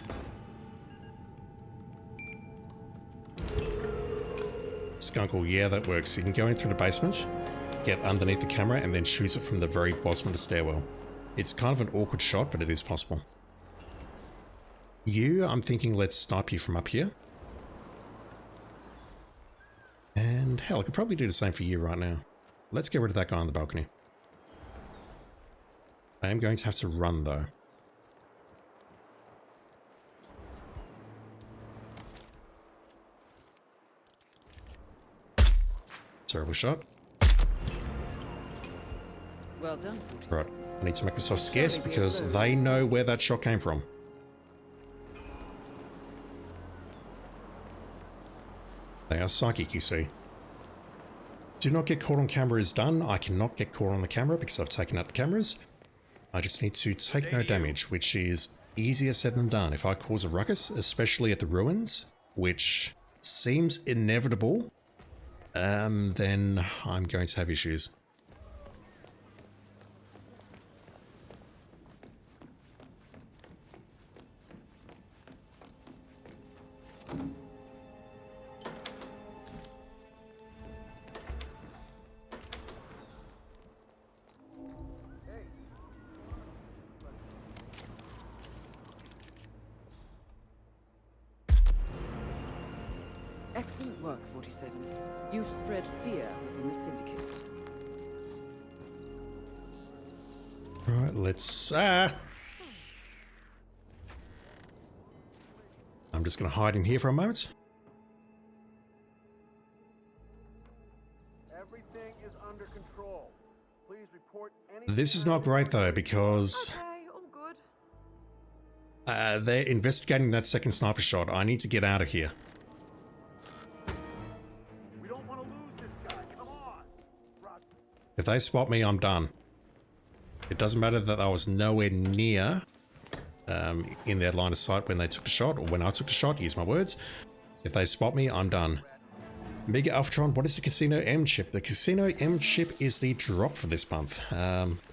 Skunkle, yeah, that works. You can go in through the basement, get underneath the camera, and then shoot it from the very bottom of the stairwell. It's kind of an awkward shot, but it is possible. You, I'm thinking let's snipe you from up here. And hell, I could probably do the same for you right now. Let's get rid of that guy on the balcony. I am going to have to run though. Terrible shot. Well done, 47. Right, I need to make myself scarce because they know where that shot came from. They are psychic, you see. Do not get caught on camera is done. I cannot get caught on the camera because I've taken out the cameras. I just need to take no damage, which is easier said than done. If I cause a ruckus, especially at the ruins, which seems inevitable, then I'm going to have issues. Excellent work, 47. You've spread fear within the Syndicate. Right, let's... I'm just going to hide in here for a moment. Everything is under control. Please report any. This is not great though, because they're investigating that second sniper shot. I need to get out of here. We don't want to lose this guy. Come on. If they spot me, I'm done. It doesn't matter that I was nowhere near in their line of sight when they took the shot, or when I took the shot, use my words. If they spot me, I'm done. Mega Alphatron, what is the Casino M chip? The Casino M chip is the drop for this month.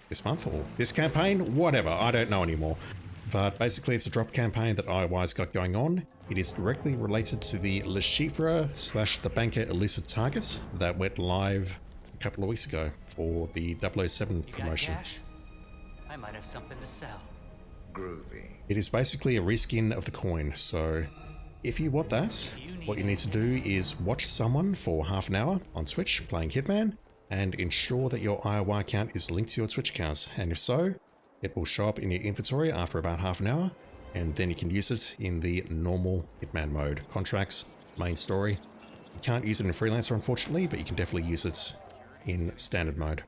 This month or this campaign? Whatever, I don't know anymore. But basically it's a drop campaign that IOI's got going on. It is directly related to the Le Chiffre / the Banker elusive targets that went live a couple of weeks ago for the 007 promotion. Cash? I might have something to sell. Groovy. It is basically a reskin of the coin, so if you want that, what you need to do is watch someone for half an hour on Twitch playing Hitman and ensure that your IOI account is linked to your Twitch accounts, and if so, it will show up in your inventory after about half an hour, and then you can use it in the normal Hitman mode. Contracts, main story. You can't use it in Freelancer unfortunately, but you can definitely use it in standard mode.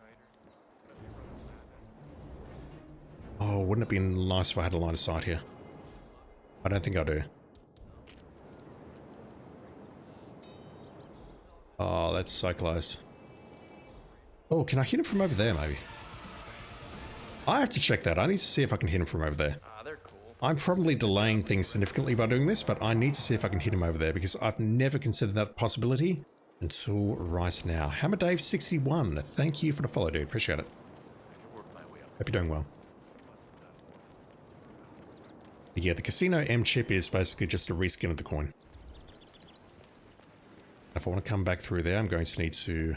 Oh, wouldn't it be nice if I had a line of sight here? I don't think I do. Oh, that's so close. Oh, can I hit him from over there, maybe? I have to check that. I need to see if I can hit him from over there. They're cool. I'm probably delaying things significantly by doing this, but I need to see if I can hit him over there, because I've never considered that possibility until right now. Hammer Dave 61, thank you for the follow, dude. Appreciate it. Hope you're doing well. But yeah, the Casino M chip is basically just a reskin of the coin. If I want to come back through there, I'm going to need to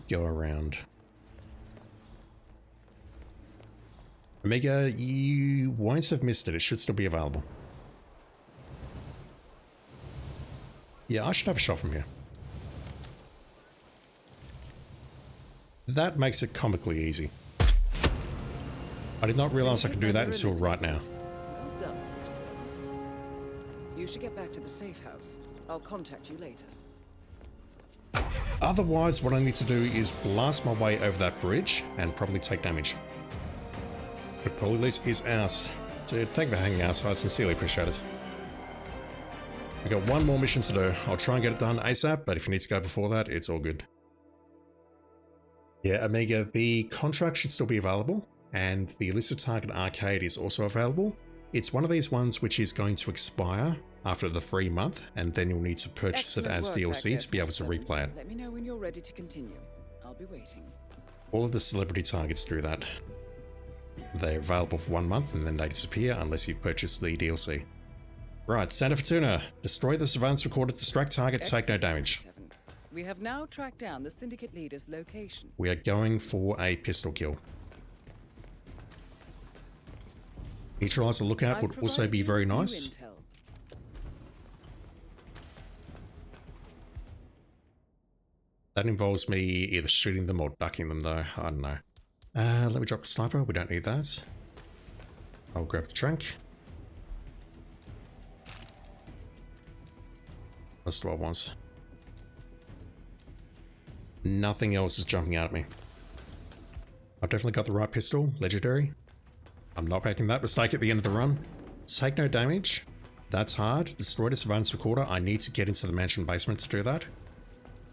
go around. Omega, you won't have missed it. It should still be available. Yeah, I should have a shot from here. That makes it comically easy. I did not realize I could do that until right now. Well done, 47. You should get back to the safe house. I'll contact you later. Otherwise, what I need to do is blast my way over that bridge and probably take damage. But Polilis is out. Dude, thank you for hanging out. I sincerely appreciate it. I got one more mission to do. I'll try and get it done ASAP, but if you need to go before that, it's all good. Yeah, Omega, the contract should still be available, and the Elusive Target Arcade is also available. It's one of these ones which is going to expire after the free month, and then you'll need to purchase it as DLC to be able to replay it. Let me know when you're ready to continue. I'll be waiting. All of the celebrity targets do that. They're available for 1 month and then they disappear unless you purchase the DLC. Right, Santa Fortuna. Destroy the surveillance recorder, distract target, take no damage. We have now tracked down the Syndicate leader's location. We are going for a pistol kill. Neutralize the lookout would also be very nice. That involves me either shooting them or ducking them though, I don't know. Let me drop the sniper, we don't need that. I'll grab the trunk. That's what I want. Nothing else is jumping out at me. I've definitely got the right pistol, legendary. I'm not making that mistake at the end of the run. Take no damage. That's hard. Destroy the surveillance recorder. I need to get into the mansion basement to do that.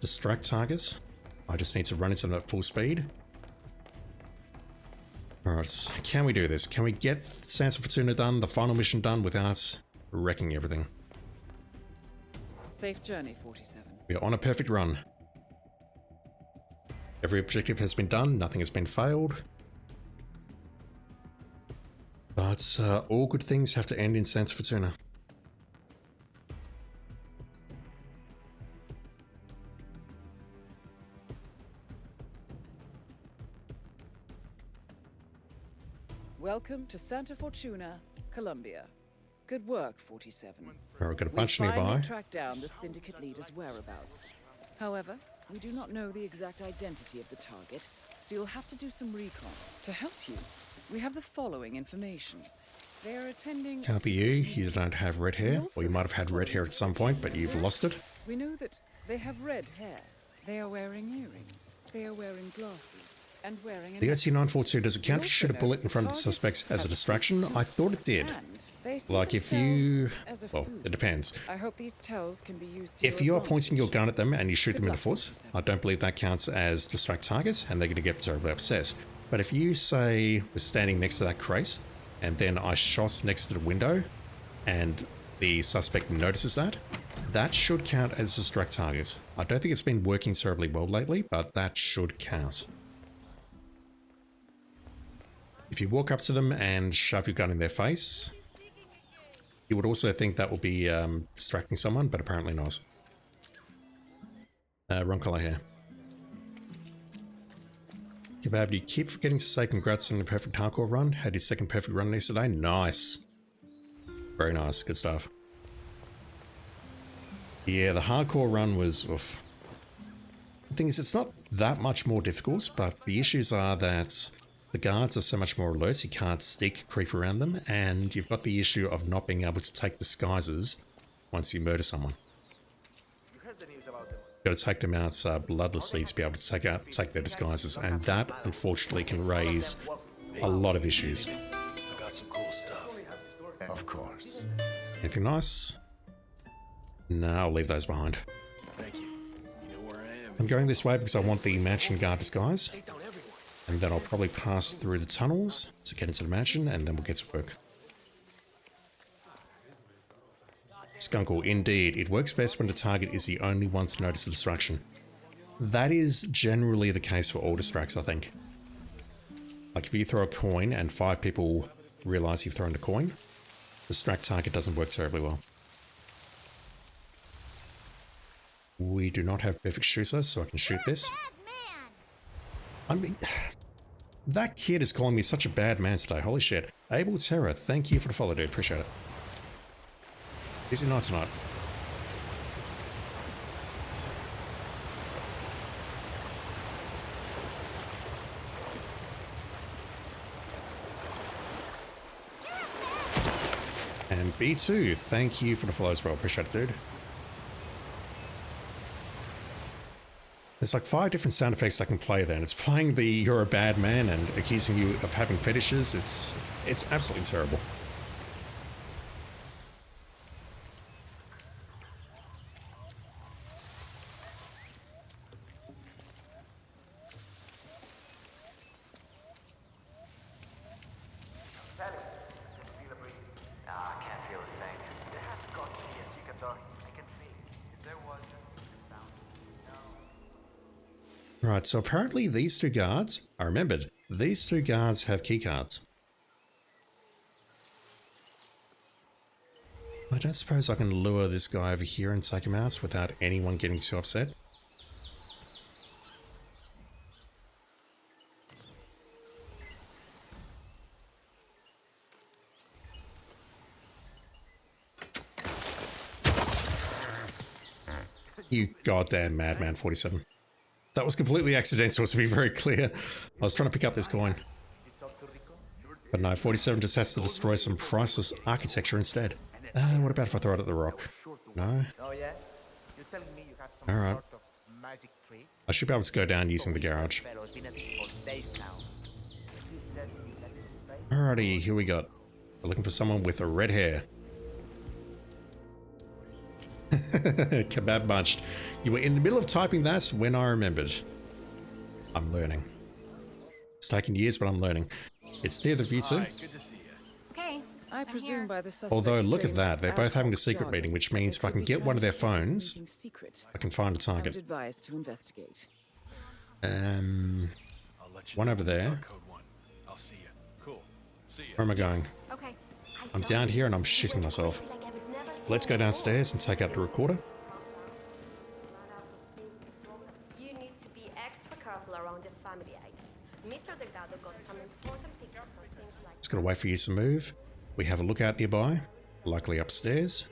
Distract targets. I just need to run into them at full speed. Alright, can we do this? Can we get Santa Fortuna done, the final mission done, without wrecking everything? Safe journey, 47. We are on a perfect run. Every objective has been done, nothing has been failed. But all good things have to end in Santa Fortuna. Welcome to Santa Fortuna, Colombia. Good work, 47. We've got a bunch we nearby. finally tracked down the Syndicate leader's whereabouts. However, we do not know the exact identity of the target, so you'll have to do some recon. To help you, we have the following information. They are attending... Can't be you. You don't have red hair. Or you might have had red hair at some point, but you've lost it. We know that they have red hair. They are wearing earrings. They are wearing glasses. And wearing... The OT-942, does it count if you shoot a bullet in front of the suspects as a distraction? I thought it did. Like if you... Well, it depends. I hope these tells can be used to If you are pointing your gun at them and you shoot them in the foot, I don't believe that counts as distract targets, and they're going to get terribly upset. But if you, say, were standing next to that crate, and then I shot next to the window, and the suspect notices that, that should count as distract targets. I don't think it's been working terribly well lately, but that should count. If you walk up to them and shove your gun in their face, you would also think that would be distracting someone, but apparently not. Wrong color hair. Kebab, you keep forgetting to say congrats on the perfect hardcore run. Had your second perfect run yesterday. Nice. Very nice. Good stuff. Yeah, the hardcore run was oof. The thing is, it's not that much more difficult, but the issues are that the guards are so much more alert, you can't sneak creep around them, and you've got the issue of not being able to take disguises once you murder someone. You've got to take them out bloodlessly to be able to take their disguises, and that, unfortunately, can raise a lot of issues. I got some cool stuff. Of course. Anything nice? No, I'll leave those behind. Thank you. You know where I am. I'm going this way because I want the mansion guard disguise. And then I'll probably pass through the tunnels to get into the mansion, and then we'll get to work. Skunkle, indeed. It works best when the target is the only one to notice the distraction. That is generally the case for all distracts, I think. Like if you throw a coin and 5 people realize you've thrown a coin, the distract target doesn't work terribly well. We do not have perfect shooters, so I can shoot this. I mean, that kid is calling me such a bad man today. Holy shit. Abel Terror, thank you for the follow, dude. Appreciate it. Busy night tonight. And B2, thank you for the follow as well. Appreciate it, dude. There's like 5 different sound effects I can play then. It's playing the you're a bad man and accusing you of having fetishes. It's absolutely terrible. I can't feel a thing. There has got to be a secret door. I can see it. If there was, Right, so apparently these 2 guards, I remembered, these 2 guards have keycards. I don't suppose I can lure this guy over here and take him out without anyone getting too upset. You goddamn madman, 47. That was completely accidental, to be very clear. I was trying to pick up this coin. But no, 47 just has to destroy some priceless architecture instead. What about if I throw it at the rock? No? Alright. I should be able to go down using the garage. Alrighty, here we got. We're looking for someone with a red hair. Kebab munched. You were in the middle of typing that when I remembered. I'm learning. It's taken years, but I'm learning. It's neither of you two. Okay. I presume by the suspect's Although, look at strange that. They're both ad having a hoc secret jargon, meeting, which means if they I can could be get one of their trying to keep this phones, meeting secret. I can find a I would target. advise to investigate. One over there. I'll see you. Cool. See you. Where am I going? Okay. I'm down here and I'm shitting myself. Let's go downstairs and take out the recorder. You need to be extra careful around the family items. Mr. Delgado got some important pictures of things like... Just gotta wait for you to move. We have a lookout nearby, likely upstairs.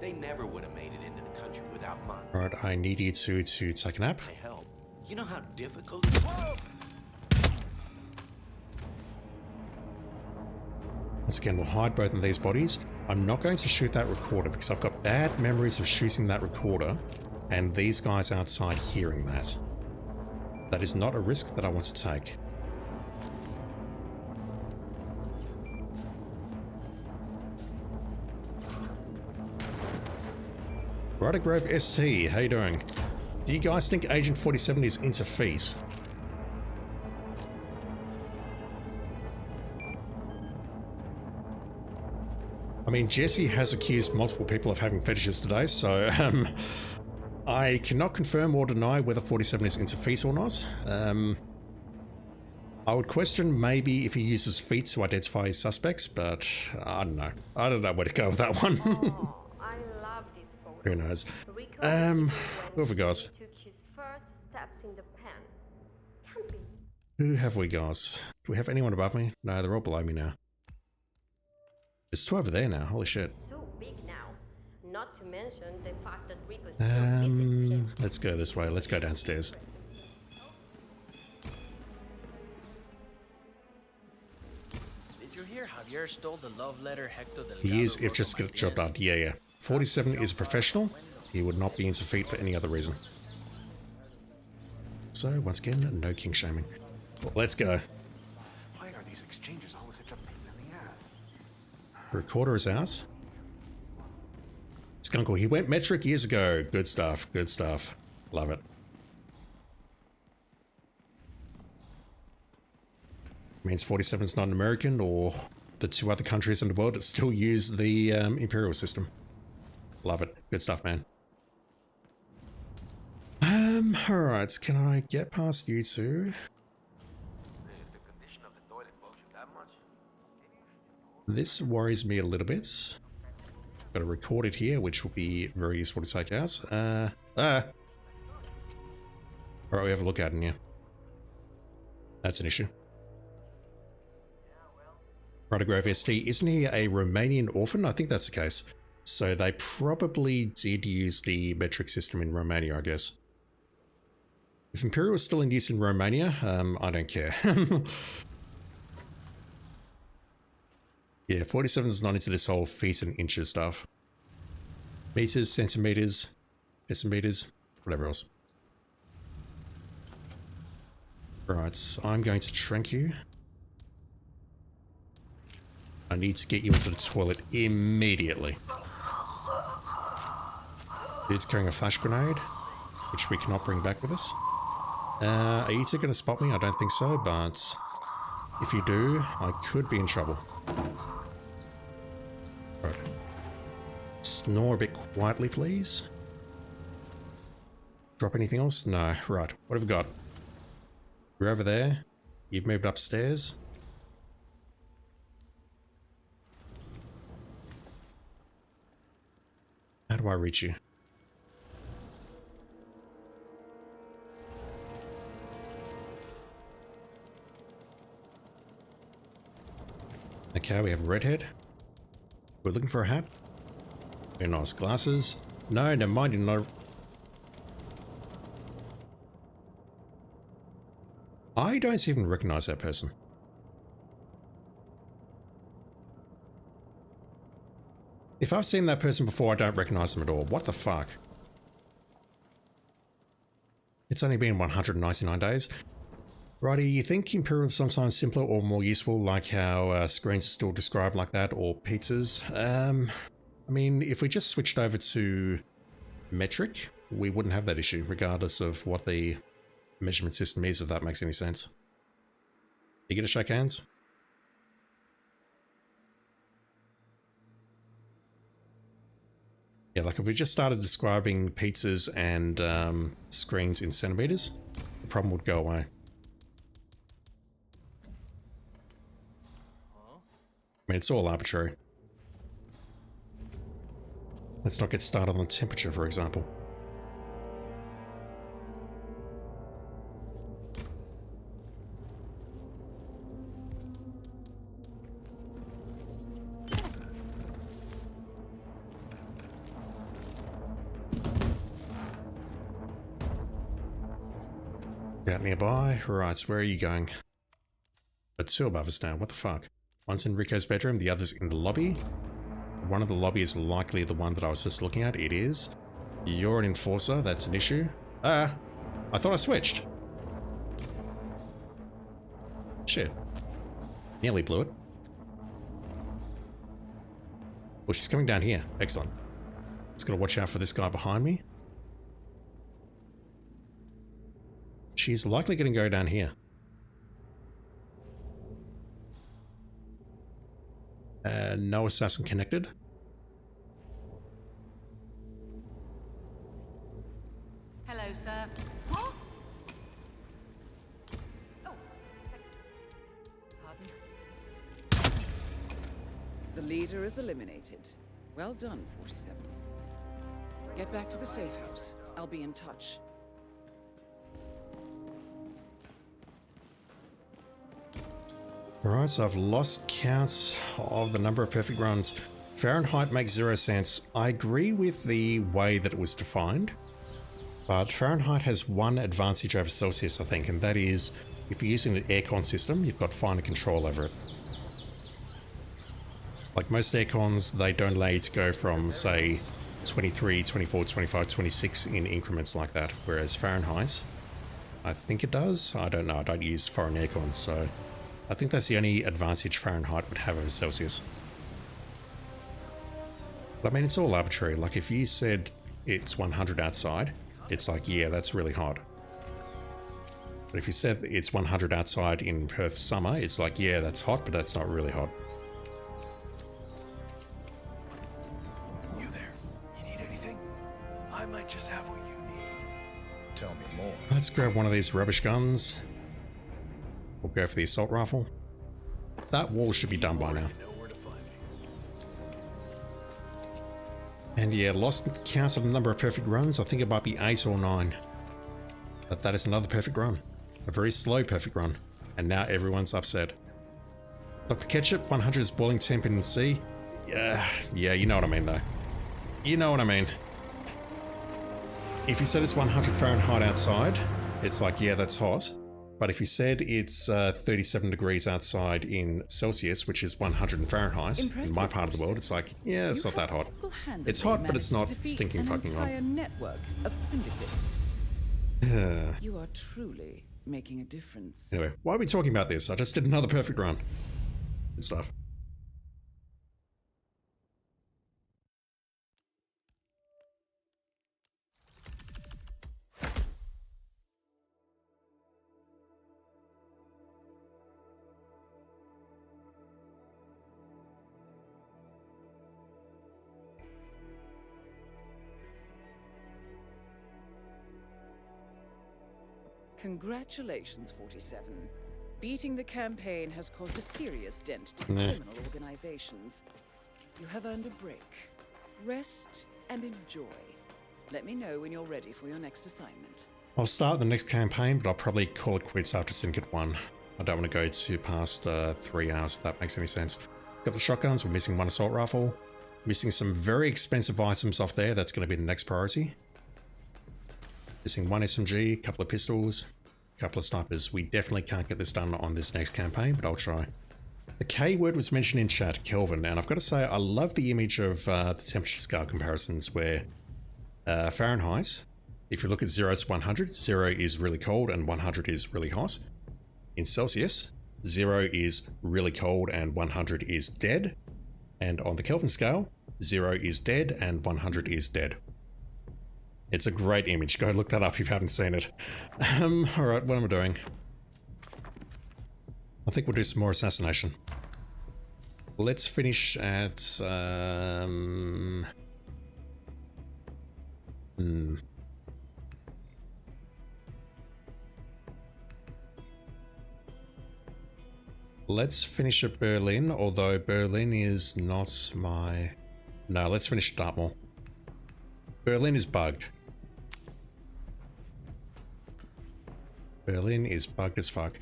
They never would have made it into the country without money. Right, I need you to take a nap. They help. You know how difficult... Once again, we'll hide both of these bodies. I'm not going to shoot that recorder because I've got bad memories of shooting that recorder and these guys outside hearing that. That is not a risk that I want to take. Ryder Grove ST, how you doing? Do you guys think Agent 47 is into feet? I mean, Jesse has accused multiple people of having fetishes today, so I cannot confirm or deny whether 47 is into feet or not. I would question maybe if he uses feet to identify his suspects, but I don't know. I don't know where to go with that one. I love this photo. Who knows? Who have we got? Took his first steps in the pen. Can't be. Who have we got? Do we have anyone above me? No, they're all below me now. There's two over there now, holy shit. So big now. Not to mention the fact that Rico still visits him. Let's go this way, let's go downstairs. Did you hear Javier stole the love letter Hector Delgado? He is, if just get the job done. Yeah. 47 is a professional. He would not be into feet for any other reason. So, once again, no king shaming. Well, let's go. Why are these exchanges always such a pain in the ass? Recorder is ours. Skunkle, he went metric years ago. Good stuff, good stuff. Love it. Means 47 is not an American, or the two other countries in the world that still use the imperial system. Love it. Good stuff, man. Alright, can I get past you two? This worries me a little bit. Got to record it here, which will be very useful to take out. Alright, we have a look at it in here. That's an issue. Ryder Grove ST, isn't he a Romanian orphan? I think that's the case. So they probably did use the metric system in Romania, I guess. If Imperial is still in use in Romania, I don't care. Yeah, 47's not into this whole feet and inches stuff. Meters, centimeters, decimeters, whatever else. Right, so I'm going to trank you. I need to get you into the toilet immediately. Dude's carrying a flash grenade, which we cannot bring back with us. Are you two going to spot me? I don't think so, but if you do, I could be in trouble. Right. Snore a bit quietly, please. Drop anything else? No. Right. What have we got? You're over there. You've moved upstairs. How do I reach you? Okay, we have redhead. We're looking for a hat. Very nice glasses. No, never mind. You're not. I don't even recognize that person. If I've seen that person before, I don't recognize them at all. What the fuck? It's only been 199 days. Righty, you think Imperial is sometimes simpler or more useful, like how screens are still described like that, or pizzas? I mean, if we just switched over to metric, we wouldn't have that issue, regardless of what the measurement system is, if that makes any sense. You get to shake hands? Yeah, like if we just started describing pizzas and screens in centimeters, the problem would go away. I mean, it's all arbitrary. Let's not get started on the temperature, for example. Out nearby. Right, so where are you going? But two above us now. What the fuck? One's in Rico's bedroom, the other's in the lobby. One of the lobby is likely the one that I was just looking at. It is. You're an enforcer. That's an issue. I thought I switched. Shit. Nearly blew it. Well, she's coming down here. Excellent. Just gotta watch out for this guy behind me. She's likely going to go down here. No assassin connected. Hello, sir. Huh? Oh, pardon. The leader is eliminated. Well done, 47. Get back to the safe house. I'll be in touch. Alright, so I've lost count of the number of perfect runs. Fahrenheit makes 0 sense. I agree with the way that it was defined, but Fahrenheit has one advantage over Celsius, I think, and that is if you're using an aircon system, you've got finer control over it. Like most aircons, they don't allow you to go from, say, 23, 24, 25, 26 in increments like that, whereas Fahrenheit, I think it does. I don't know, I don't use foreign aircons, so I think that's the only advantage Fahrenheit would have over Celsius. But I mean, it's all arbitrary. Like if you said it's 100 outside, it's like, yeah, that's really hot. But if you said it's 100 outside in Perth summer, it's like, yeah, that's hot, but that's not really hot. You there? You need anything? I might just have what you need. Tell me more. Let's grab one of these rubbish guns. We'll go for the assault rifle. That wall should be done by now. And yeah, lost count of the number of perfect runs. I think it might be 8 or 9. But that is another perfect run. A very slow perfect run. And now everyone's upset. Dr. Ketchup, 100 is boiling temp in C. Yeah, you know what I mean though. You know what I mean. If you said it's 100 Fahrenheit outside, it's like, yeah, that's hot. But if you said it's 37 degrees outside in Celsius, which is 100 in Fahrenheit, in my part of the world, it's like, yeah, it's not that hot. It's hot, but it's not stinking fucking hot. An entire network of syndicates. You are truly making a difference. Anyway, why are we talking about this? I just did another perfect run. Good stuff. Congratulations, 47. Beating the campaign has caused a serious dent to the criminal organizations. You have earned a break. Rest and enjoy. Let me know when you're ready for your next assignment. I'll start the next campaign, but I'll probably call it quits after Syndicate 1. I don't want to go too past 3 hours, if that makes any sense. Got the shotguns, we're missing one assault rifle. Missing some very expensive items off there, that's going to be the next priority. Missing one SMG, a couple of pistols, a couple of snipers. We definitely can't get this done on this next campaign, but I'll try. The K word was mentioned in chat, Kelvin, and I've got to say I love the image of the temperature scale comparisons where Fahrenheit, if you look at 0 to 100, 0 is really cold and 100 is really hot. In Celsius, 0 is really cold and 100 is dead. And on the Kelvin scale, 0 is dead and 100 is dead. It's a great image. Go look that up if you haven't seen it. Alright, what am I doing? I think we'll do some more Assassination. Let's finish at... Let's finish at Berlin, although Berlin is not my... No, let's finish at Dartmoor. Berlin is bugged. Berlin is bugged as fuck.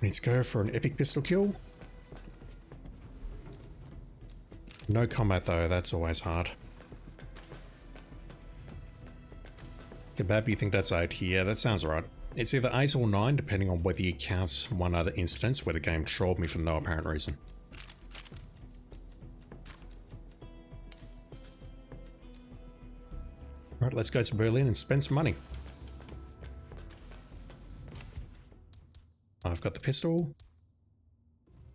Need to go for an epic pistol kill. No combat though, that's always hard. Kebab, you think that's 8? Yeah, that sounds right. It's either 8 or 9, depending on whether you count one other instance where the game trolled me for no apparent reason. Right, let's go to Berlin and spend some money. I've got the pistol.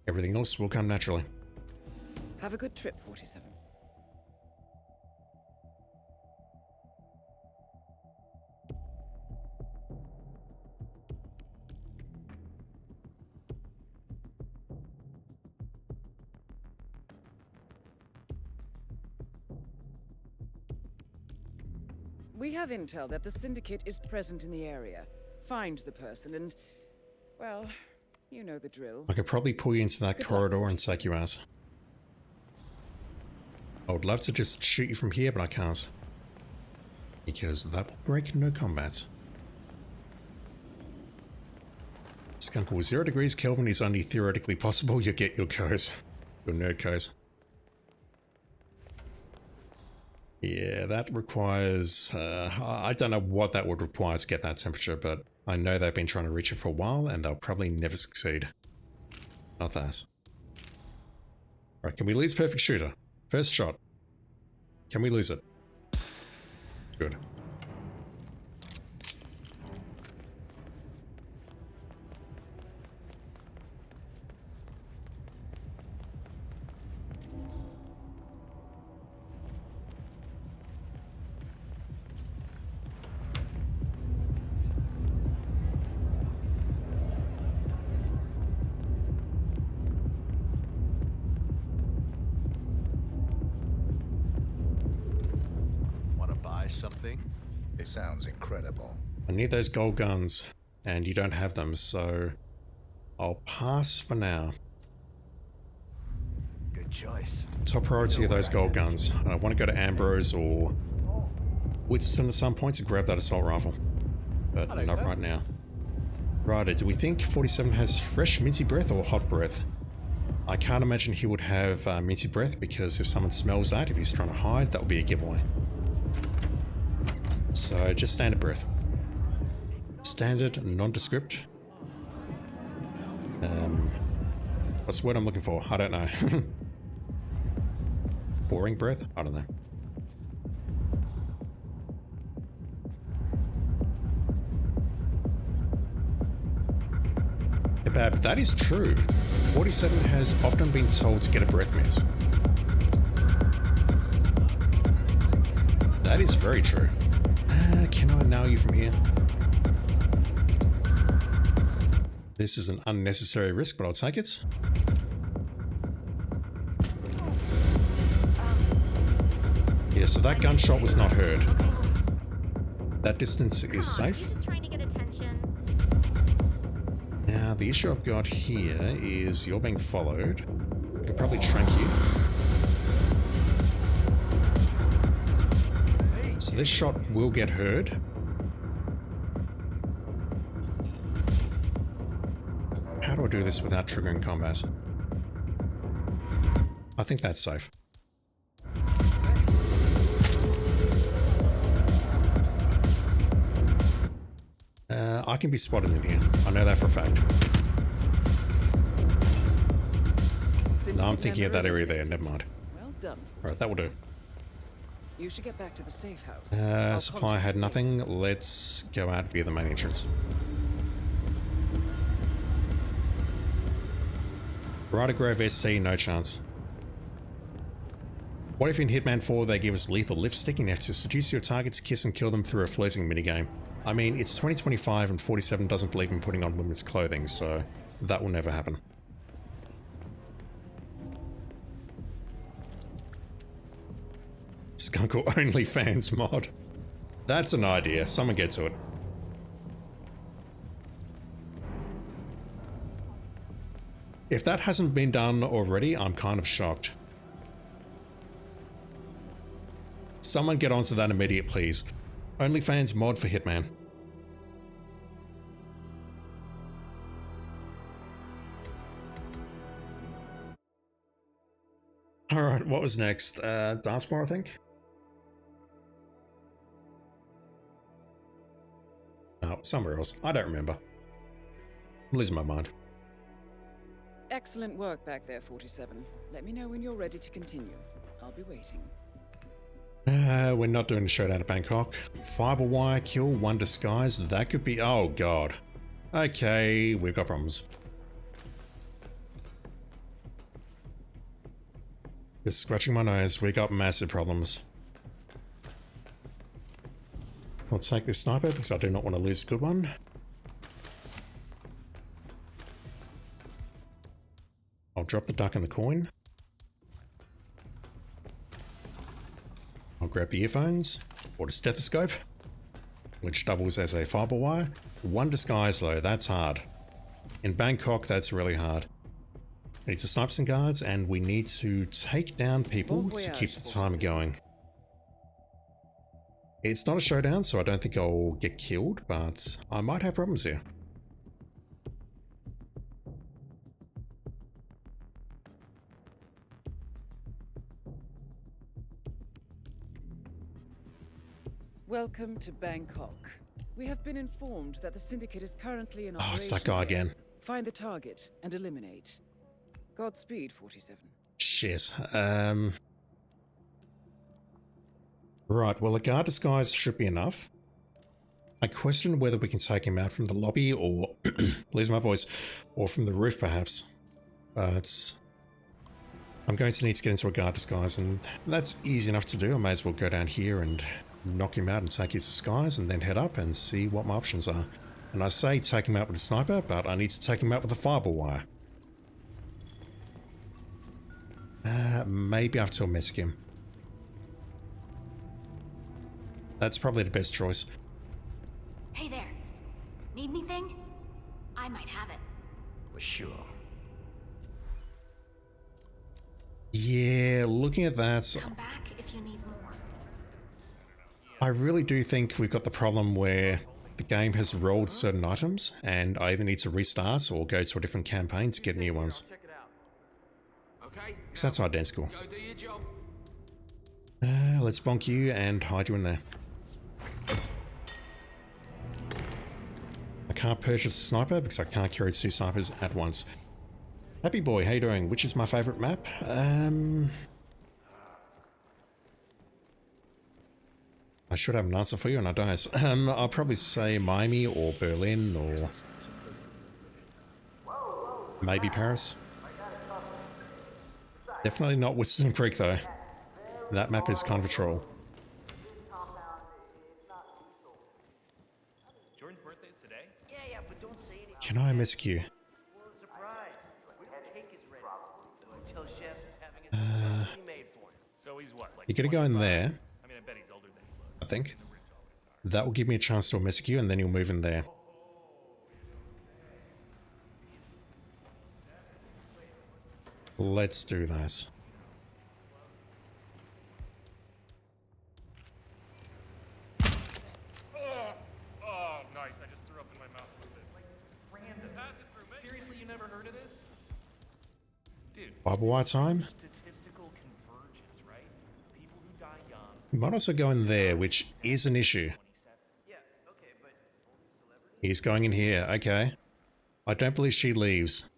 Everything else will come naturally. Have a good trip, 47. We have intel that the Syndicate is present in the area. Find the person and, well, you know the drill. I could probably pull you into that corridor and take you out. I would love to just shoot you from here, but I can't. Because that will break no combat. Skunkle, 0 degrees Kelvin is only theoretically possible. You get your codes. Your nerd codes. Yeah, that requires... I don't know what that would require to get that temperature, but I know they've been trying to reach it for a while, and they'll probably never succeed. Not that. Alright, can we lose perfect shooter? First shot. Can we lose it? Good. Something? It sounds incredible. I need those gold guns, and you don't have them, so I'll pass for now. Good choice. Top priority are those gold guns. I want to go to Ambrose or Winston at some point to grab that assault rifle, but not right now. Right, do we think 47 has fresh minty breath or hot breath? I can't imagine he would have minty breath, because if someone smells that, if he's trying to hide, that would be a giveaway. So just standard breath. Standard, nondescript. What's the word I'm looking for? I don't know. Boring breath? I don't know. Bab, that is true. 47 has often been told to get a breath mint. That is very true. Can I nail you from here? This is an unnecessary risk, but I'll take it. Yeah, so that gunshot was not heard. That distance is safe. Just trying to get attention. Now, the issue I've got here is you're being followed. I could probably trank you. So this shot will get heard. How do I do this without triggering combat? I think that's safe. I can be spotted in here. I know that for a fact. No, I'm thinking of that area there. Never mind. Well done. Alright, that will do. You should get back to the safe house. Supply had nothing. Let's go out via the main entrance. Rider Grove SC, no chance. What if in Hitman 4 they give us lethal lipstick and you have to seduce your targets, kiss and kill them through a floating minigame? I mean, it's 2025 and 47 doesn't believe in putting on women's clothing, so that will never happen. gun called OnlyFans mod. That's an idea. Someone get to it. If that hasn't been done already, I'm kind of shocked. Someone get onto that immediate, please. OnlyFans mod for Hitman. Alright, what was next? Dance bar, I think? Oh, somewhere else. I don't remember. I'm losing my mind. Excellent work back there, 47. Let me know when you're ready to continue. I'll be waiting. We're not doing a showdown at Bangkok. Fiber wire kill, one disguise. That could be... Oh, God. Okay, we've got problems. Just scratching my nose. We got massive problems. I'll take this sniper because I do not want to lose a good one. I'll drop the duck and the coin. I'll grab the earphones or the stethoscope, which doubles as a fiber wire. One disguise though, that's hard. In Bangkok, that's really hard. We need to snipe some guards and we need to take down people to keep the timer going. It's not a showdown, so I don't think I'll get killed, but I might have problems here. Welcome to Bangkok. We have been informed that the Syndicate is currently in operation. Oh, it's that guy again. Find the target and eliminate. Godspeed, 47. Shit. Right, well, a guard disguise should be enough. I question whether we can take him out from the lobby or, lose my voice, or from the roof perhaps. But I'm going to need to get into a guard disguise, and that's easy enough to do. I may as well go down here and knock him out and take his disguise, and then head up and see what my options are. And I say take him out with a sniper, but I need to take him out with a fiber wire. Maybe I have to unmask him. That's probably the best choice. Hey there. Need anything? I might have it. For sure. Yeah, looking at that, Come back if you need more. I really do think we've got the problem where the game has rolled certain items and I either need to restart or go to a different campaign to get new ones. Because that's identical. Let's bonk you and hide you in there. I can't purchase a sniper because I can't carry two snipers at once. Happy boy, how you doing? Which is my favorite map? I should have an answer for you and I don't. I'll probably say Miami or Berlin or maybe Paris. Definitely not Whistling Creek though. That map is kind of a troll. Jordan's birthday's today? Yeah, but don't say anything. Can I miss you? Well, surprise. The cake is ready. The hotel chef is having it specially made for him. So he's what, like You're gonna go in there, I mean, I bet he's older than he looks. I think. That will give me a chance to miss you and then you'll move in there. Let's do this. Oh, nice. I just threw up in my mouth a little bit. Seriously, you never heard of this? Dude. Fiber wire time? Statistical convergence, right? People who die young. We might also go in there, which is an issue. He's going in here, okay. I don't believe she leaves.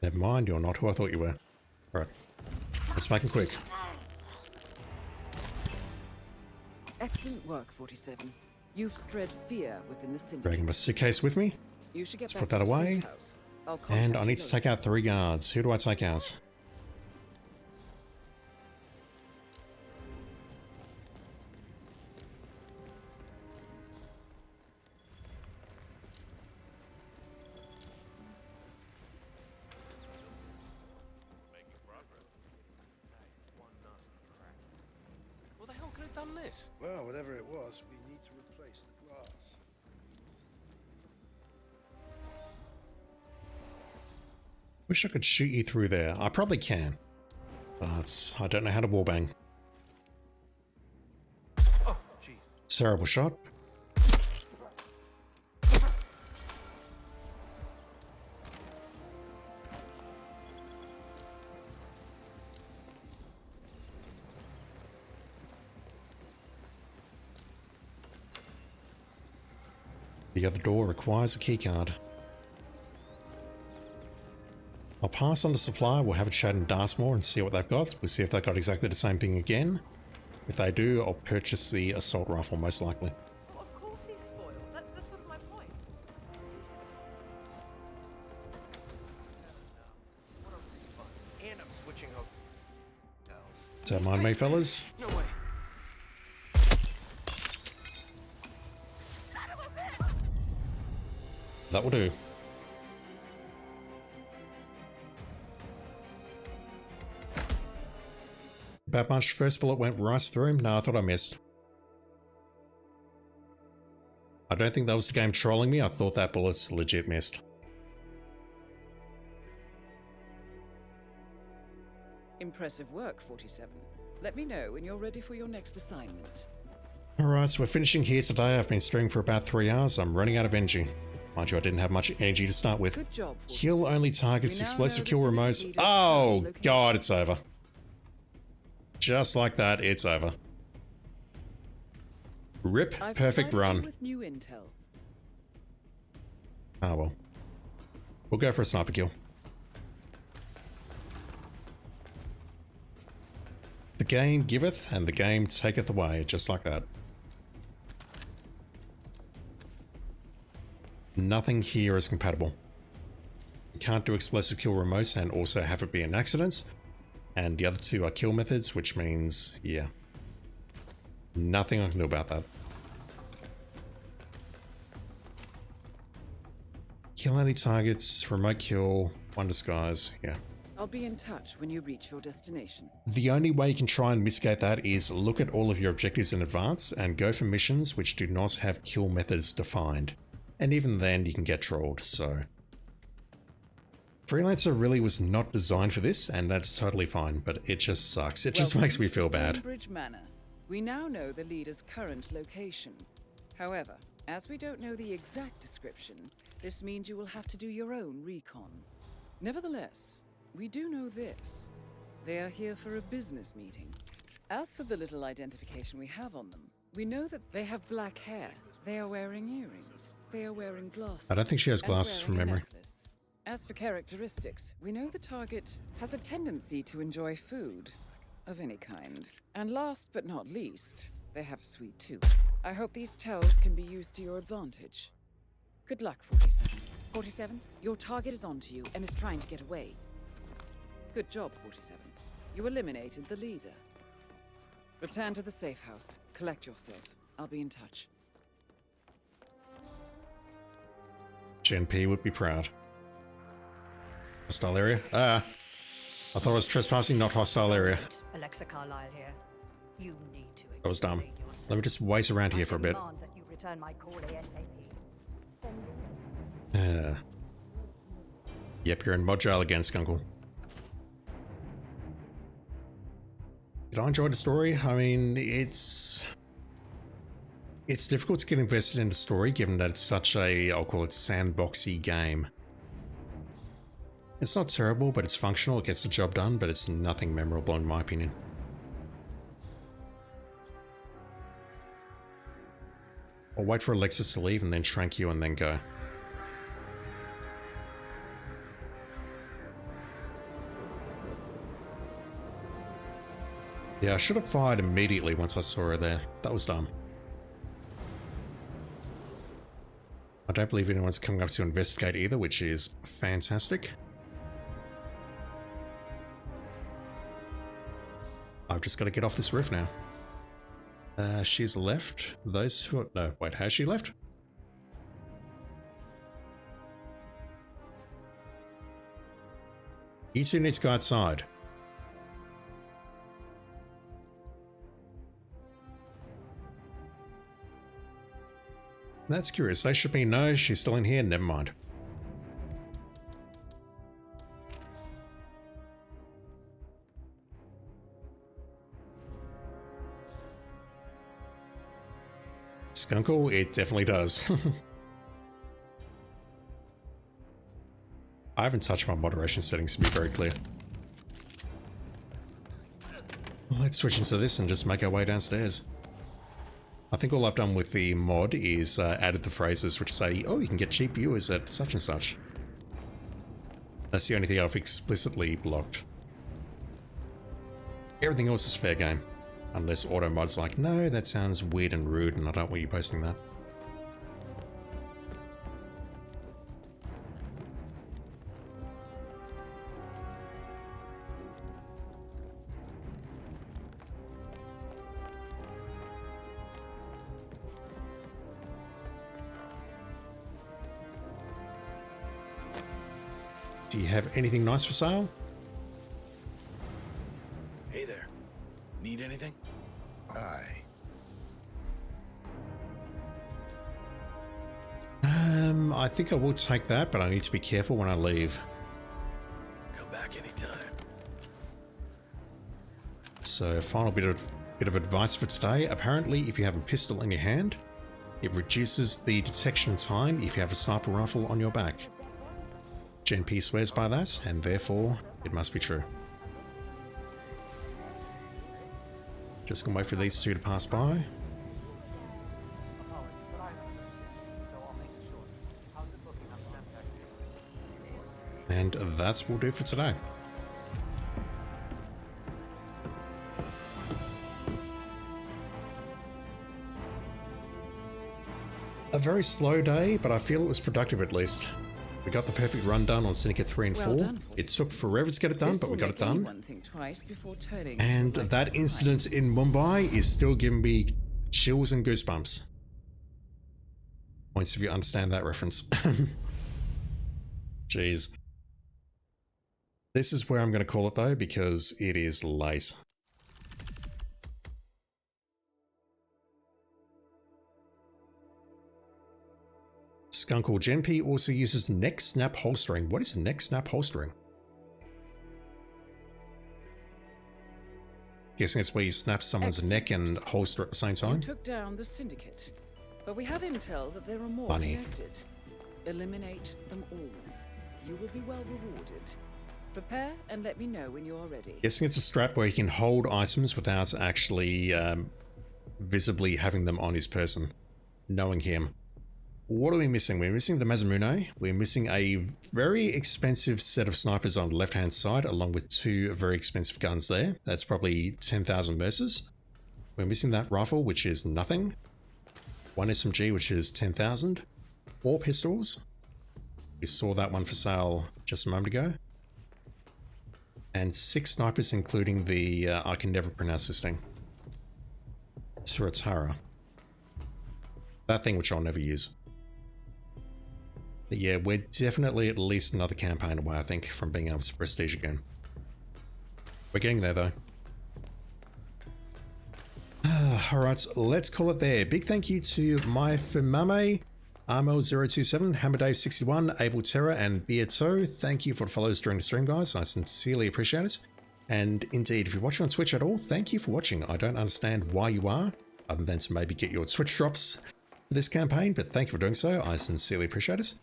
Never mind, you're not who I thought you were. Alright, let's make him quick. Excellent work, 47. You've spread fear within the Syndicate. Dragging my suitcase with me. You should get Let's back put to that the away. safe house. I'll And contact I you need to take out 3 guards. Who do I take out? this? Well, whatever it was, we need to replace the glass. Wish I could shoot you through there. I probably can. But I don't know how to wallbang. Oh, jeez. Terrible shot. The other door requires a keycard. I'll pass on the supply, we'll have a chat in Dartmoor and see what they've got. We'll see if they've got exactly the same thing again. If they do, I'll purchase the assault rifle most likely. Well, of course he's spoiled. That's sort of my point. And I'm switching hotels. Don't mind me, fellas. No way. That will do. Bad much. First bullet went right through him. No, I thought I missed. I don't think that was the game trolling me. I thought that bullet's legit missed. Impressive work, 47. Let me know when you're ready for your next assignment. Alright, so we're finishing here today. I've been streaming for about 3 hours. I'm running out of energy. Mind you, I didn't have much energy to start with. Good job, 47. Kill only targets, We now explosive know kill the remotes. Syndicate leader's Oh current location. god, it's over. Just like that, it's over. Rip, I've perfect provided you run. with new intel. Ah well. We'll go for a sniper kill. The game giveth and the game taketh away, just like that. Nothing here is compatible. You can't do explosive kill remote and also have it be an accident. And the other two are kill methods, which means, yeah. Nothing I can do about that. Kill any targets, remote kill, one disguise, yeah. I'll be in touch when you reach your destination. The only way you can try and mitigate that is look at all of your objectives in advance and go for missions which do not have kill methods defined. And even then you can get trolled, so... Freelancer really was not designed for this, and that's totally fine, but it just sucks. It just Welcome makes me to feel bad. Cambridge Manor. We now know the leader's current location. However, as we don't know the exact description, this means you will have to do your own recon. Nevertheless, we do know this. They are here for a business meeting. As for the little identification we have on them, we know that they have black hair. They are wearing earrings. They are wearing glasses. I don't think she has and glasses from wearing a memory. necklace. As for characteristics, we know the target has a tendency to enjoy food of any kind. And last but not least, they have a sweet tooth. I hope these tells can be used to your advantage. Good luck, 47. 47, your target is onto you and is trying to get away. Good job, 47. You eliminated the leader. Return to the safe house. Collect yourself. I'll be in touch. Gen P would be proud. Hostile area? Ah. I thought I was trespassing, not hostile area. Alexa Carlisle here. You need to That was dumb. explain yourself. Let me just wait around here for a bit. Demand that you return my call ASAP. Yep, you're in mod jail again, Skunkle. Did I enjoy the story? I mean, it's difficult to get invested in the story given that it's such a, I'll call it sandboxy game. It's not terrible, but it's functional, it gets the job done, but it's nothing memorable in my opinion. I'll wait for Alexis to leave and then trank you and then go. Yeah, I should have fired immediately once I saw her there. That was dumb. I don't believe anyone's coming up to investigate either, which is fantastic. I've just got to get off this roof now. She's left. Those who are... No, wait, has she left? You two need to go outside. That's curious. They should be no, she's still in here. Never mind. Skunkle, it definitely does. I haven't touched my moderation settings to be very clear. Well, let's switch into this and just make our way downstairs. I think all I've done with the mod is added the phrases which say, oh, you can get cheap viewers at such and such. That's the only thing I've explicitly blocked. Everything else is fair game. Unless auto mod's like, no, that sounds weird and rude and I don't want you posting that. Do you have anything nice for sale? Hey there. Need anything? Aye. I think I will take that, but I need to be careful when I leave. Come back anytime. So, final bit of advice for today. Apparently, if you have a pistol in your hand, it reduces the detection time if you have a sniper rifle on your back. Gen P swears by that, and therefore, it must be true. Just gonna wait for these two to pass by. And that's what we'll do for today. A very slow day, but I feel it was productive at least. We got the perfect run done on Syndicate 3 and 4. It took forever to get it done, but we got it done. And that incident in Mumbai is still giving me chills and goosebumps. Points if you understand that reference. Jeez. This is where I'm going to call it though, because it is late. Skunkle Gen P also uses neck snap holstering. What is neck snap holstering? Guessing it's where you snap someone's neck and holster at the same time. You took down the Syndicate, but we have intel that there are more Funny. connected. Eliminate them all. You will be well rewarded. Prepare and let me know when you're ready. Guessing it's a strat where you can hold items without actually visibly having them on his person, knowing him. What are we missing? We're missing the Mazamune. We're missing a very expensive set of snipers on the left-hand side, along with two very expensive guns there. That's probably 10,000 versus. We're missing that rifle, which is nothing. One SMG, which is 10,000. 4 pistols. We saw that one for sale just a moment ago. And 6 snipers, including the, I can never pronounce this thing. Turatara. That thing which I'll never use. But yeah, we're definitely at least another campaign away, I think, from being able to prestige again. We're getting there, though. Alright, let's call it there. Big thank you to My Fumame, Armel027, Hammerdave61, Abel Terra, and Beato. Thank you for the follows during the stream, guys. I sincerely appreciate it. And indeed, if you're watching on Twitch at all, thank you for watching. I don't understand why you are, other than to maybe get your Twitch drops for this campaign, but thank you for doing so. I sincerely appreciate it.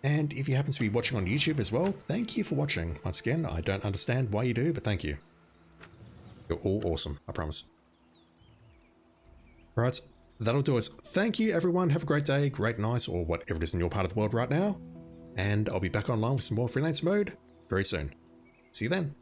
And if you happen to be watching on YouTube as well, thank you for watching. Once again, I don't understand why you do, but thank you. You're all awesome, I promise. Right, that'll do us. Thank you, everyone. Have a great day, great night, or whatever it is in your part of the world right now. And I'll be back online with some more Freelancer Mode very soon. See you then.